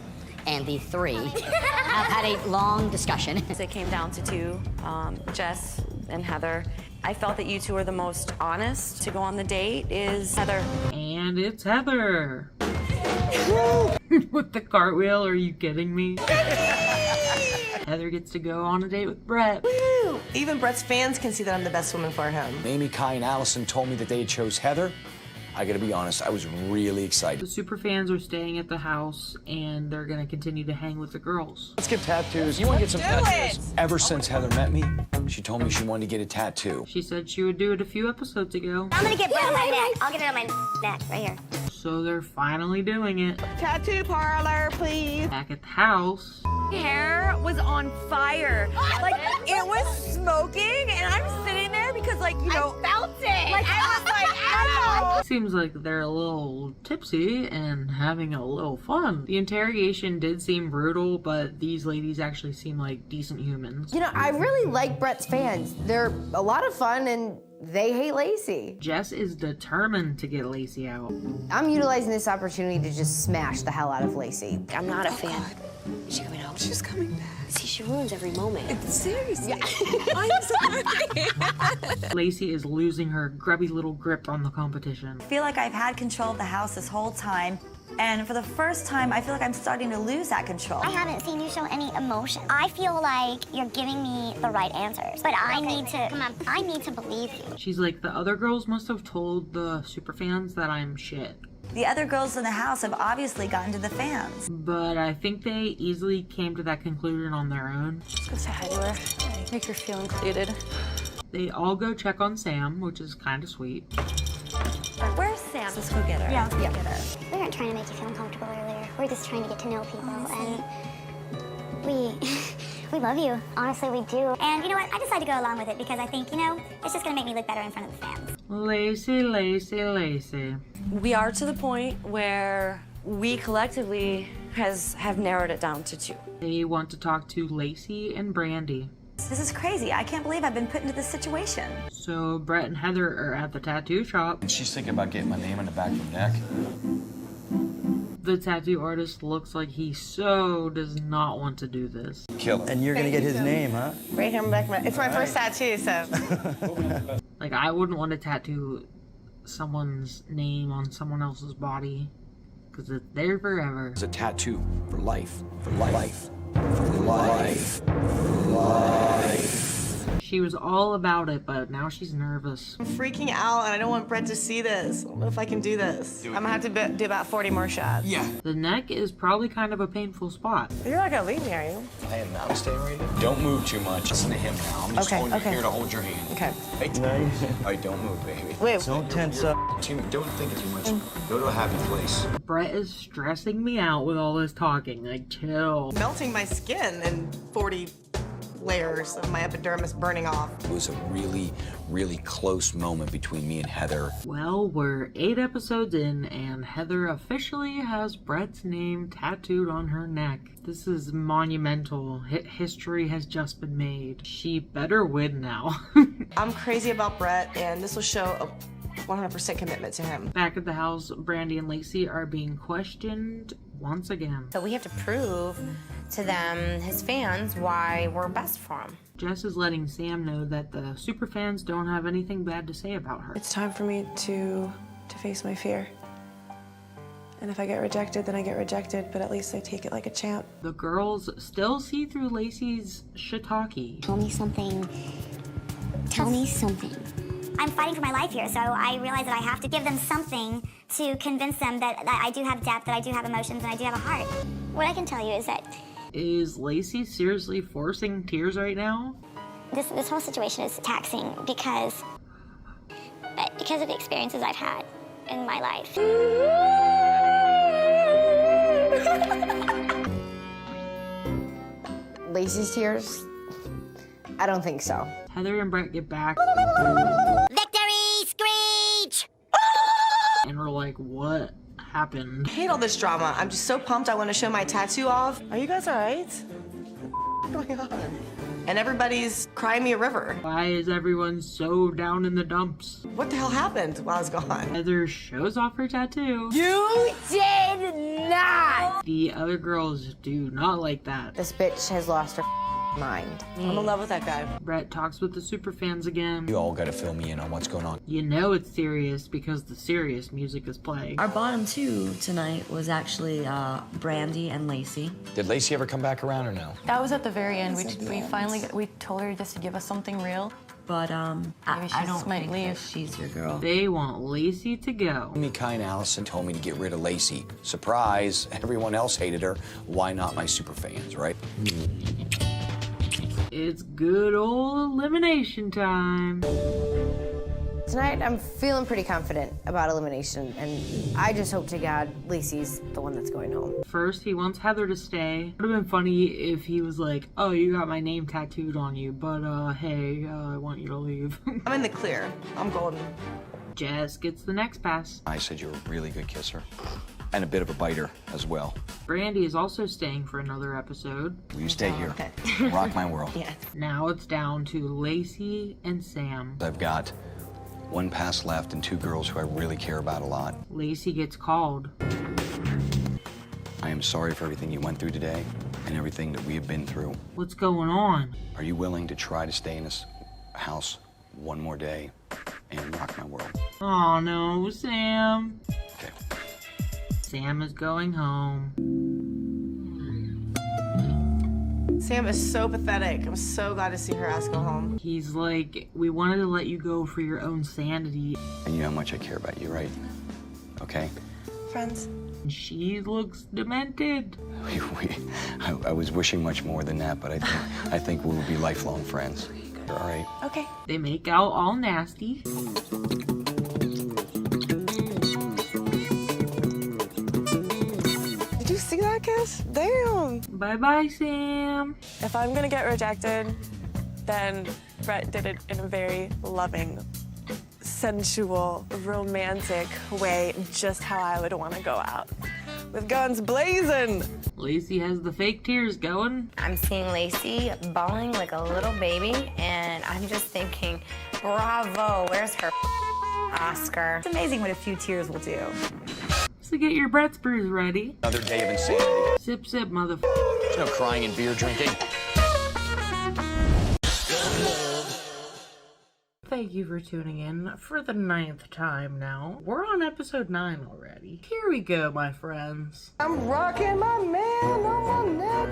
and the three have had a long discussion. It came down to two, Jess and Heather. I felt that you two were the most honest to go on the date is Heather. And it's Heather. With the cartwheel, are you kidding me? Heather gets to go on a date with Brett. Woo! Even Brett's fans can see that I'm the best woman for him. Amy, Kai, and Allison told me that they chose Heather. I gotta be honest, I was really excited. The superfans are staying at the house, and they're gonna continue to hang with the girls. Let's get tattoos. You want to get some tattoos? Ever since Heather met me, she told me she wanted to get a tattoo. She said she would do it a few episodes ago. I'm gonna get Brett on my neck. I'll get it on my neck, right here. So they're finally doing it. Tattoo parlor, please. Back at the house. Hair was on fire. Like, it was smoking, and I'm sitting there because, like, you know. I felt it. Like, I was like, ow! Seems like they're a little tipsy and having a little fun. The interrogation did seem brutal, but these ladies actually seem like decent humans. You know, I really like Brett's fans. They're a lot of fun and they hate Lacey. Jess is determined to get Lacey out. I'm utilizing this opportunity to just smash the hell out of Lacey. I'm not a fan. Is she coming out? She's coming back. See, she ruins every moment. Seriously. I'm sorry. Lacey is losing her grubby little grip on the competition. I feel like I've had control of the house this whole time, and for the first time, I feel like I'm starting to lose that control. I haven't seen you show any emotion. I feel like you're giving me the right answers, but I need to believe you. She's like, the other girls must have told the superfans that I'm shit. The other girls in the house have obviously gotten to the fans. But I think they easily came to that conclusion on their own. Go say hi to her. Make her feel included. They all go check on Sam, which is kind of sweet. Where's Sam? Let's go get her. Yeah, let's get her. We weren't trying to make you feel uncomfortable earlier. We're just trying to get to know people, and we love you. Honestly, we do. And you know what? I decided to go along with it because I think, you know, it's just gonna make me look better in front of the fans. Lacey, Lacey, Lacey. We are to the point where we collectively have narrowed it down to two. They want to talk to Lacey and Brandy. This is crazy. I can't believe I've been put into this situation. So Brett and Heather are at the tattoo shop. And she's thinking about getting my name on the back of her neck. The tattoo artist looks like he so does not want to do this. Kill him. And you're gonna get his name, huh? Right here on the back of my... It's my first tattoo, so... Like, I wouldn't want to tattoo someone's name on someone else's body, because it's there forever. It's a tattoo for life. For life. For life. For life. She was all about it, but now she's nervous. I'm freaking out and I don't want Brett to see this. I don't know if I can do this. I'm gonna have to do about 40 more shots. Yeah. The neck is probably kind of a painful spot. You're not gonna leave me, are you? I am not staying right here. Don't move too much. Listen to him now. I'm just holding you here to hold your hand. Okay. Hey, Nice. all right, don't move, baby. Wait. Don't tense up. Don't think too much. Go to a happy place. Brett is stressing me out with all this talking. Like, chill. Melting my skin and 40 layers of my epidermis burning off. It was a really, really close moment between me and Heather. Well, we're 8 episodes in, and Heather officially has Brett's name tattooed on her neck. This is monumental. History has just been made. She better win now. I'm crazy about Brett, and this will show a 100% commitment to him. Back at the house, Brandy and Lacey are being questioned once again. So we have to prove to them, his fans, why we're best for him. Jess is letting Sam know that the superfans don't have anything bad to say about her. It's time for me to face my fear. And if I get rejected, then I get rejected, but at least I take it like a champ. The girls still see through Lacey's shiitake. Tell me something. Tell me something. I'm fighting for my life here, so I realize that I have to give them something to convince them that I do have depth, that I do have emotions, and I do have a heart. What I can tell you is that Is Lacey seriously forcing tears right now? this whole situation is taxing because of the experiences I've had in my life. Lacey's tears? I don't think so. Heather and Brett get back. Victory screech! And we're like, what happened? I hate all this drama. I'm just so pumped I want to show my tattoo off. Are you guys all right? What's going on? And everybody's crying me a river. Why is everyone so down in the dumps? What the hell happened while I was gone? Heather shows off her tattoo. You did not! The other girls do not like that. This bitch has lost her mind. I'm in love with that guy. Brett talks with the superfans again. You all gotta fill me in on what's going on. You know it's serious because the serious music is playing. Our bottom two tonight was actually Brandy and Lacey. Did Lacey ever come back around or no? That was at the very end. We finally we told her just to give us something real. But Maybe she I just don't might think leave. that she's your girl. They want Lacey to go. Mika and Allison told me to get rid of Lacey. Surprise, everyone else hated her. Why not my super fans, right? It's good old elimination time. Tonight, I'm feeling pretty confident about elimination, and I just hope to God Lacey's the one that's going home. First, he wants Heather to stay. It would have been funny if he was like, oh, you got my name tattooed on you, but hey, I want you to leave. I'm in the clear. I'm golden. Jess gets the next pass. I said you're a really good kisser. And a bit of a biter as well. Brandy is also staying for another episode. Will you stay here? Okay. Rock my world. Yeah. Now it's down to Lacey and Sam. I've got one pass left and 2 girls who I really care about a lot. Lacey gets called. I am sorry for everything you went through today and everything that we have been through. What's going on? Are you willing to try to stay in this house one more day and rock my world? Oh no, Sam. Okay. Sam is going home. Sam is so pathetic. I'm so glad to see her ass go home. He's like, we wanted to let you go for your own sanity. And you know how much I care about you, right? Okay? Friends. And she looks demented. I was wishing much more than that, but I think we will be lifelong friends. All right? Okay. They make out all nasty. Did you see that kiss? Damn. Bye-bye, Sam. If I'm gonna get rejected, then Brett did it in a very loving, sensual, romantic way, just how I would want to go out. With guns blazing. Lacey has the fake tears going. I'm seeing Lacey bawling like a little baby, and I'm just thinking, bravo, where's her Oscar? It's amazing what a few tears will do. So get your Brett's brews ready. Another day of insanity. Sip, sip, motherfucker. There's no crying and beer drinking. Thank you for tuning in for the 9th time now. We're on episode 9 already. Here we go, my friends. I'm rocking my man on my neck.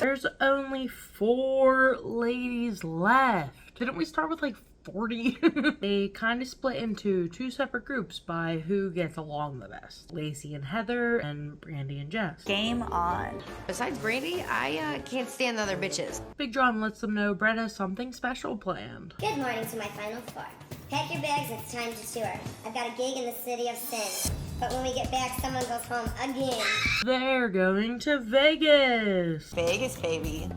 There's only 4 ladies left. Didn't we start with like 40? They kind of split into 2 separate groups by who gets along the best. Lacey and Heather, and Brandy and Jess. Game on. Besides Brandy, I can't stand the other bitches. Big John lets them know Brett has something special planned. Good morning to my final 4. Pack your bags, it's time to tour. I've got a gig in the city of sin. But when we get back, someone goes home again. They're going to Vegas. Vegas, baby.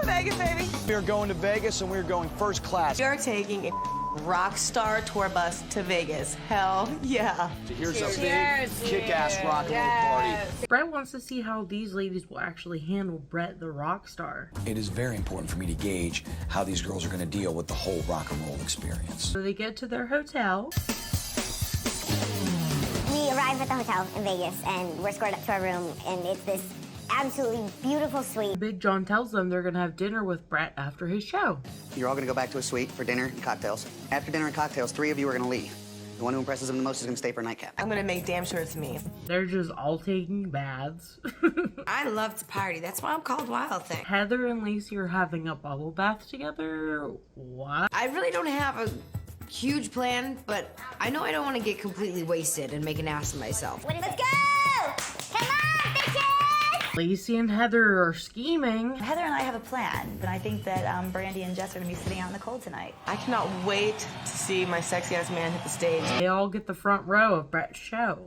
Vegas, baby. We are going to Vegas and we are going first class. You're taking a rock star tour bus to Vegas. Hell yeah. So here's a big kick-ass rock and roll party. Brett wants to see how these ladies will actually handle Brett the rock star. It is very important for me to gauge how these girls are going to deal with the whole rock and roll experience. So they get to their hotel. We arrive at the hotel in Vegas, and we're escorted up to our room, and it's this absolutely beautiful suite. Big John tells them they're gonna have dinner with Brett after his show. You're all gonna go back to a suite for dinner and cocktails. After dinner and cocktails, 3 of you are gonna leave. The one who impresses him the most is gonna stay for a nightcap. I'm gonna make damn sure it's me. They're just all taking baths. I love to party. That's why I'm called Wild Thing. Heather and Lacey are having a bubble bath together. What? I really don't have a huge plan, but I know I don't want to get completely wasted and make an ass of myself. Let's go! Come on, bitches! Lacey and Heather are scheming. Heather and I have a plan, but I think that Brandy and Jess are gonna be sitting out in the cold tonight. I cannot wait to see my sexy ass man hit the stage. They all get the front row of Brett's show.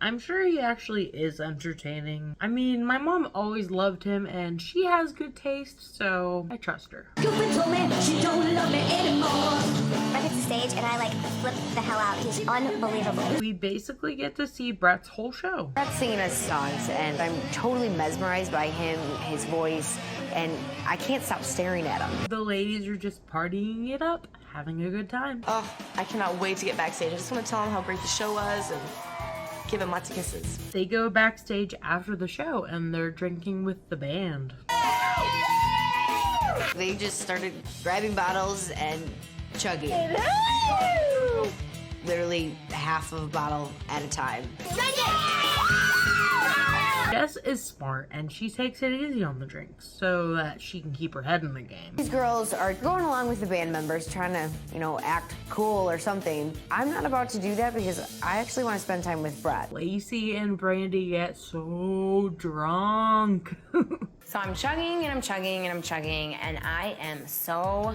I'm sure he actually is entertaining. I mean, my mom always loved him and she has good taste, so I trust her. Cupid told me she don't love me anymore. Brett hits the stage and I like flip the hell out. He's unbelievable. We basically get to see Brett's whole show. Brett's singing his songs, and I'm totally mesmerized by him, his voice, and I can't stop staring at him. The ladies are just partying it up, having a good time. Oh, I cannot wait to get backstage. I just want to tell him how great the show was and give him lots of kisses. They go backstage after the show and they're drinking with the band. They just started grabbing bottles and chugging. Literally half of a bottle at a time. Jess is smart and she takes it easy on the drinks so that she can keep her head in the game. These girls are going along with the band members, trying to, act cool or something. I'm not about to do that because I actually want to spend time with Brett. Lacey and Brandy get so drunk. So I'm chugging and I'm chugging and I'm chugging, and I am so...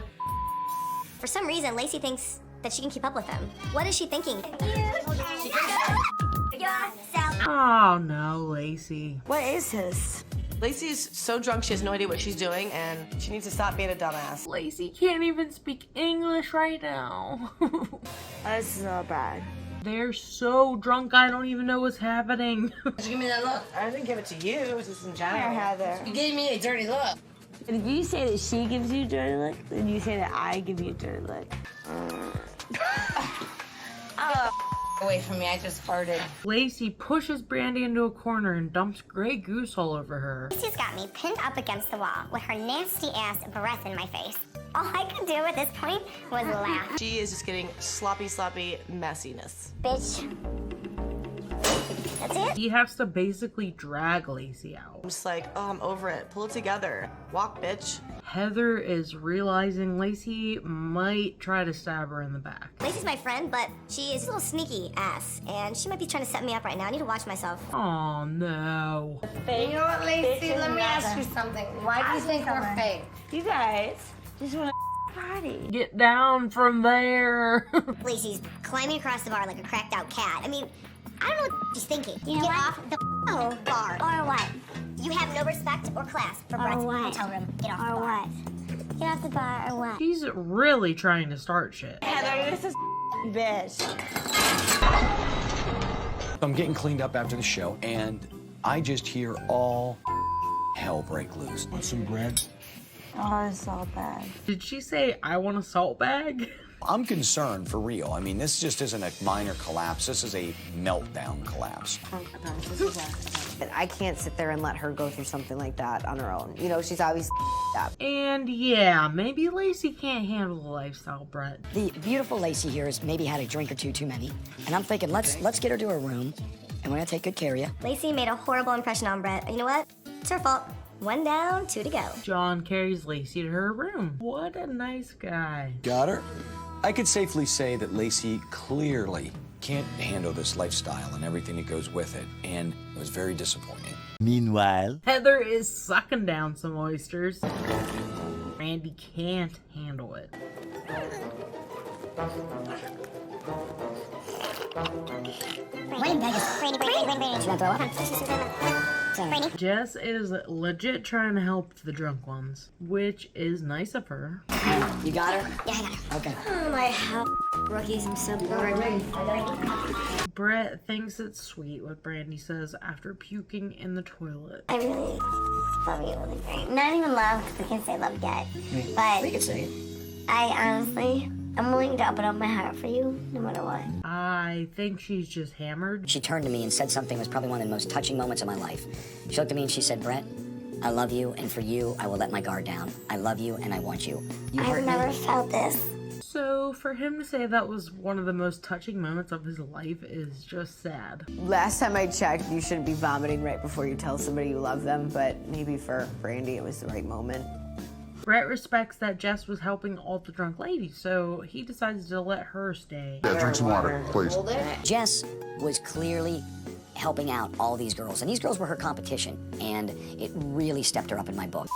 For some reason, Lacey thinks that she can keep up with him. What is she thinking? Oh no, Lacey. What is this? Lacey's so drunk she has no idea what she's doing, and she needs to stop being a dumbass. Lacey can't even speak English right now. This is not bad. They're so drunk I don't even know what's happening. Give me that look. I didn't give it to you, just in general. Heather. You gave me a dirty look. If you say that she gives you a dirty look, then you say that I give you a dirty look. Away from me, I just farted. Lacey pushes Brandy into a corner and dumps Grey Goose all over her. Lacey's got me pinned up against the wall with her nasty ass breath in my face. All I could do at this point was laugh. She is just getting sloppy messiness. Bitch. That's it? He has to basically drag Lacey out. I'm just like, oh, I'm over it. Pull it together. Walk, bitch. Heather is realizing Lacey might try to stab her in the back. Lacey's my friend, but she is a little sneaky ass, and she might be trying to set me up right now. I need to watch myself. Oh no. You know what, Lacey? Let me ask you something. Why do you think we're fake? You guys just want to party. Get down from there. Lacey's climbing across the bar like a cracked out cat. I mean, I don't know what she's thinking. You know Get what? off the bar. Or what? You have no respect or class for Brett's hotel room. Get off the bar. What? Get off the bar or what? She's really trying to start shit. Heather, this is bitch. I'm getting cleaned up after the show, and I just hear all hell break loose. Want some bread? Oh, it's all bad. Did she say, I want a salt bag? I'm concerned for real. I mean, this just isn't a minor collapse. This is a meltdown collapse. I can't sit there and let her go through something like that on her own. She's obviously up. And yeah, maybe Lacey can't handle the lifestyle, Brett. The beautiful Lacey here has maybe had a drink or two too many. And I'm thinking, let's get her to her room and we're gonna take good care of you. Lacey made a horrible impression on Brett. You know what? It's her fault. 1 down, 2 to go. John carries Lacey to her room. What a nice guy. Got her? I could safely say that Lacey clearly can't handle this lifestyle and everything that goes with it, and it was very disappointing. Meanwhile, Heather is sucking down some oysters. Brandy can't handle it. Jess is legit trying to help the drunk ones, which is nice of her. You got her? Yeah, I got her. Okay. Oh, my hell. Rookies, I'm so bored. Brett thinks it's sweet what Brandy says after puking in the toilet. I really love you really great. Not even love, because we can't say love yet. But we can say it. I honestly, I'm willing to open up my heart for you, no matter what. I think she's just hammered. She turned to me and said something that was probably one of the most touching moments of my life. She looked at me and she said, Brett, I love you, and for you, I will let my guard down. I love you, and I want you. I've never felt this. So for him to say that was one of the most touching moments of his life is just sad. Last time I checked, you shouldn't be vomiting right before you tell somebody you love them, but maybe for Brandy it was the right moment. Brett respects that Jess was helping all the drunk ladies, so he decides to let her stay. Yeah, drink some water, please. Jess was clearly helping out all these girls, and these girls were her competition, and it really stepped her up in my book.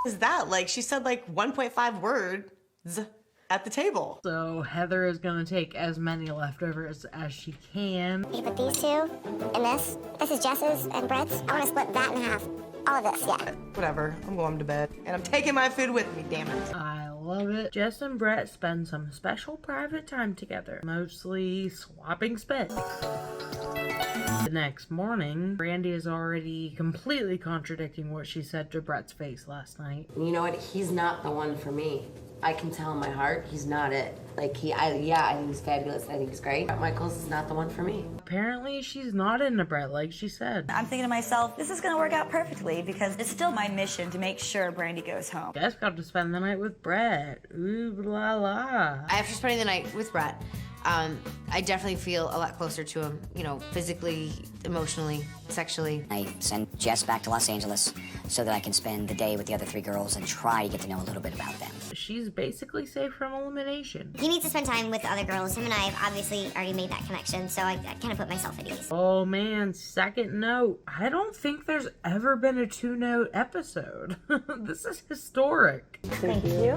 Is that like she said like 1.5 words at the table? So Heather is gonna take as many leftovers as she can. You put these two and this. This is Jess's and Brett's. I want to split that in half. All of this, yeah. Whatever, I'm going to bed. And I'm taking my food with me, damn it. I love it. Jess and Brett spend some special private time together, mostly swapping spit. The next morning, Brandy is already completely contradicting what she said to Brett's face last night. You know what? He's not the one for me. I can tell in my heart he's not it. Like I think he's fabulous. I think he's great. Michaels is not the one for me. Apparently, she's not into Brett like she said. I'm thinking to myself, this is gonna work out perfectly because it's still my mission to make sure Brandy goes home. Jess got to spend the night with Brett. Ooh la la. After spending the night with Brett, I definitely feel a lot closer to him, you know, physically, emotionally, sexually. I sent Jess back to Los Angeles so that I can spend the day with the other 3 girls and try to get to know a little bit about them. She's basically safe from elimination. He needs to spend time with the other girls. Him and I have obviously already made that connection, so I kind of put myself at ease. Oh man, second note. I don't think there's ever been a 2-note episode. This is historic. Thank you.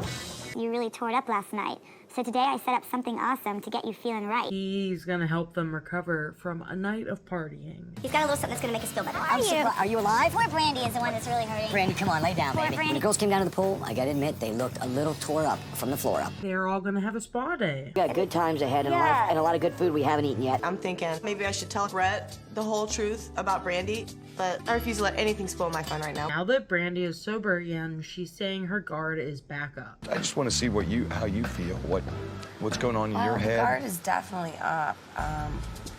You really tore it up last night. So today I set up something awesome to get you feeling right. He's gonna help them recover from a night of partying. He's got a little something that's gonna make us feel better. Are you alive? Poor Brandy is the one that's really hurting. Brandy, come on, lay down, Poor baby. Brandy. When the girls came down to the pool, I gotta admit, they looked a little tore up from the floor up. They're all gonna have a spa day. We got good times ahead and, a lot of good food we haven't eaten yet. I'm thinking maybe I should tell Brett the whole truth about Brandy, but I refuse to let anything spoil my fun right now. Now that Brandy is sober again, she's saying her guard is back up. I just want to see how you feel, what's going on in your head. My guard is definitely up,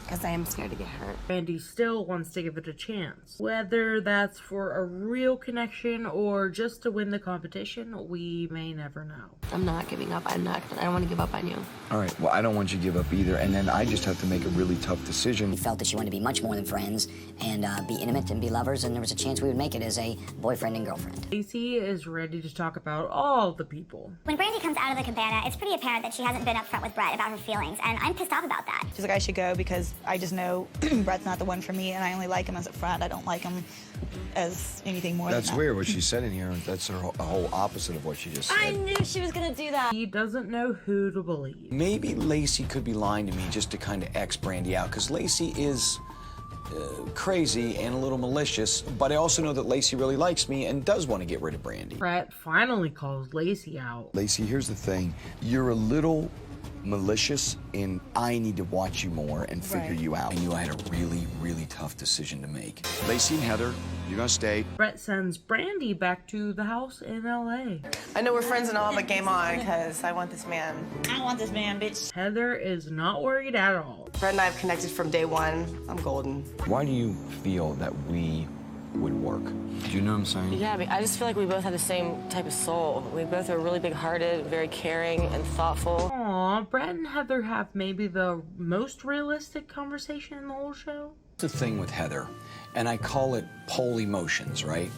because I am scared to get hurt. Brandy still wants to give it a chance. Whether that's for a real connection or just to win the competition, we may never know. I'm not giving up. I don't want to give up on you. All right, well, I don't want you to give up either, and then I just have to make a really tough decision. We felt that she wanted to be much more than friends and be intimate and be lovers, and there was a chance we would make it as a boyfriend and girlfriend. Lacey is ready to talk about all the people. When Brandy comes out of the cabana, it's pretty apparent that she hasn't been upfront with Brett about her feelings, and I'm pissed off about that. She's like, I should go because I just know Brett's not the one for me, and I only like him as a friend. I don't like him as anything more That's than that. weird what she said in here. That's a whole opposite of what she just said. I knew she was gonna do that. He doesn't know who to believe. Maybe Lacey could be lying to me just to kind of X Brandy out, because Lacey is crazy and a little malicious, but I also know that Lacey really likes me and does want to get rid of Brandy. Brett finally calls Lacey out. Lacey, here's the thing. You're a little malicious, and I need to watch you more and figure you out. And you had a really, really tough decision to make. Lacey and Heather, you're gonna stay. Brett sends Brandy back to the house in LA. I know we're friends and all, but game on, because I want this man. I want this man, bitch. Heather is not worried at all. Brett and I have connected from day one. I'm golden. Why do you feel that we would work? Do you know what I'm saying? Yeah, I just feel like we both have the same type of soul. We both are really big-hearted, very caring and thoughtful. Aw, Brett and Heather have maybe the most realistic conversation in the whole show. The thing with Heather, and I call it pole emotions, right?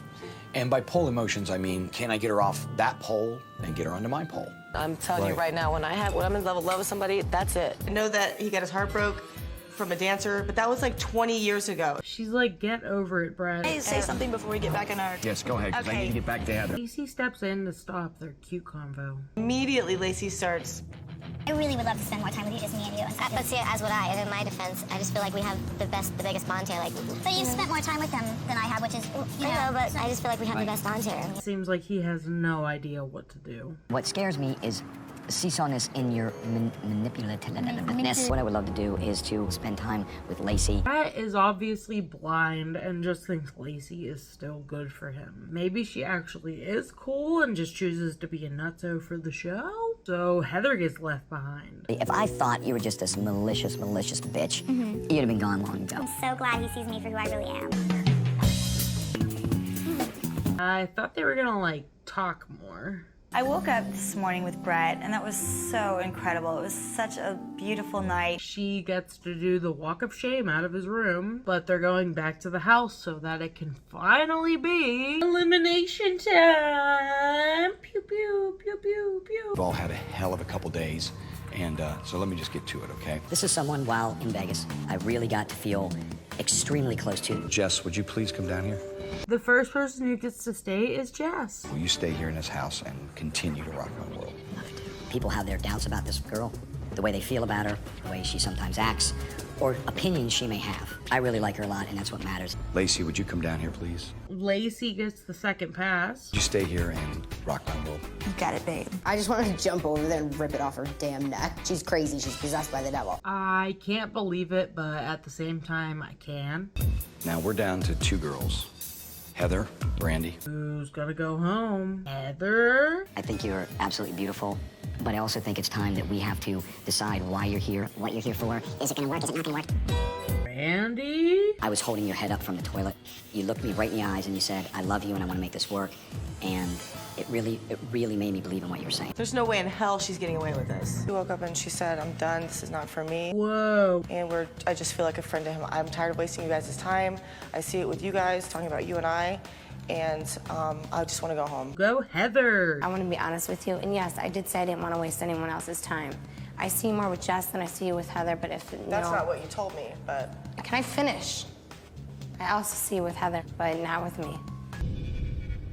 And by pole emotions, I mean, can I get her off that pole and get her onto my pole? I'm telling you right now, when I'm in love with somebody, that's it. I know that he got his heart broke from a dancer, but that was like 20 years ago. She's like, get over it, Brett. Hey, say something before we get back in our... Yes, go ahead, because I need to get back to Heather. Lacey steps in to stop their cute convo. Immediately, Lacey starts. I really would love to spend more time with you, just me and you. But see, as would I. And in my defense, I just feel like we have the biggest bond here. Like, but you've spent more time with them than I have, which is, you know, but I just feel like we have the best bond here. Seems like he has no idea what to do. What scares me is seesawness in your manipulativeness. What I would love to do is to spend time with Lacey. Brett is obviously blind and just thinks Lacey is still good for him. Maybe she actually is cool and just chooses to be a nutso for the show? So Heather gets left behind. If I thought you were just this malicious bitch, you'd have been gone long ago. I'm so glad he sees me for who I really am. I thought they were gonna, like, talk more. I woke up this morning with Brett, and that was so incredible. It was such a beautiful night. She gets to do the walk of shame out of his room, but they're going back to the house so that it can finally be elimination time. Pew, pew, pew, pew, pew. We've all had a hell of a couple days, and so let me just get to it, okay? This is someone, while in Vegas, I really got to feel extremely close to. Jess, would you please come down here? The first person who gets to stay is Jess. Will you stay here in this house and continue to rock my world? People have their doubts about this girl, the way they feel about her, the way she sometimes acts, or opinions she may have. I really like her a lot, and that's what matters. Lacey, would you come down here, please? Lacey gets the second pass. Would you stay here and rock my world? You got it, babe. I just wanted to jump over there and rip it off her damn neck. She's crazy. She's possessed by the devil. I can't believe it, but at the same time, I can. Now we're down to 2 girls. Heather, Brandy. Who's gonna go home? Heather? I think you're absolutely beautiful, but I also think it's time that we have to decide why you're here, what you're here for. Is it gonna work? Is it not gonna work? Brandy? I was holding your head up from the toilet. You looked me right in the eyes and you said, I love you and I want to make this work. And it really made me believe in what you were saying. There's no way in hell she's getting away with this. She woke up and she said, I'm done, this is not for me. Whoa. And I just feel like a friend to him. I'm tired of wasting you guys' time. I see it with you guys, talking about you and I just want to go home. Go Heather. I want to be honest with you, and yes, I did say I didn't want to waste anyone else's time. I see you more with Jess than I see you with Heather, but if, That's not what you told me, but... Can I finish? I also see you with Heather, but not with me.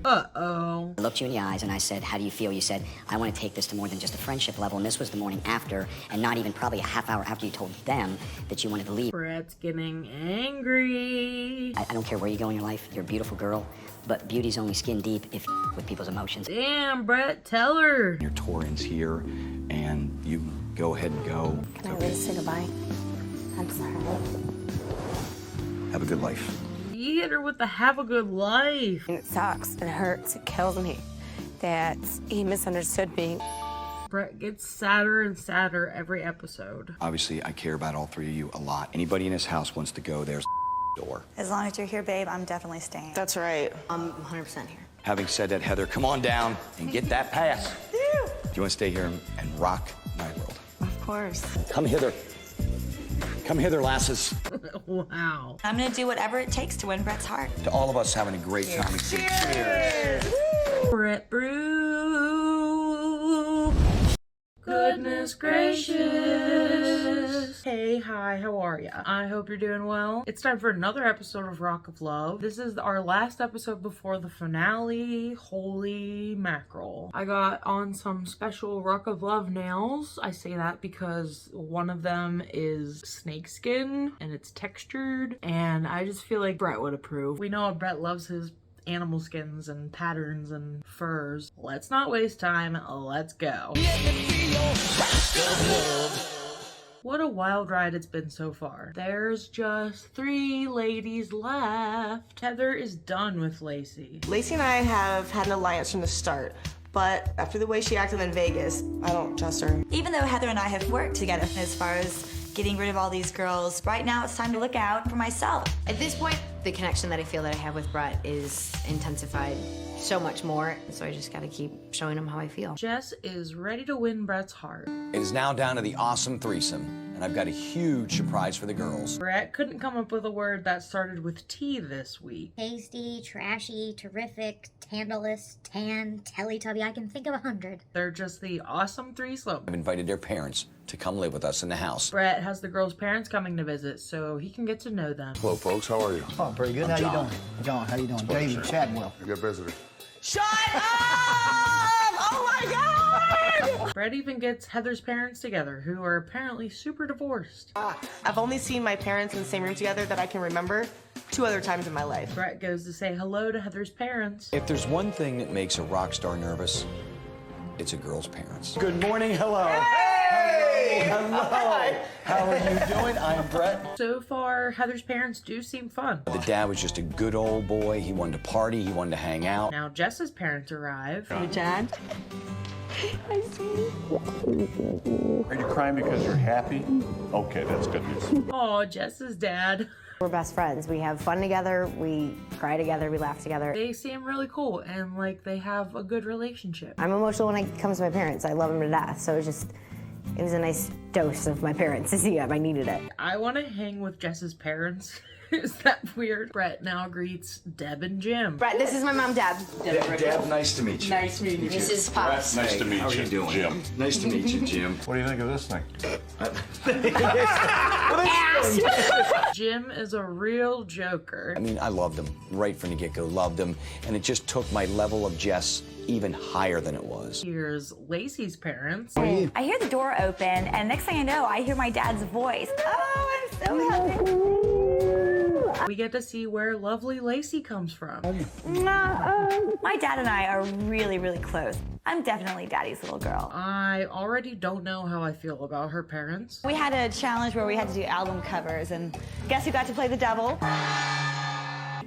Uh-oh. I looked you in the eyes and I said, how do you feel? You said, I want to take this to more than just a friendship level, and this was the morning after, and not even probably a half hour after you told them that you wanted to leave. Brett's getting angry. I don't care where you go in your life, you're a beautiful girl, but beauty's only skin deep if you with people's emotions. Damn, Brett, tell her. Your Torian's here, and you go ahead and go. Can I really say goodbye? I'm sorry. Have a good life. He hit her with the have a good life. And it sucks, it hurts, it kills me that he misunderstood me. Brett gets sadder and sadder every episode. Obviously, I care about all 3 of you a lot. Anybody in this house wants to go, there's door. As long as you're here, babe, I'm definitely staying. That's right. I'm 100% here. Having said that, Heather, come on down and get that pass. Do you want to stay here and rock my world? Of course. Come hither. Come hither, lasses. Wow. I'm gonna do whatever it takes to win Brett's heart. To all of us having a great time. Cheers. Brett Brew. Goodness gracious. Hey, hi, how are ya? I hope you're doing well. It's time for another episode of Rock of Love. This is our last episode before the finale. Holy mackerel. I got on some special Rock of Love nails. I say that because one of them is snakeskin and it's textured, and I just feel like Brett would approve. We know Brett loves his animal skins and patterns and furs. Let's not waste time. Let's go. What a wild ride it's been so far. There's just 3 ladies left. Heather is done with Lacey. Lacey and I have had an alliance from the start, but after the way she acted in Vegas, I don't trust her. Even though Heather and I have worked together as far as getting rid of all these girls, right now it's time to look out for myself. At this point, the connection that I feel that I have with Brett is intensified so much more, so I just gotta keep showing him how I feel. Jess is ready to win Brett's heart. It is now down to the awesome threesome, and I've got a huge surprise for the girls. Brett couldn't come up with a word that started with T this week. Tasty, trashy, terrific, tandalous, tan, Teletubby. I can think of 100. They're just the awesome threesome. I've invited their parents to come live with us in the house. Brett has the girls' parents coming to visit, so he can get to know them. Hello, folks. How are you? Oh, pretty good. I'm How John. you doing? John, how you doing? David Chadwell. You got a visitor. Shut up! Oh my God! Brett even gets Heather's parents together, who are apparently super divorced. I've only seen my parents in the same room together that I can remember 2 other times in my life. Brett goes to say hello to Heather's parents. If there's one thing that makes a rock star nervous, it's a girl's parents. Good morning, hello. Hey! Hello. How are you doing? I'm Brett. So far, Heather's parents do seem fun. The dad was just a good old boy. He wanted to party, he wanted to hang out. Now Jess's parents arrive. Hey, Chad. Are you crying because you're happy? Okay, that's good news. Aw, Jess's dad. We're best friends. We have fun together, we cry together, we laugh together. They seem really cool and like they have a good relationship. I'm emotional when it comes to my parents. I love them to death, so it was a nice dose of my parents to see them. I needed it. I want to hang with Jess's parents. Is that weird? Brett now greets Deb and Jim. Brett, this is my mom, Deb. Deb, nice to meet you. Nice meeting you. This is Pops. Nice to meet How are you doing? Jim. Nice to meet you, Jim. What do you think of this thing? Jim is a real joker. I mean, I loved him right from the get-go, loved him, and it just took my level of Jess even higher than it was. Here's Lacey's parents. I hear the door open, and next thing I know, I hear my dad's voice. Oh, I'm so happy. We get to see where lovely Lacey comes from. My dad and I are really, really close. I'm definitely daddy's little girl. I already don't know how I feel about her parents. We had a challenge where we had to do album covers, and guess who got to play the devil?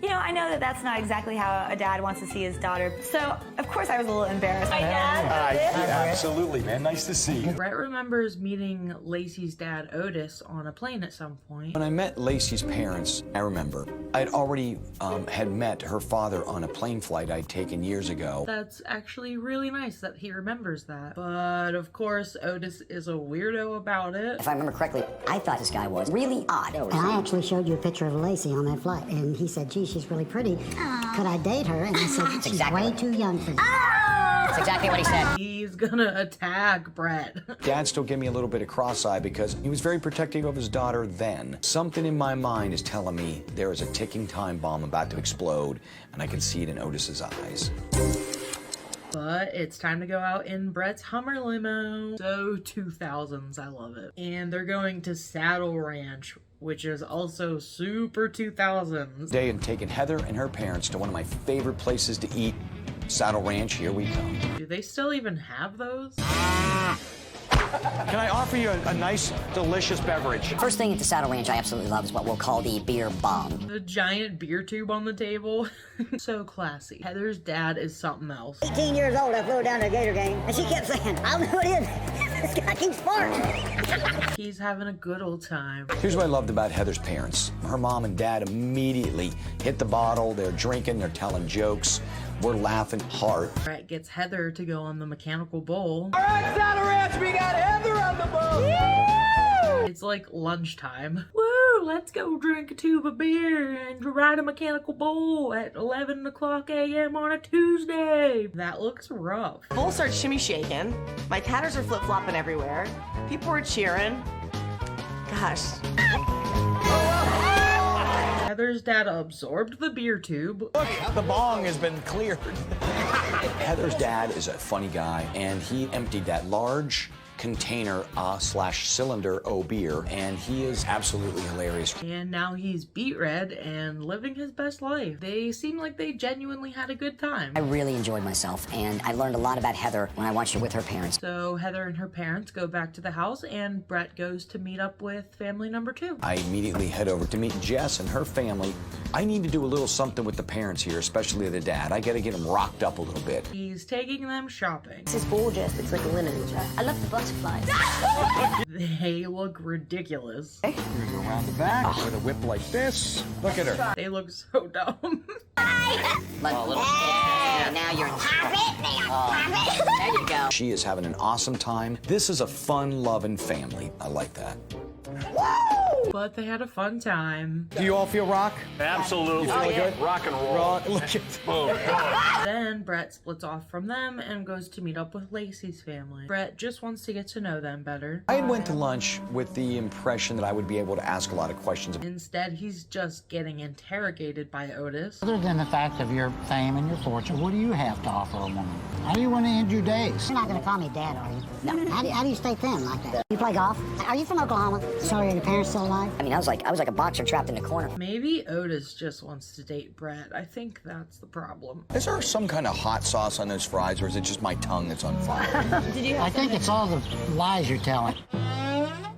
You know, I know that that's not exactly how a dad wants to see his daughter, so of course I was a little embarrassed. My dad. Absolutely, man. Nice to see you. Brett remembers meeting Lacey's dad, Otis, on a plane at some point. When I met Lacey's parents, I remember, I'd already had met her father on a plane flight I'd taken years ago. That's actually really nice that he remembers that. But of course, Otis is a weirdo about it. If I remember correctly, I thought this guy was really odd. And I actually showed you a picture of Lacey on that flight, and he said, gee, she's really pretty. Could I date her? And I said, she's way too young for you. That's exactly what he said. He's gonna attack Brett. Dad still gave me a little bit of cross-eye because he was very protective of his daughter then. Something in my mind is telling me there is a ticking time bomb about to explode, and I can see it in Otis's eyes. But it's time to go out in Brett's Hummer limo. So 2000s, I love it. And they're going to Saddle Ranch, which is also super 2000s. Today, I'm taking Heather and her parents to one of my favorite places to eat, Saddle Ranch. Here we come. Do they still even have those? Can I offer you a nice, delicious beverage? First thing at the Saddle Ranch I absolutely love is what we'll call the beer bong. The giant beer tube on the table. So classy. Heather's dad is something else. 18 years old, I flew down to a Gator game, and she kept saying, I don't know what it is. This guy keeps farting. He's having a good old time. Here's what I loved about Heather's parents. Her mom and dad immediately hit the bottle. They're drinking, they're telling jokes. We're laughing hard. Brett gets Heather to go on the mechanical bull. All right, Saddle Ranch, we got Heather on the boat. It's like lunchtime. Woo, let's go drink a tube of beer and ride a mechanical bull at 11 o'clock a.m. on a Tuesday. That looks rough. Bull starts shimmy shaking. My tatters are flip-flopping everywhere. People were cheering. Gosh. Heather's dad absorbed the beer tube. Look, the bong has been cleared. Heather's dad is a funny guy, and he emptied that large container slash cylinder o beer, and he is absolutely hilarious. And now he's beet red and living his best life. They seem like they genuinely had a good time. I really enjoyed myself, and I learned a lot about Heather when I watched her with her parents. So Heather and her parents go back to the house, and Brett goes to meet up with family number 2. I immediately head over to meet Jess and her family. I need to do a little something with the parents here, especially the dad. I gotta get them rocked up a little bit. He's taking them shopping. This is gorgeous. It's like linen. I love the butterflies. They look ridiculous. We're gonna go around the back with a whip like this. Look at her. They look so dumb. Now you're there you go. She is having an awesome time. This is a fun-loving family. I like that. But they had a fun time. Do you all feel rock? Absolutely. You feel good? Rock and roll. Look at Boom. Then Brett splits off from them and goes to meet up with Lacey's family. Brett just wants to get to know them better. I went to lunch with the impression that I would be able to ask a lot of questions. Instead, he's just getting interrogated by Otis. Other than the fact of your fame and your fortune, what do you have to offer a woman? How do you want to end your days? You're not going to call me dad, are you? No. How do you stay thin like that? You play golf? Are you from Oklahoma? So are your parents still alive? I mean, I was like a boxer trapped in a corner. Maybe Otis just wants to date Brett. I think that's the problem. Is there some kind of hot sauce on those fries, or is it just my tongue that's on fire? I think it's all the lies you're telling.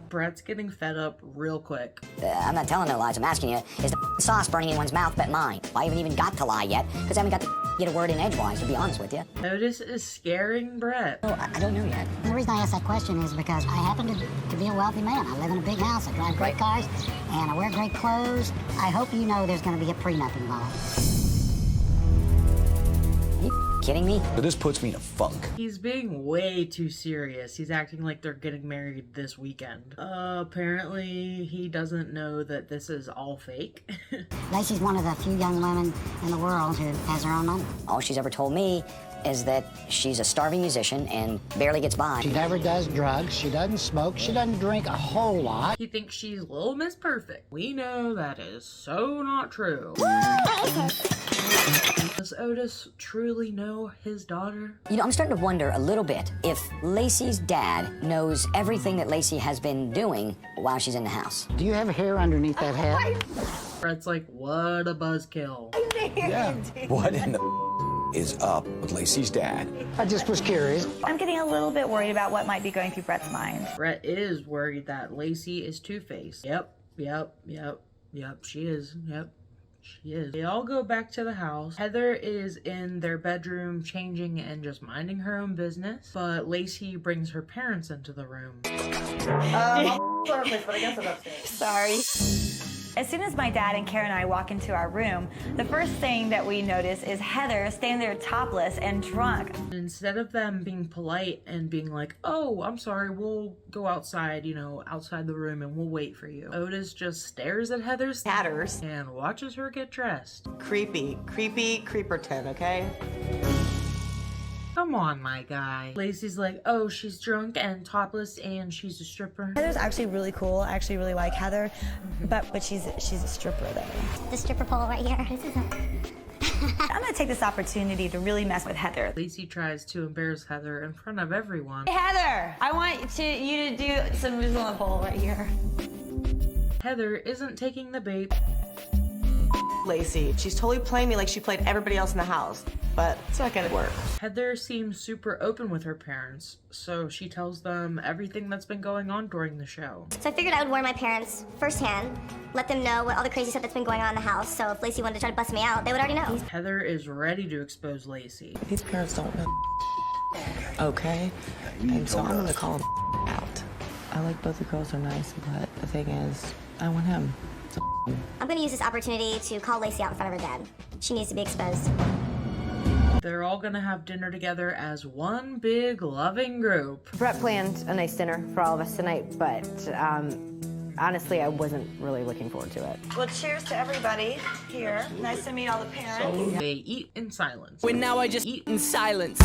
Brett's getting fed up real quick. I'm not telling no lies. I'm asking you, is the sauce burning in one's mouth but mine? Well, I haven't even got to lie yet, because I haven't got to get a word in edgewise, to be honest with you. Otis is scaring Brett. Oh, I don't know yet. The reason I ask that question is because I happen to be a wealthy man. I live in a big house, I drive great cars, and I wear great clothes. I hope you know there's going to be a prenup involved. Kidding me? But this puts me in a funk. He's being way too serious. He's acting like they're getting married this weekend. Apparently he doesn't know that this is all fake. Lacey's one of the few young women in the world who has her own money. All she's ever told me is that she's a starving musician and barely gets by. She never does drugs. She doesn't smoke. She doesn't drink a whole lot. He thinks she's Little Miss Perfect. We know that is so not true. Does Otis truly know his daughter? You know, I'm starting to wonder a little bit if Lacey's dad knows everything that Lacey has been doing while she's in the house. Do you have hair underneath that hat? Brett's like, what a buzzkill. Yeah. What in the is up with Lacey's dad? I just was curious. I'm getting a little bit worried about what might be going through Brett's mind. Brett is worried that Lacey is two-faced. Yep, she is. Yep. She is. They all go back to the house. Heather is in their bedroom changing and just minding her own business, but Lacey brings her parents into the room. Perfect, but I guess I'm upstairs. Sorry. As soon as my dad and Karen and I walk into our room, the first thing that we notice is Heather standing there topless and drunk. Instead of them being polite and being like, oh, I'm sorry, we'll go outside, outside the room and we'll wait for you, Otis just stares at Heather's tatters and watches her get dressed. Creepy, creeperton, okay? Come on, my guy. Lacey's like, oh, she's drunk and topless and she's a stripper. Heather's actually really cool. I actually really like Heather, but she's a stripper though. The stripper pole right here. I'm gonna take this opportunity to really mess with Heather. Lacey tries to embarrass Heather in front of everyone. Hey, Heather, I want you to do some moves on the pole right here. Heather isn't taking the bait. Lacey, she's totally playing me like she played everybody else in the house, but it's not gonna work. Heather seems super open with her parents, so she tells them everything that's been going on during the show. So I figured I would warn my parents firsthand, let them know what all the crazy stuff that's been going on in the house, so if Lacey wanted to try to bust me out, they would already know. Heather is ready to expose Lacey. These parents don't know, okay? And so I'm gonna call them out. I like both the girls are nice, but the thing is, I want him. I'm gonna use this opportunity to call Lacey out in front of her dad. She needs to be exposed. They're all gonna have dinner together as one big loving group. Brett planned a nice dinner for all of us tonight, but honestly, I wasn't really looking forward to it. Well, cheers to everybody here. Nice to meet all the parents. They eat in silence. When now I just eat in silence.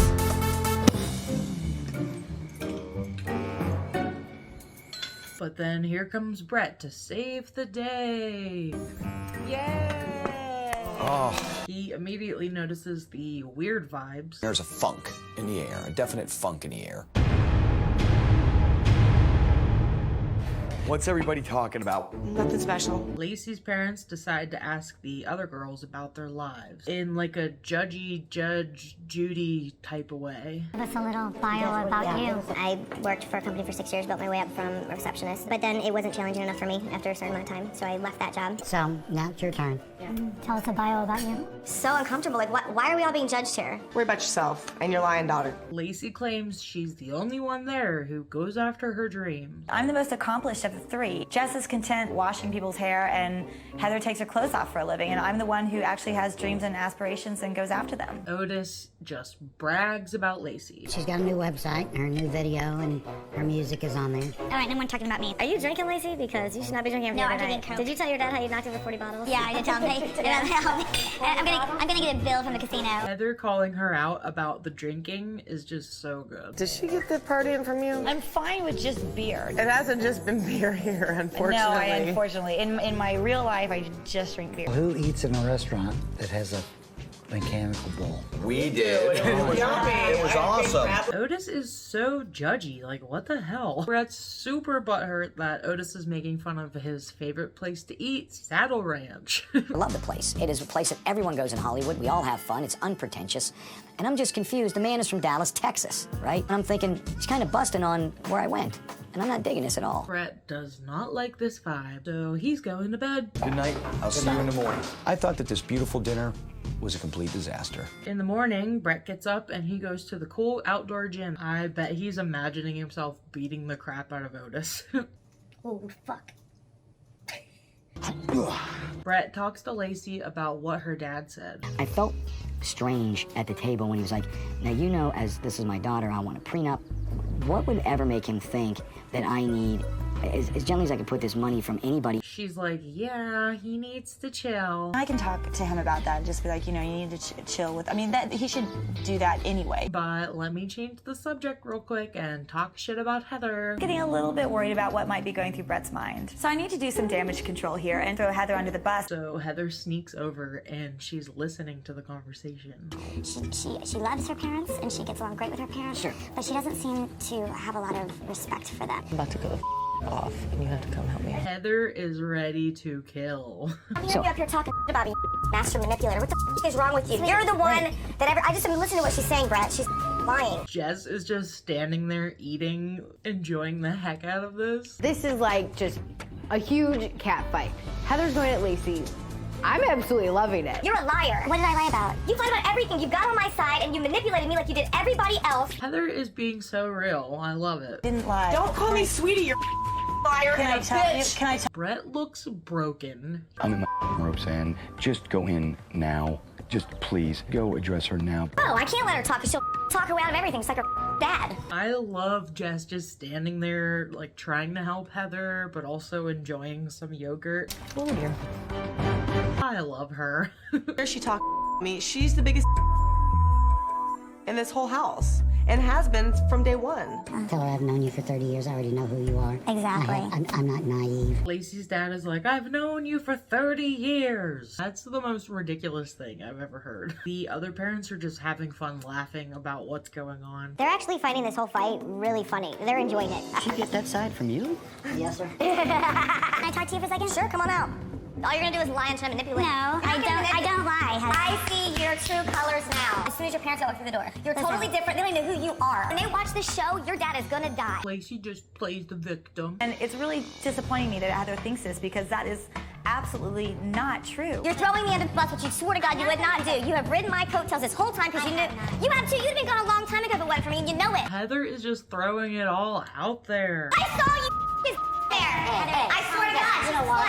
But then here comes Brett to save the day. Yay! Oh. He immediately notices the weird vibes. There's a funk in the air, a definite funk in the air. What's everybody talking about? Nothing special. Lacey's parents decide to ask the other girls about their lives in like a judgy Judge Judy type of way. Give us a little bio about you. I worked for a company for 6 years, built my way up from a receptionist, but then it wasn't challenging enough for me after a certain amount of time, so I left that job. So now it's your turn. Tell us a bio about you. so uncomfortable. Like, why are we all being judged here? Worry about yourself and your lying daughter. Lacey claims she's the only one there who goes after her dream. I'm the most accomplished of the three. Jess is content washing people's hair, and Heather takes her clothes off for a living, and I'm the one who actually has dreams and aspirations and goes after them. Otis just brags about Lacey. She's got a new website, her new video, and her music is on there. All right, no one talking about me. Are you drinking, Lacey? Because you should not be drinking every other night. Did you tell your dad how you knocked over 40 bottles? Yeah, I did tell him. I'm gonna get a bill from the casino. Heather calling her out about the drinking is just so good. Did she get the partying from you? I'm fine with just beer. It hasn't just been beer here, unfortunately. No, unfortunately. In my real life, I just drink beer. Who eats in a restaurant that has a mechanical bull? We did. It was awesome. Otis is so judgy. Like, what the hell? Brett's super butthurt that Otis is making fun of his favorite place to eat, Saddle Ranch. I love the place. It is a place that everyone goes in Hollywood. We all have fun. It's unpretentious. And I'm just confused. The man is from Dallas, Texas, right? And I'm thinking, he's kind of busting on where I went. And I'm not digging this at all. Brett does not like this vibe, so he's going to bed. Good night. I'll see you in the morning. I thought that this beautiful dinner was a complete disaster. In the morning, Brett gets up and he goes to the cool outdoor gym. I bet he's imagining himself beating the crap out of Otis. Oh, fuck. Brett talks to Lacey about what her dad said. I felt strange at the table when he was like, now you know, as this is my daughter, I want a prenup. What would ever make him think that I need, as gently as I could put this, money from anybody? She's like, yeah, he needs to chill. I can talk to him about that and just be like, you know, you need to chill with, I mean, that he should do that anyway. But let me change the subject real quick and talk shit about Heather. I'm getting a little bit worried about what might be going through Brett's mind. So I need to do some damage control here and throw Heather under the bus. So Heather sneaks over and she's listening to the conversation. She loves her parents and she gets along great with her parents. Sure. But she doesn't seem to have a lot of respect for them. I'm about to go the off, and you have to come help me. Heather is ready to kill. I'm gonna be up here talking about me, master manipulator. What the is wrong with you? You're the one that I just listen to what she's saying, Brett. She's lying. Jess is just standing there eating, enjoying the heck out of this. This is like just a huge cat fight. Heather's going at Lacey. I'm absolutely loving it. You're a liar. What did I lie about? You lied about everything. You got on my side and you manipulated me like you did everybody else. Heather is being so real. I love it. Didn't lie. Don't call me sweetie, you're liar and a bitch. Brett looks broken. I'm in my ropes, and just go in now. Just please go address her now. Oh, I can't let her talk because she'll talk her way out of everything. It's like her dad. I love Jess just standing there, like trying to help Heather, but also enjoying some yogurt. Oh dear. I love her. She talked to me. She's the biggest in this whole house and has been from day one. Tell her I've known you for 30 years. I already know who you are. Exactly. I'm not naive. Lacey's dad is like, I've known you for 30 years. That's the most ridiculous thing I've ever heard. The other parents are just having fun laughing about what's going on. They're actually finding this whole fight really funny. They're enjoying it. Did you get that side from you? Yes, sir. Can I talk to you for a second? Sure, come on out. All you're gonna do is lie and try to manipulate. No, I don't lie. I see your true colors now. As soon as your parents walk through the door, you're totally different. They don't even know who you are. When they watch this show, your dad is gonna die. Lacey just plays the victim. And it's really disappointing me that Heather thinks this because that is absolutely not true. You're throwing me under the bus, which you swore to God you would not do. You have ridden my coattails this whole time because you knew. You have too. You'd have been gone a long time ago if it wasn't for me, and you know it. Heather is just throwing it all out there. I saw you there. I swear to God, you know what?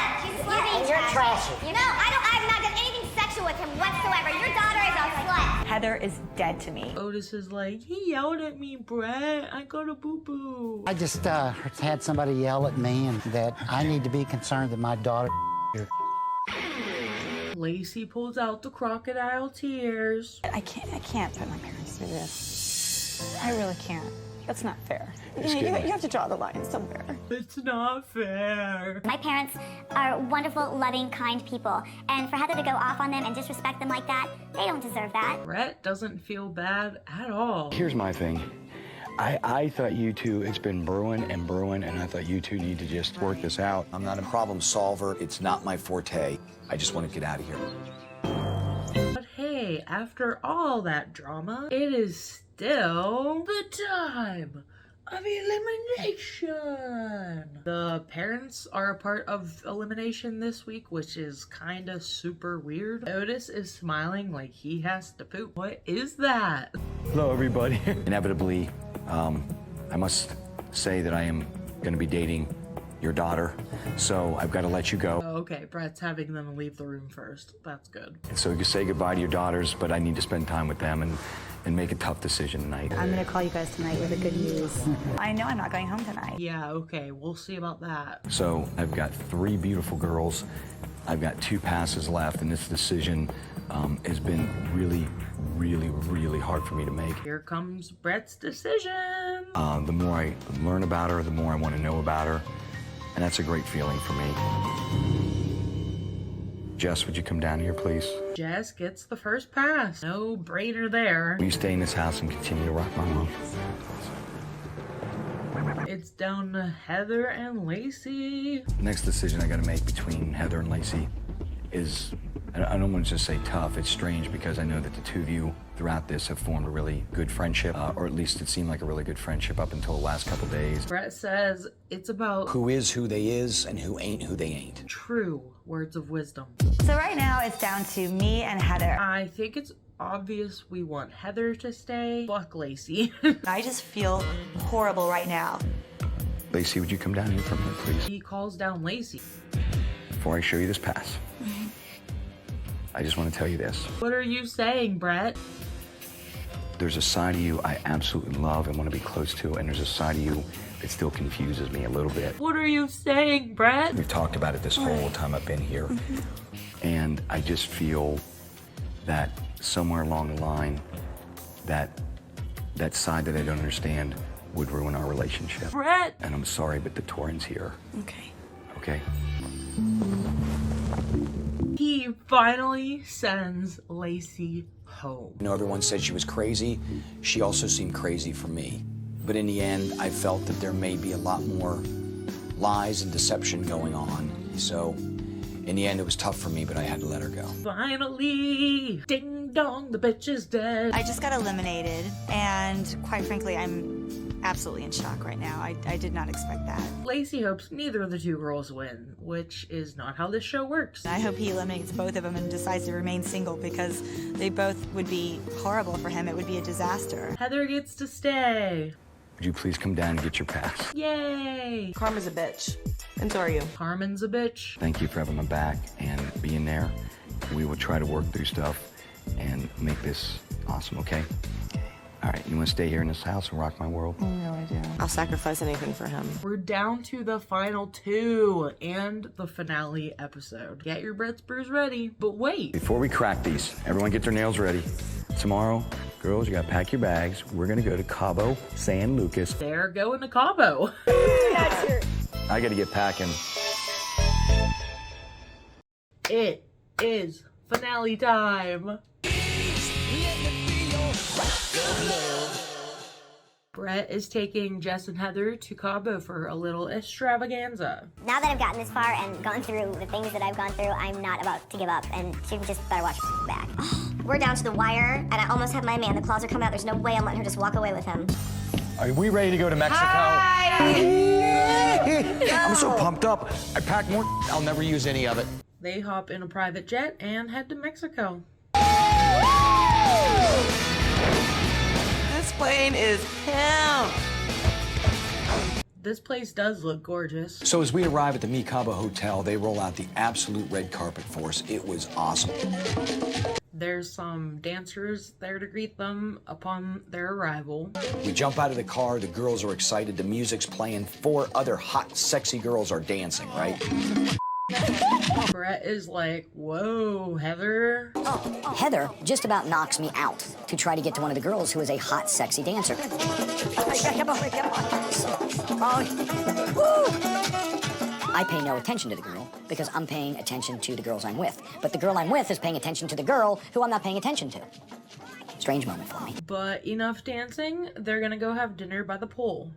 You're trashy. You know, I've not done anything sexual with him whatsoever. Your daughter is a slut. Heather is dead to me. Otis is like, he yelled at me, Brett. I got a boo-boo. I just had somebody yell at me and that I need to be concerned that my daughter Lacey pulls out the crocodile tears. I can't put my parents through this. I really can't. That's not fair. You have to draw the line somewhere. It's not fair. My parents are wonderful, loving, kind people. And for Heather to go off on them and disrespect them like that, they don't deserve that. Brett doesn't feel bad at all. Here's my thing. I thought you two, it's been brewing, and I thought you two need to just work this out. I'm not a problem solver. It's not my forte. I just want to get out of here. But hey, after all that drama, it is still the time of elimination. The parents are a part of elimination this week, which is kind of super weird. Otis is smiling like he has to poop. What is that? Hello, everybody. Inevitably, I must say that I am going to be dating your daughter, so I've got to let you go. Oh, okay, Brett's having them leave the room first. That's good. And so you can say goodbye to your daughters, but I need to spend time with them and make a tough decision tonight. I'm gonna call you guys tonight with the good news. I know I'm not going home tonight. Yeah, okay, we'll see about that. So I've got 3 beautiful girls. I've got 2 passes left, and this decision has been really, really, really hard for me to make. Here comes Brett's decision. The more I learn about her, the more I want to know about her, and that's a great feeling for me. Jess, would you come down here, please? Jess gets the first pass. No brainer there. Will you stay in this house and continue to rock my world? It's down to Heather and Lacey. The next decision I got to make between Heather and Lacey is, I don't want to just say tough, it's strange because I know that the 2 of you throughout this have formed a really good friendship, or at least it seemed like a really good friendship up until the last couple days. Brett says it's about Who is who they is and who they ain't. true words of wisdom. So right now it's down to me and Heather. I think it's obvious we want Heather to stay. Fuck Lacey. I just feel horrible right now. Lacey, would you come down here for a minute, please? He calls down Lacey. Before I show you this pass, I just want to tell you this. What are you saying, Brett? There's a side of you I absolutely love and want to be close to, and there's a side of you that still confuses me a little bit. What are you saying, Brett? We've talked about it this whole time I've been here, and I just feel that somewhere along the line, that side that I don't understand would ruin our relationship. Brett! And I'm sorry, but the Torrens here. Okay. Okay? He finally sends Lacey home. I know everyone said she was crazy. She also seemed crazy for me. But in the end, I felt that there may be a lot more lies and deception going on. So in the end, it was tough for me, but I had to let her go. Finally! Ding dong, the bitch is dead. I just got eliminated, and quite frankly, I'm absolutely in shock right now. I did not expect that. Lacey hopes neither of the 2 girls win, which is not how this show works. I hope he eliminates both of them and decides to remain single because they both would be horrible for him. It would be a disaster. Heather gets to stay. Would you please come down and get your pass? Yay! Karma's a bitch, and so are you. Carmen's a bitch. Thank you for having my back and being there. We will try to work through stuff and make this awesome, okay? All right, you want to stay here in this house and rock my world? No, I do. I'll sacrifice anything for him. We're down to the final 2 and the finale episode. Get your Brett's Brews ready, but wait. Before we crack these, everyone get their nails ready. Tomorrow, girls, you got to pack your bags. We're going to go to Cabo San Lucas. They're going to Cabo. I got to get packing. It is finale time. Brett is taking Jess and Heather to Cabo for a little extravaganza. Now that I've gotten this far and gone through the things that I've gone through, I'm not about to give up, and she just better watch her back. We're down to the wire, and I almost have my man. The claws are coming out. There's no way I'm letting her just walk away with him. Are we ready to go to Mexico? I'm so pumped up. I packed more. I'll never use any of it. They hop in a private jet and head to Mexico. This plane is him. This place does look gorgeous. So as we arrive at the Mi Cabo Hotel, they roll out the absolute red carpet for us. It was awesome. There's some dancers there to greet them upon their arrival. We jump out of the car. The girls are excited. The music's playing. 4 other hot, sexy girls are dancing, right? Brett is like, whoa, Heather. Heather just about knocks me out to try to get to one of the girls who is a hot, sexy dancer. I pay no attention to the girl because I'm paying attention to the girls I'm with. But the girl I'm with is paying attention to the girl who I'm not paying attention to. Strange moment for me. But enough dancing, they're gonna go have dinner by the pool.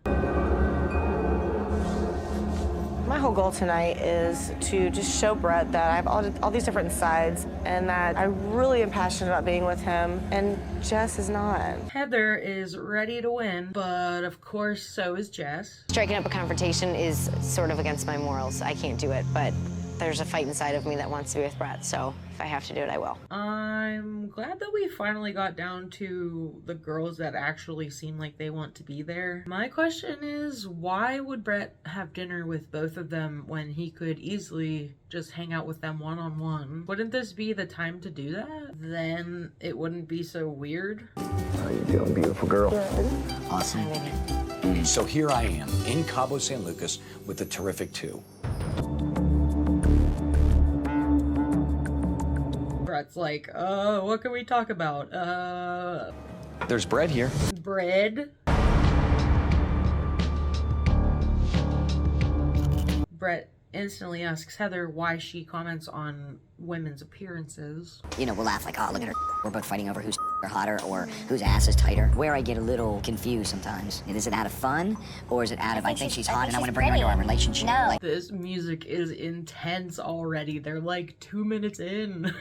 My whole goal tonight is to just show Brett that I have all these different sides and that I really am passionate about being with him, and Jess is not. Heather is ready to win, but of course so is Jess. Striking up a confrontation is sort of against my morals. I can't do it, but there's a fight inside of me that wants to be with Brett, so if I have to do it, I will. I'm glad that we finally got down to the girls that actually seem like they want to be there. My question is, why would Brett have dinner with both of them when he could easily just hang out with them one-on-one? Wouldn't this be the time to do that? Then it wouldn't be so weird. How you doing, beautiful girl? Awesome. So here I am in Cabo San Lucas with the terrific two. Brett's like, what can we talk about? There's bread here. Bread? Brett instantly asks Heather why she comments on women's appearances. You know, we'll laugh like, oh, look at her. We're both fighting over who's hotter or whose ass is tighter. Where I get a little confused sometimes. Is it out of fun, or is it out of, I think she's hot and I want to bring her into our relationship? No. Like, This music is intense already. They're like 2 minutes in.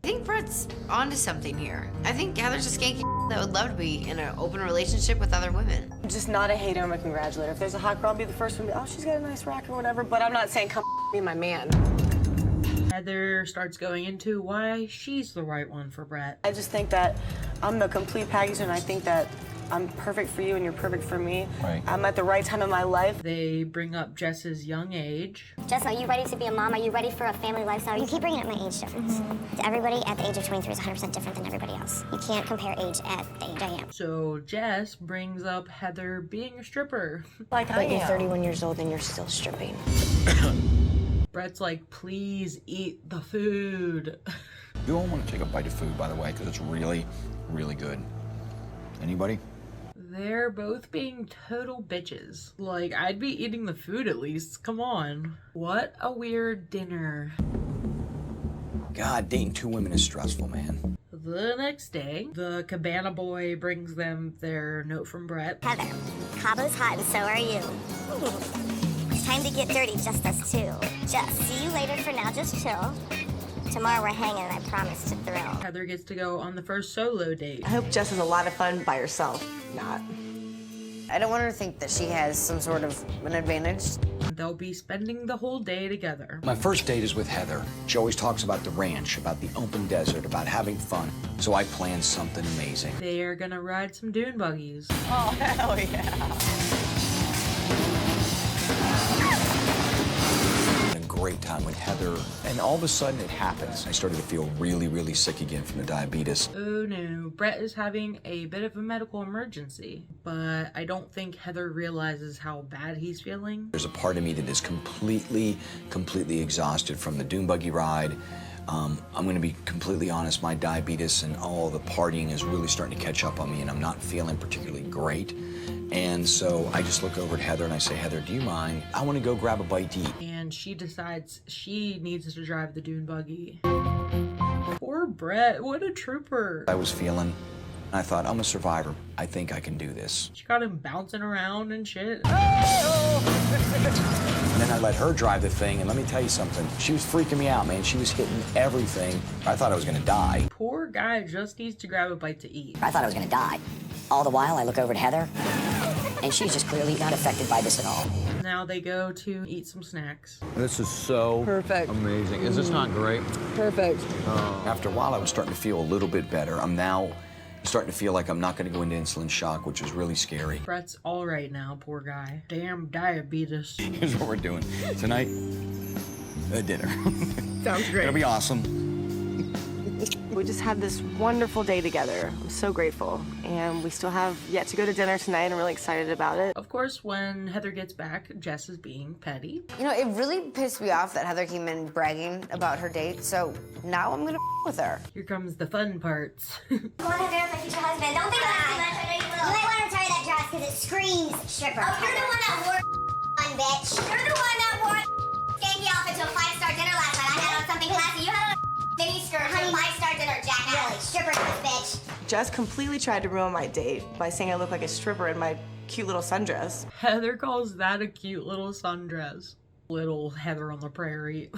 I think Brett's onto something here. I think Heather's a skanky that would love to be in an open relationship with other women. I'm just not a hater, I'm a congratulator. If there's a hot girl, I'll be the first one to be, oh, she's got a nice rack or whatever, but I'm not saying come be my man. Heather starts going into why she's the right one for Brett. I just think that I'm the complete package, and I think that I'm perfect for you and you're perfect for me. Right. I'm at the right time in my life. They bring up Jess's young age. Jess, are you ready to be a mom? Are you ready for a family lifestyle? You keep bringing up my age difference. Everybody at the age of 23 is 100% different than everybody else. You can't compare age at the age I am. So Jess brings up Heather being a stripper. Like I am. You're 31 years old and you're still stripping. Brett's like, please eat the food. You all want to take a bite of food, by the way, because it's really, really good. Anybody? They're both being total bitches. Like, I'd be eating the food at least. Come on. What a weird dinner. God, dating two women is stressful, man. The next day, the cabana boy brings them their note from Brett. Heather, Cabo's hot and so are you. It's time to get dirty, just us two. Just see you later. For now, just chill. Tomorrow we're hanging and I promise to thrill. Heather gets to go on the first solo date. I hope Jess has a lot of fun by herself. Not. I don't want her to think that she has some sort of an advantage. They'll be spending the whole day together. My first date is with Heather. She always talks about the ranch, about the open desert, about having fun. So I planned something amazing. They are gonna ride some dune buggies. Oh, hell yeah. Great time with Heather, and all of a sudden it happens. I started to feel really, really sick again from the diabetes. Oh no, Brett is having a bit of a medical emergency, but I don't think Heather realizes how bad he's feeling. There's a part of me that is completely exhausted from the dune buggy ride. I'm gonna be completely honest, my diabetes and all the partying is really starting to catch up on me, and I'm not feeling particularly great. And so I just look over at Heather and I say, Heather, do you mind? I want to go grab a bite to eat. And she decides she needs to drive the dune buggy. Poor Brett, what a trooper. I was feeling, and I thought, I'm a survivor. I think I can do this. She got him bouncing around and shit. And then I let her drive the thing, and let me tell you something. She was freaking me out, man. She was hitting everything. I thought I was gonna die. Poor guy just needs to grab a bite to eat. I thought I was gonna die. All the while, I look over at Heather, and she's just clearly not affected by this at all. Now they go to eat some snacks. This is so perfect. Amazing. Is this not great? Perfect. After a while, I was starting to feel a little bit better. I'm now starting to feel like I'm not going to go into insulin shock, which is really scary. Brett's all right now, poor guy. Damn diabetes. Here's what we're doing. Tonight, a dinner. Sounds great. It'll be awesome. We just had this wonderful day together. I'm so grateful. And we still have yet to go to dinner tonight. I'm really excited about it. Of course, when Heather gets back, Jess is being petty. You know, it really pissed me off that Heather came in bragging about her date, so now I'm gonna with her. Here comes the fun parts. Come on, Heather, my future husband. Don't think about it too much. I know you will. You might want to retire that dress because it screams stripper. Oh, you're the one that wore on, bitch. You're the one that wore skanky outfit to a 5-star dinner last night. I had on something classy. You had on mini skirt to a 5-star dinner, jackass. Stripper, bitch. Jess completely tried to ruin my date by saying I look like a stripper in my cute little sundress. Heather calls that a cute little sundress. Little Heather on the prairie.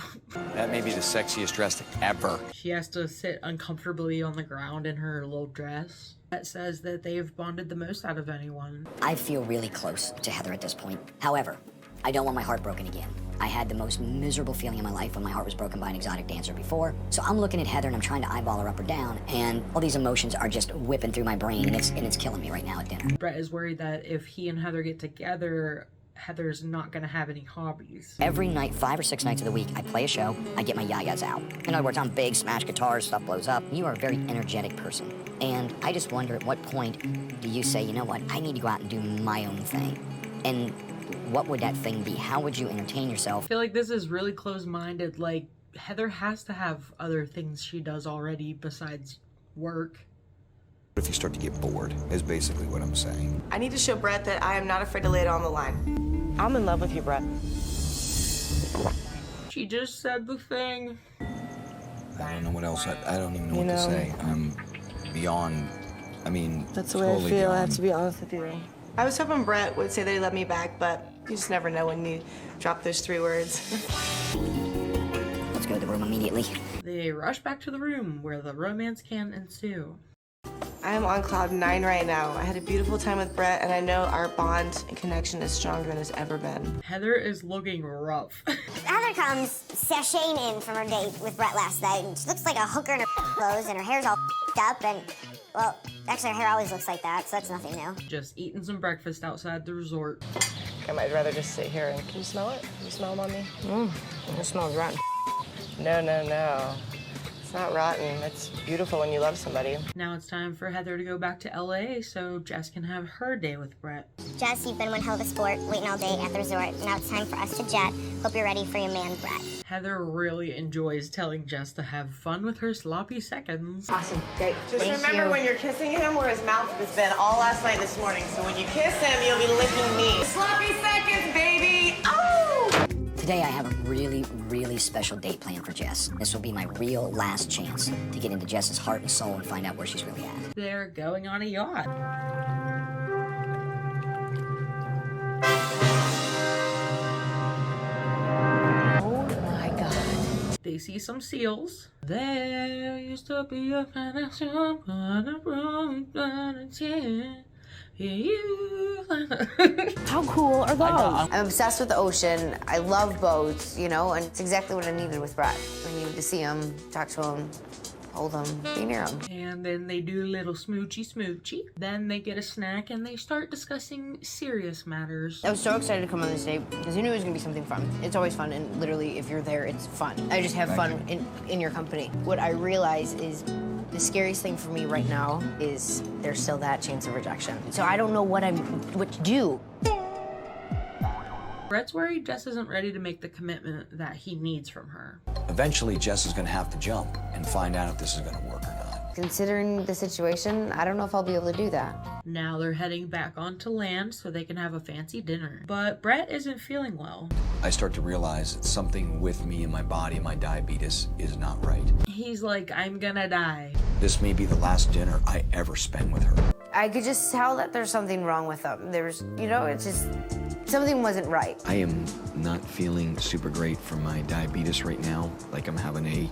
That may be the sexiest dress ever. She has to sit uncomfortably on the ground in her little dress. That says that they've bonded the most out of anyone. I feel really close to Heather at this point. However, I don't want my heart broken again. I had the most miserable feeling in my life when my heart was broken by an exotic dancer before. So I'm looking at Heather and I'm trying to eyeball her up or down, and all these emotions are just whipping through my brain, and it's killing me right now at dinner. Brett is worried that if he and Heather get together, Heather's not gonna have any hobbies. Every night, 5 or 6 nights of the week, I play a show, I get my yayas out. In other words, I'm big, smash guitars, stuff blows up. You are a very energetic person. And I just wonder at what point do you say, you know what, I need to go out and do my own thing. And what would that thing be? How would you entertain yourself? I feel like this is really close-minded. Like, Heather has to have other things she does already besides work. If you start to get bored, is basically what I'm saying. I need to show Brett that I am not afraid to lay it on the line. I'm in love with you, Brett. She just said the thing. I don't know what else. I don't even know what to say. I'm beyond. I mean, That's the way I totally feel. I have beyond. to be honest with you. I was hoping Brett would say that he loved me back, but you just never know when you drop those 3 words. Let's go to the room immediately. They rush back to the room where the romance can ensue. I am on cloud 9 right now. I had a beautiful time with Brett, and I know our bond and connection is stronger than it's ever been. Heather is looking rough. Heather comes sashaying in from her date with Brett last night, and she looks like a hooker in her clothes, and her hair's all up, and, well, actually her hair always looks like that, so that's nothing new. Just eating some breakfast outside the resort. I might rather just sit here and... Can you smell it? Can you smell them on me? It smells rotten. No, no, no. It's not rotten. It's beautiful when you love somebody. Now it's time for Heather to go back to LA so Jess can have her day with Brett. Jess, you've been one hell of a sport, waiting all day at the resort. Now it's time for us to jet. Hope you're ready for your man, Brett. Heather really enjoys telling Jess to have fun with her sloppy seconds. Awesome. Great. Just remember when you're kissing him where his mouth has been all last night this morning. So when you kiss him, you'll be licking me. Sloppy seconds, baby! Oh! Today I have a really, really special date planned for Jess. This will be my real last chance to get into Jess's heart and soul and find out where she's really at. They're going on a yacht. Oh my God. They see some seals. There used to be a connection on a room, How cool are those? I'm obsessed with the ocean. I love boats, you know, and it's exactly what I needed with Brett. I needed to see him, talk to him, hold him, be near him. And then they do a little smoochy. Then they get a snack and they start discussing serious matters. I was so excited to come on this date because I knew it was gonna be something fun. It's always fun, and literally, if you're there, it's fun. I just have fun in your company. What I realize is the scariest thing for me right now is there's still that chance of rejection. So I don't know what to do. Brett's worried Jess isn't ready to make the commitment that he needs from her. Eventually, Jess is going to have to jump and find out if this is going to work or not. Considering the situation, I don't know if I'll be able to do that. Now they're heading back onto land so they can have a fancy dinner. But Brett isn't feeling well. I start to realize that something with me and my body, my diabetes, is not right. He's like, I'm gonna die. This may be the last dinner I ever spend with her. I could just tell that there's something wrong with them. There's, you know, it's just, something wasn't right. I am not feeling super great from my diabetes right now. Like I'm having a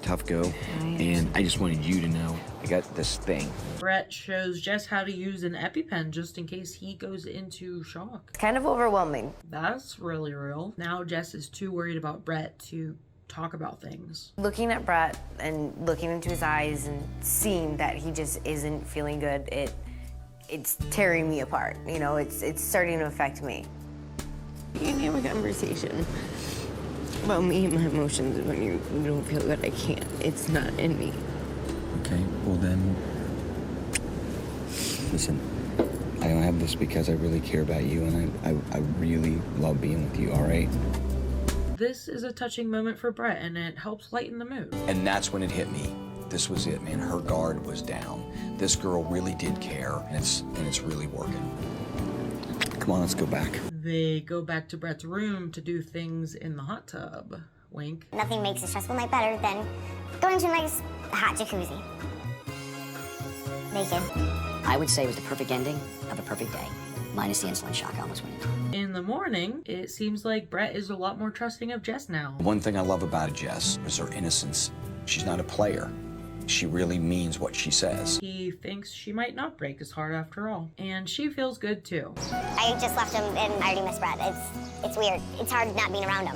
tough go. And I just wanted you to know I got this thing. Brett shows Jess how to use an EpiPen just in case he goes into shock. It's kind of overwhelming. That's really real. Now Jess is too worried about Brett to talk about things. Looking at Brett and looking into his eyes and seeing that he just isn't feeling good, it's tearing me apart. You know, it's starting to affect me. You can have a conversation about me and my emotions when you don't feel good. I can't. It's not in me. Okay, well then, listen, I don't have this because I really care about you and I really love being with you, all right? This is a touching moment for Brett and it helps lighten the mood. And that's when it hit me. This was it, man. Her guard was down. This girl really did care, and it's really working. Come on, let's go back. They go back to Brett's room to do things in the hot tub. Wink. Nothing makes a stressful night better than going to a nice hot jacuzzi. Naked. I would say it was the perfect ending of a perfect day. minus the insulin shock, I almost went in. In the morning, it seems like Brett is a lot more trusting of Jess now. One thing I love about Jess is her innocence. She's not a player. She really means what she says. He thinks she might not break his heart after all. And she feels good too. I just left him and I already miss Brett. It's weird. It's hard not being around him.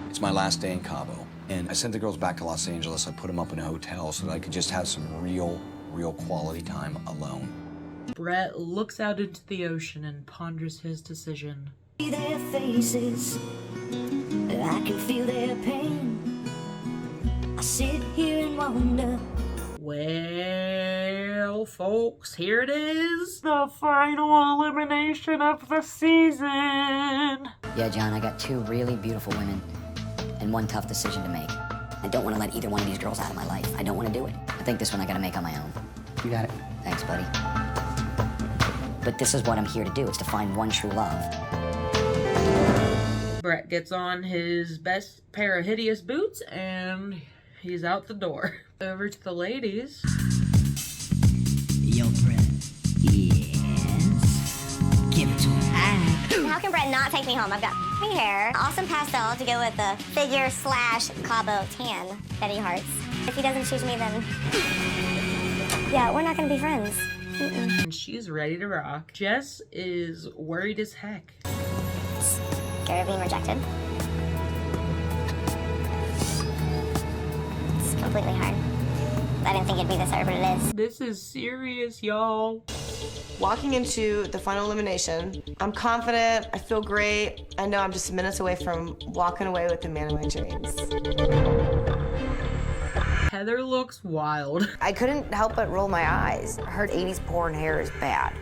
It's my last day in Cabo, and I sent the girls back to Los Angeles. I put them up in a hotel so that I could just have some real quality time alone. Brett looks out into the ocean and ponders his decision. Their faces, I can feel their pain. I sit here and wonder. Well, folks, here it is. The final elimination of the season. Yeah, John, I got 2 really beautiful women and 1 tough decision to make. I don't want to let either one of these girls out of my life. I don't want to do it. I think this one I got to make on my own. You got it. Thanks, buddy. But this is what I'm here to do. It's to find one true love. Brett gets on his best pair of hideous boots and he's out the door. Over to the ladies. Yo, Brett. Yes. Give it to him. How can Brett not take me home? I've got me hair, awesome pastel to go with the figure/Cabo tan that he hearts. If he doesn't choose me, then yeah, we're not gonna be friends. And she's ready to rock. Jess is worried as heck. Scared of being rejected. It's completely hard. I didn't think it'd be this hard, but it is. This is serious, y'all. Walking into the final elimination, I'm confident, I feel great. I know I'm just minutes away from walking away with the man of my dreams. Heather looks wild. I couldn't help but roll my eyes. Her 80s porn hair is bad.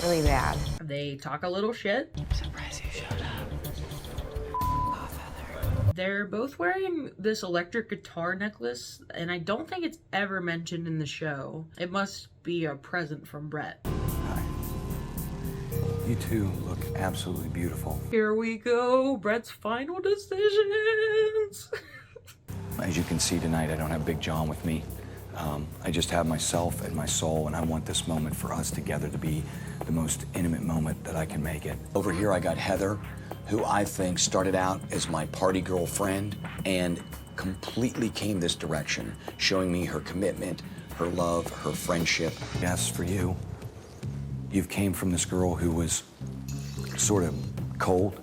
Really bad. They talk a little shit. I'm surprised you showed up. They're both wearing this electric guitar necklace, and I don't think it's ever mentioned in the show. It must be a present from Brett. Hi. You two look absolutely beautiful. Here we go, Brett's final decisions. As you can see tonight, I don't have Big John with me. I just have myself and my soul, and I want this moment for us together to be the most intimate moment that I can make it. Over here, I got Heather, who I think started out as my party girlfriend and completely came this direction, showing me her commitment, her love, her friendship. Yes, for you. You've came from this girl who was sort of cold.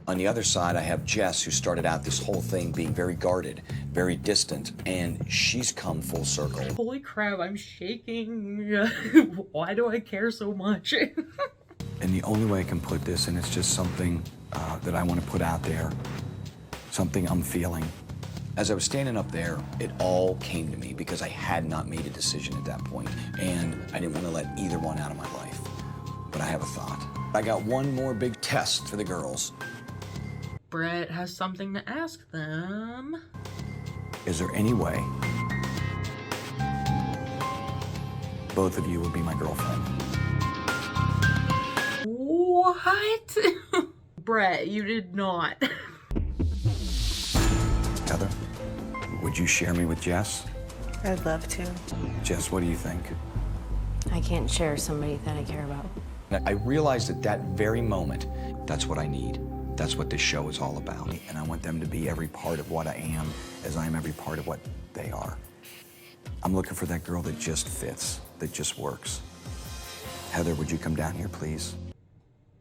On the other side, I have Jess, who started out this whole thing being very guarded, very distant, and she's come full circle. Holy crap, I'm shaking. Why do I care so much? And the only way I can put this, and it's just something that I want to put out there, something I'm feeling. As I was standing up there, it all came to me because I had not made a decision at that point, and I didn't want to let either one out of my life. But I have a thought. I got one more big test for the girls. Brett has something to ask them. Is there any way both of you would be my girlfriend? What? Brett, you did not. Heather, would you share me with Jess? I'd love to. Jess, what do you think? I can't share somebody that I care about. I realized at that very moment, that's what I need. That's what this show is all about. And I want them to be every part of what I am as I am every part of what they are. I'm looking for that girl that just fits, that just works. Heather, would you come down here, please?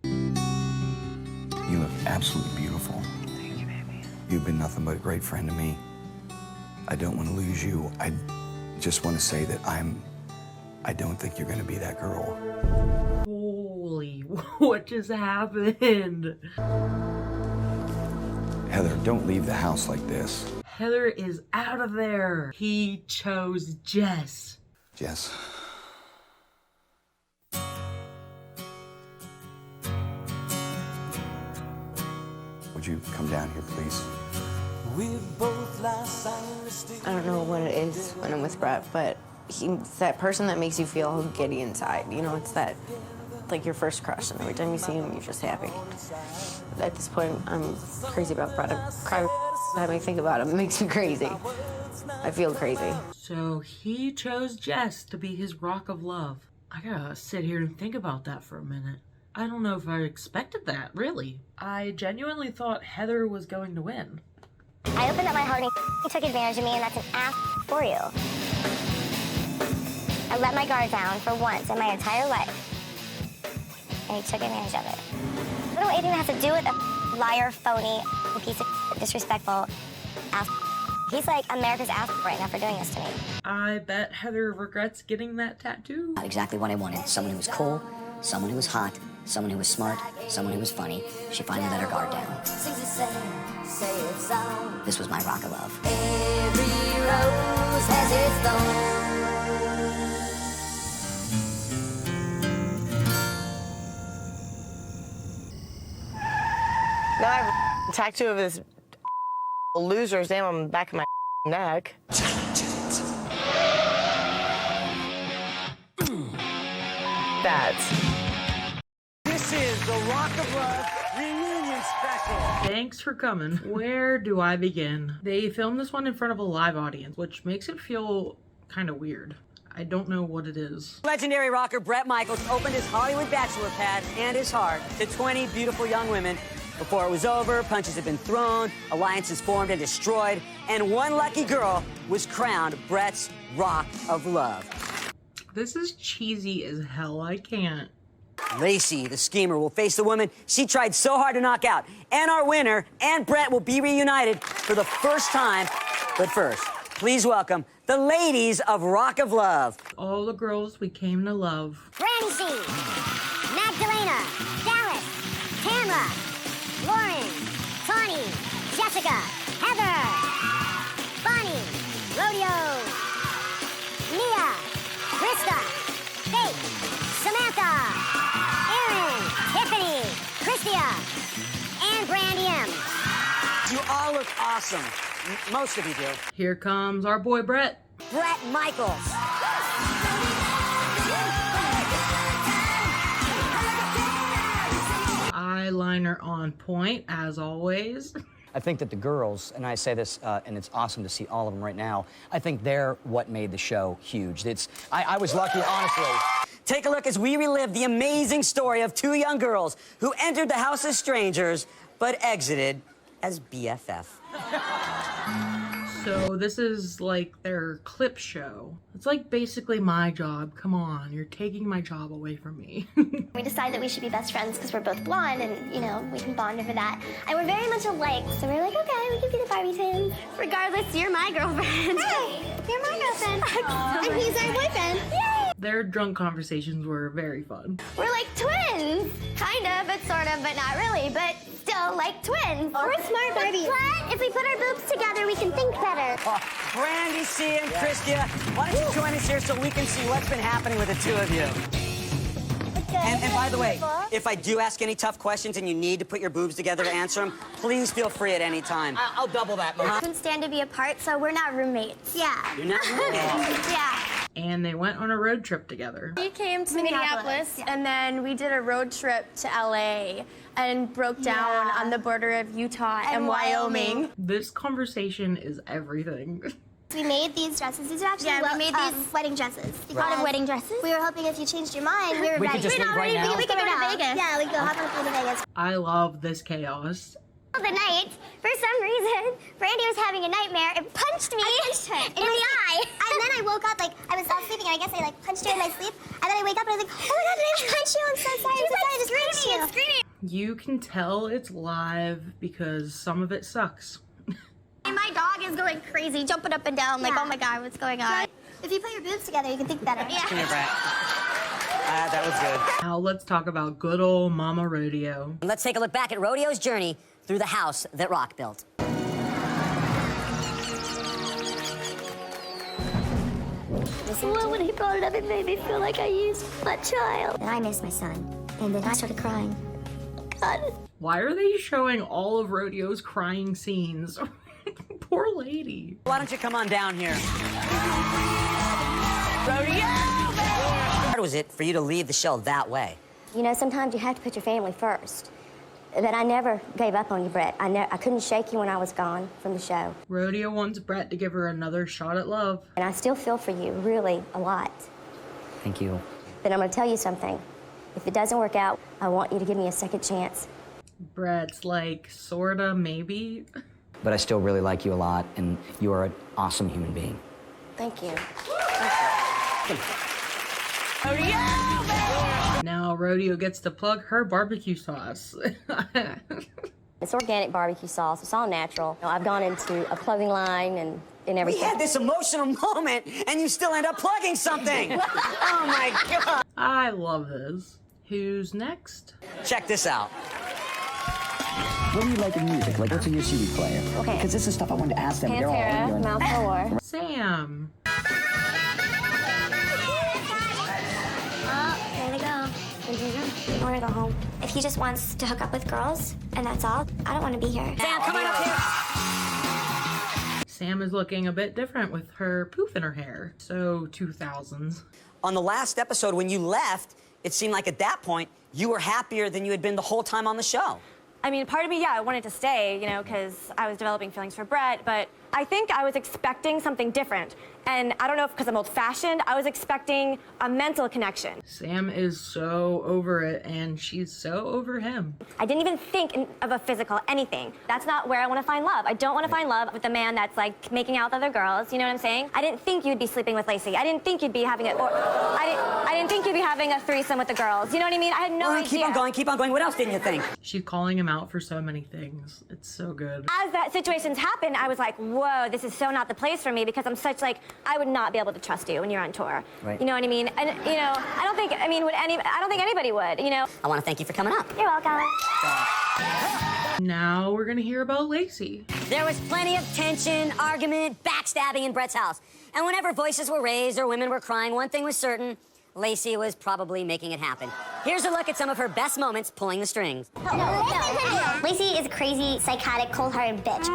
You look absolutely beautiful. Thank you, baby. You've been nothing but a great friend to me. I don't want to lose you. I just want to say that I don't think you're going to be that girl. Holy, what just happened? Heather, don't leave the house like this. Heather is out of there. He chose Jess. Jess. Would you come down here, please? I don't know what it is when I'm with Brett, but he's that person that makes you feel giddy inside. You know, it's that, like your first crush, and every time you see him, you're just happy. At this point, I'm crazy about Brett. I cry having to think about him. It makes me crazy. I feel crazy. So he chose Jess to be his rock of love. I gotta sit here and think about that for a minute. I don't know if I expected that, really. I genuinely thought Heather was going to win. I opened up my heart and he took advantage of me, and that's an ass for you. I let my guard down for once in my entire life, and he took advantage of it. I don't know anything that has to do with a liar, phony, piece of disrespectful ass. He's like America's ass right now for doing this to me. I bet Heather regrets getting that tattoo. Not exactly what I wanted. Someone who was cool, someone who was hot, someone who was smart, someone who was funny. She finally let her guard down. This was my rock of love. Every rose has its thorn. Now I have a tattoo of this loser's name on the back of my neck. This is the Rock of Love reunion special. Thanks for coming. Where do I begin? They filmed this one in front of a live audience, which makes it feel kind of weird. I don't know what it is. Legendary rocker Bret Michaels opened his Hollywood bachelor pad and his heart to 20 beautiful young women. Before it was over, punches had been thrown, alliances formed and destroyed, and one lucky girl was crowned Bret's Rock of Love. This is cheesy as hell. I can't. Lacey, the schemer, will face the woman she tried so hard to knock out. And our winner and Bret will be reunited for the first time. But first, please welcome the ladies of Rock of Love. All the girls we came to love. Brandy C, Magdalena, Dallas, Tamra, Lauren, Tawny, Jessica, Heather, Bonnie, Rodeo, Mia, Krista, Faith, Samantha, Erin, Tiffany, Christia, and Brandy M. You all look awesome. Most of you do. Here comes our boy Bret. Bret Michaels. Eyeliner on point, as always. I think that the girls, and I say this, and it's awesome to see all of them right now, I think they're what made the show huge. I was lucky, honestly. Take a look as we relive the amazing story of two young girls who entered the house as strangers, but exited as BFF. So this is like their clip show. It's like basically my job. Come on, you're taking my job away from me. We decided that we should be best friends because we're both blonde and, you know, we can bond over that. And we're very much alike, so we're like, okay, we can be the Barbie twins. Regardless, you're my girlfriend. Hey, you're my girlfriend. And he's our boyfriend. Yay! Their drunk conversations were very fun. We're like twins. Kind of, but sort of, but not really, but still like twins. We're smart Barbies. But if we put our boobs together, we can think better. Brandy C and Christia, why don't you join us here so we can see what's been happening with the two of you? And by the way, if I do ask any tough questions and you need to put your boobs together to answer them, please feel free at any time. I'll double that, Mom. We couldn't stand to be apart, so we're not roommates. Yeah. You're not roommates? Yeah. And they went on a road trip together. We came to Minneapolis, and then we did a road trip to LA and broke down on the border of Utah and Wyoming. This conversation is everything. We made these dresses. These are actually we made these wedding dresses. We called them wedding dresses. We were hoping if you changed your mind, we were We ready. could just leave right now. We could go to Vegas. Yeah, we could go hop on a plane to Vegas. I love this chaos. The night, for some reason, Brandy was having a nightmare and punched me in the eye. And then I woke up, like, I was sleeping, and I guess I, like, punched her in my sleep. And then I wake up, and I was like, oh my God, did I punch you? I'm so sorry. I'm so sorry. I just punched you. Screaming. You can tell it's live because some of it sucks. And my dog is going crazy, jumping up and down, like, oh my God, what's going on? If you put your boobs together, you can think better. Yeah. Come here, Brett. That was good. Now let's talk about good old Mama Rodeo. Let's take a look back at Rodeo's journey through the house that Rock built. Well, when he brought it up, it made me feel like I used my child. And I missed my son. And then I started crying. God. Why are they showing all of Rodeo's crying scenes? Poor lady. Why don't you come on down here? Rodeo! How hard was it for you to leave the show that way? You know, sometimes you have to put your family first. But I never gave up on you, Bret. I couldn't shake you when I was gone from the show. Rodeo wants Bret to give her another shot at love. And I still feel for you, really, a lot. Thank you. then I'm gonna tell you something. If it doesn't work out, I want you to give me a second chance. Brett's like, sorta, maybe. But I still really like you a lot, and you are an awesome human being. Thank you. Now Rodeo gets to plug her barbecue sauce. It's organic barbecue sauce. It's all natural. I've gone into a clothing line and everything. We had this emotional moment, and you still end up plugging something. Oh my God. I love this. Who's next? Check this out. What do you like in music? Like, what's in your CD player? Okay. Because this is stuff I wanted to ask them. They're all Pantera, arguing. Mouth Four. Sam. There they go. I want to go home. If he just wants to hook up with girls, and that's all, I don't want to be here. Sam, come on up here. Sam is looking a bit different with her poof in her hair. So 2000s. On the last episode, when you left, it seemed like at that point, you were happier than you had been the whole time on the show. I mean, part of me, yeah, I wanted to stay, you know, because I was developing feelings for Brett, but I think I was expecting something different. And I don't know if because I'm old-fashioned, I was expecting a mental connection. Sam is so over it, and she's so over him. I didn't even think of a physical anything. That's not where I want to find love. I don't want to find love with a man that's like making out with other girls. You know what I'm saying? I didn't think you'd be sleeping with Lacey. I didn't think you'd be having it, or I didn't think you'd be having a threesome with the girls. You know what I mean? I had no idea. Keep on going, keep on going. What else didn't you think? She's calling him out for so many things. It's so good. As that situations happened, I was like, whoa, this is so not the place for me because I'm such like, I would not be able to trust you when you're on tour. Right. You know what I mean? And you know, I don't think anybody would, you know. I want to thank you for coming up. You're welcome. Now we're gonna hear about Lacey. There was plenty of tension, argument, backstabbing in Brett's house. And whenever voices were raised or women were crying, one thing was certain, Lacey was probably making it happen. Here's a look at some of her best moments pulling the strings. Lacey is a crazy, psychotic, cold-hearted bitch.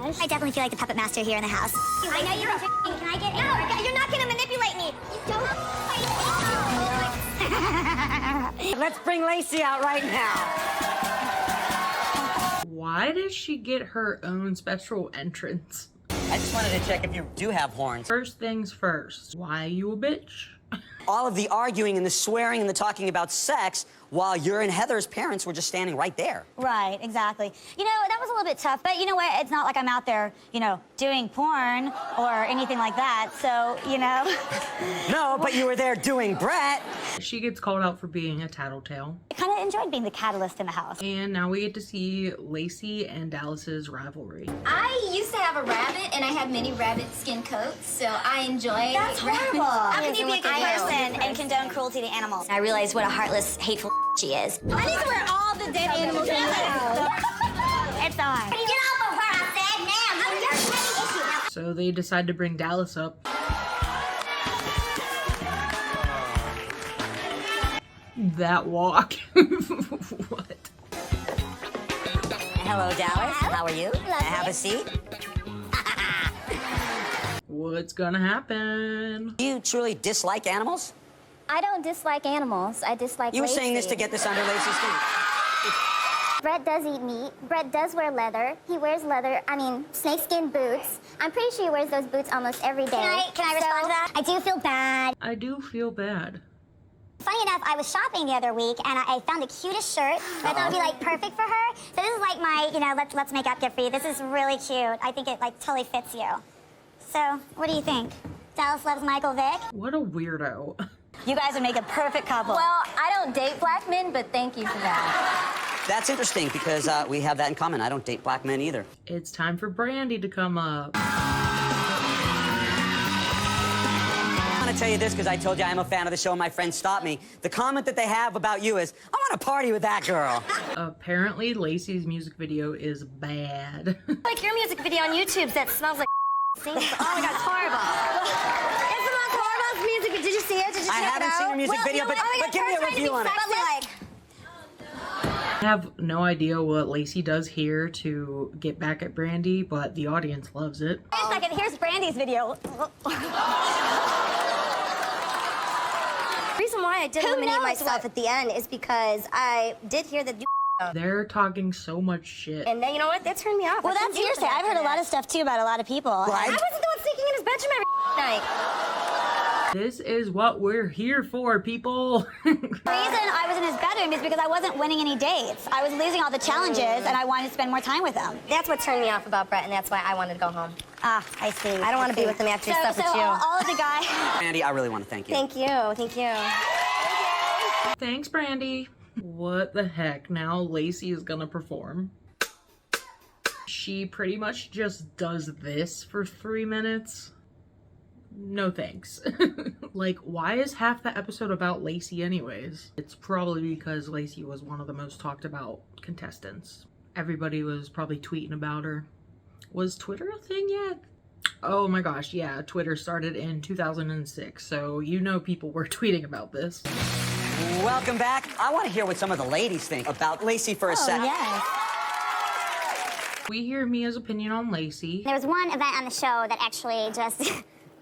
I definitely feel like the puppet master here in the house. I know you're drinking. Can I get in? No, you're not gonna manipulate me. You don't. Let's bring Lacey out right now. Why does she get her own special entrance? I just wanted to check if you do have horns. First things first, why you a bitch? All of the arguing and the swearing and the talking about sex while your and Heather's parents were just standing right there. Right, exactly. You know, that was a little bit tough, but you know what? It's not like I'm out there, you know, doing porn or anything like that, so, you know. No, but you were there doing Brett. She gets called out for being a tattletale. I kind of enjoyed being the catalyst in the house. And now we get to see Lacey and Dallas's rivalry. I used to have a rabbit, and I had many rabbit skin coats, so I enjoy That's horrible. How can you be a good person and condone cruelty to animals? I realized what a heartless, hateful she is. I need to wear all the dead animals in the house. It's on. Get off of her, I said, now. You're an issue now. So they decide to bring Dallas up. That walk. What? Hello, Dallas. How are you? Have a seat. What's gonna happen? Do you truly dislike animals? I don't dislike animals. I dislike You were saying this Lacey. to get this under Lacey's skin. Brett does eat meat. Brett does wear leather. He wears snakeskin boots. I'm pretty sure he wears those boots almost every day. Can I respond to that? I do feel bad. I do feel bad. Funny enough, I was shopping the other week and I found the cutest shirt that I thought would be like perfect for her. So this is like my, you know, let's make up gift for you. This is really cute. I think it like totally fits you. So, what do you think? Dallas loves Michael Vick. What a weirdo. You guys would make a perfect couple. Well, I don't date black men, but thank you for that. That's interesting because we have that in common. I don't date black men either. It's time for Brandy to come up. I want to tell you this because I told you I'm a fan of the show and my friends stopped me. The comment that they have about you is, I want to party with that girl. Apparently, Lacey's music video is bad. Like your music video on YouTube that smells like Oh my God, it's horrible. It's the most horrible music. Did you see it? Did you check it out? I haven't seen your music video, but give me a review on it. I have no idea what Lacey does here to get back at Brandy, but the audience loves it. Wait a second, here's Brandy's video. The reason why I did eliminate myself at the end is because I did hear that you They're talking so much shit. and then, you know what, that turned me off. Well, that's hearsay. I've heard a lot of stuff, too, about a lot of people. Right. I wasn't the one sneaking in his bedroom every night. This is what we're here for, people. The reason I was in his bedroom is because I wasn't winning any dates. I was losing all the challenges, and I wanted to spend more time with him. That's what turned me off about Brett, and that's why I wanted to go home. Ah, I see. I don't want to be with him after he slept with you. All of the guys. Randy, I really want to thank you. Thank you. Thank you. Thanks, Brandy. What the heck? Now Lacey is gonna perform. She pretty much just does this for 3 minutes. No thanks. Like, why is half the episode about Lacey anyways? It's probably because Lacey was one of the most talked about contestants. Everybody was probably tweeting about her. Was Twitter a thing yet? Oh my gosh, yeah, Twitter started in 2006, so you know people were tweeting about this. Welcome back. I want to hear what some of the ladies think about Lacey for a second. Yes. We hear Mia's opinion on Lacey. There was one event on the show that actually just,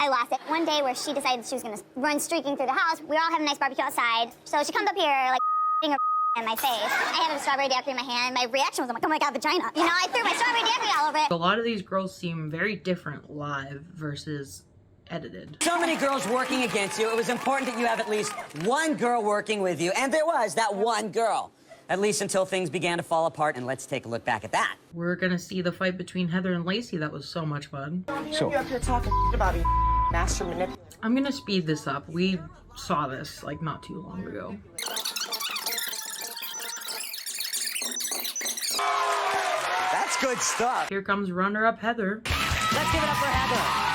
I lost it. One day where she decided she was going to run streaking through the house. We all have a nice barbecue outside. So she comes up here, like, her in my face. I have a strawberry daiquiri in my hand. My reaction was, I'm like, oh my God, vagina. You know, I threw my strawberry daiquiri all over it. A lot of these girls seem very different live versus edited. So many girls working against you. It was important that you have at least one girl working with you. And there was that one girl. At least until things began to fall apart, and let's take a look back at that. We're gonna see the fight between Heather and Lacey. That was so much fun. So you up here talking about me, master manipulator. I'm gonna speed this up. We saw this like not too long ago. That's good stuff. Here comes runner-up Heather. Let's give it up for Heather.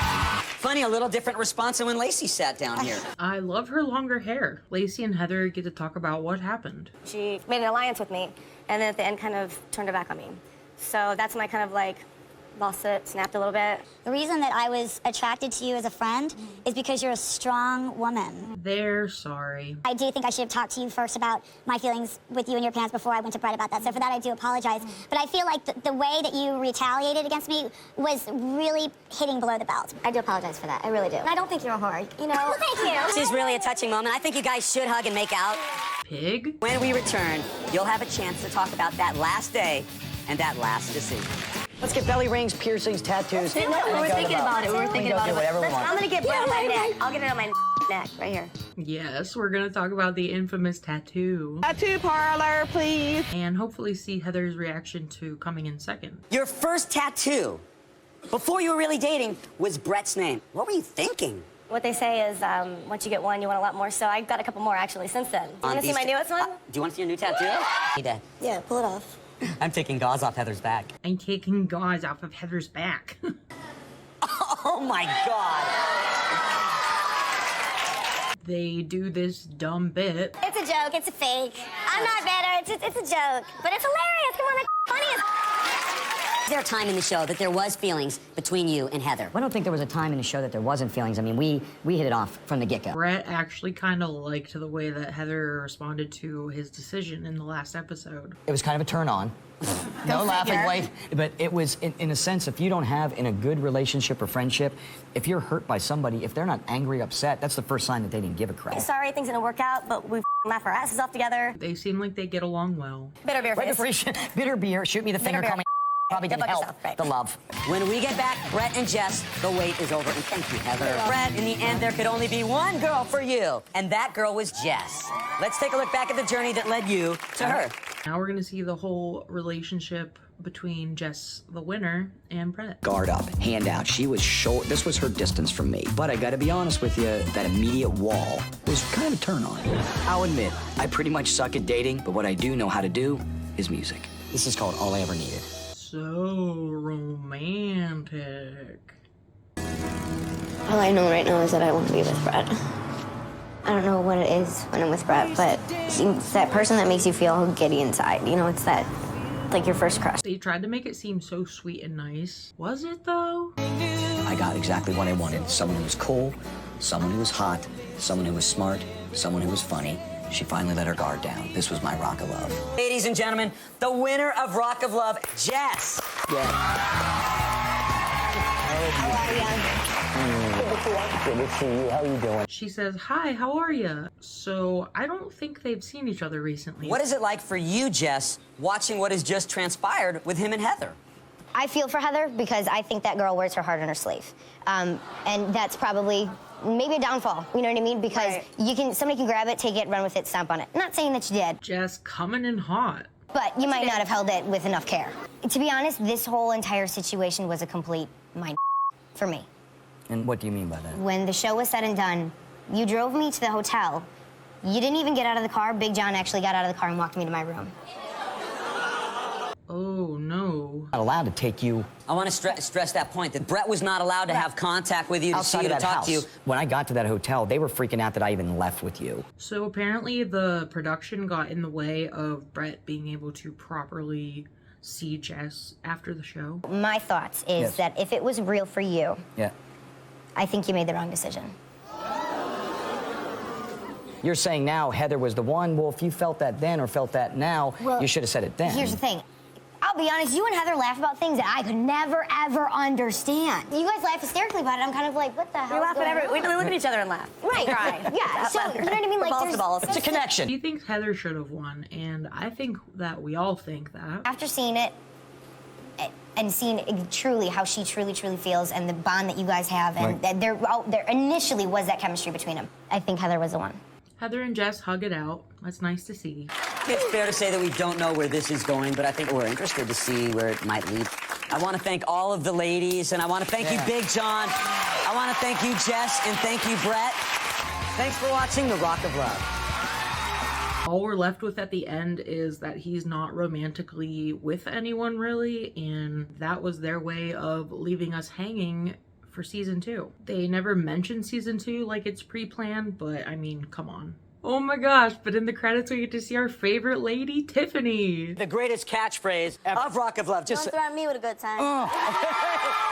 Funny, a little different response than when Lacey sat down here. I love her longer hair. Lacey and Heather get to talk about what happened. She made an alliance with me, and then at the end kind of turned her back on me. So that's when I kind of like lost it, snapped a little bit. The reason that I was attracted to you as a friend is because you're a strong woman. They're sorry. I do think I should have talked to you first about my feelings with you and your parents before I went to Brett about that. So for that, I do apologize. But I feel like the way that you retaliated against me was really hitting below the belt. I do apologize for that. I really do. And I don't think you're a whore. You know? Well, thank you. This is really a touching moment. I think you guys should hug and make out. Pig? When we return, you'll have a chance to talk about that last day and that last decision. Let's get belly rings, piercings, tattoos. We were thinking about it. We were thinking about it. Whatever we want. I'm gonna get Brett on my neck. I'll get it on my neck right here. Yes, we're gonna talk about the infamous tattoo. Tattoo parlor, please. And hopefully see Heather's reaction to coming in second. Your first tattoo, before you were really dating, was Brett's name. What were you thinking? What they say is once you get one, you want a lot more. So I got a couple more actually since then. Do you want to see my newest one? Do you want to see your new tattoo? Yeah, pull it off. I'm taking gauze off Heather's back. I'm taking gauze off of Heather's back. Oh my God. They do this dumb bit. It's a joke. It's a fake. I'm not better. It's a joke. But it's hilarious. Come on, that's funny as Is there a time in the show that there was feelings between you and Heather? I don't think there was a time in the show that there wasn't feelings. I mean, we hit it off from the get-go. Brett actually kind of liked the way that Heather responded to his decision in the last episode. It was kind of a turn on. No laughing, wait. But it was, in a sense, if you don't have in a good relationship or friendship, if you're hurt by somebody, if they're not angry, upset, that's the first sign that they didn't give a crap. Sorry, things didn't work out, but we laugh our asses off together. They seem like they get along well. Bitter beer face. Bitter beer, shoot me the finger, call me probably didn't help the love. When we get back, Brett and Jess, the wait is over. And thank you, Heather. Brett, in the end, there could only be one girl for you, and that girl was Jess. Let's take a look back at the journey that led you to her. Now we're gonna see the whole relationship between Jess, the winner, and Brett. Guard up, hand out. She was short. This was her distance from me. But I gotta be honest with you, that immediate wall was kind of a turn on. I'll admit, I pretty much suck at dating, but what I do know how to do is music. This is called All I Ever Needed. So romantic. All I know right now is that I want to be with Brett. I don't know what it is when I'm with Brett, but he's that person that makes you feel giddy inside. You know, it's that, like your first crush. They tried to make it seem so sweet and nice. Was it though? I got exactly what I wanted. Someone who was cool, someone who was hot, someone who was smart, someone who was funny. She finally let her guard down. This was my Rock of Love. Ladies and gentlemen, the winner of Rock of Love, Jess. Yeah. How are you? Good to see you. How you doing? She says, hi, how are you? So I don't think they've seen each other recently. What is it like for you, Jess, watching what has just transpired with him and Heather? I feel for Heather because I think that girl wears her heart on her sleeve. And that's probably maybe a downfall, you know what I mean? Because somebody can grab it, take it, run with it, stomp on it. Not saying that you did. Just coming in hot. But you might not have held it with enough care. To be honest, this whole entire situation was a complete mind for me. And what do you mean by that? When the show was said and done, you drove me to the hotel. You didn't even get out of the car. Big John actually got out of the car and walked me to my room. Oh, no. Not allowed to take you. I want to stress that point, that Brett was not allowed to have contact with you, to see you, to talk to you. When I got to that hotel, they were freaking out that I even left with you. So apparently the production got in the way of Brett being able to properly see Jess after the show. My thoughts is that if it was real for you, I think you made the wrong decision. You're saying now Heather was the one. Well, if you felt that then or felt that now, you should have said it then. Here's the thing. I'll be honest, you and Heather laugh about things that I could never, ever understand. You guys laugh hysterically about it. I'm kind of like, what the hell? We laugh at we look at each other and laugh. Right. Yeah. So, you know what I mean? Like, balls to balls. It's a connection. He thinks Heather should have won, and I think that we all think that. After seeing it and seeing truly how she truly feels and the bond that you guys have, and there initially was that chemistry between them. I think Heather was the one. Heather and Jess hug it out. That's nice to see. It's fair to say that we don't know where this is going, but I think we're interested to see where it might lead. I want to thank all of the ladies, and I want to thank you, Big John. I want to thank you, Jess, and thank you, Brett. Thanks for watching The Rock of Love. All we're left with at the end is that he's not romantically with anyone, really, and that was their way of leaving us hanging for season 2. They never mention season 2 like it's pre-planned, but I mean, come on. Oh my gosh, but in the credits we get to see our favorite lady, Tiffany. The greatest catchphrase of Rock of Love. Don't throw me with a good time.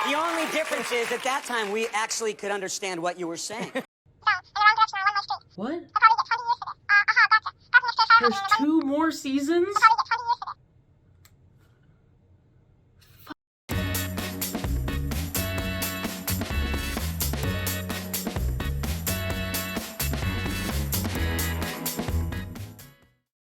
The only difference is at that time we actually could understand what you were saying. What? There's 2 more seasons?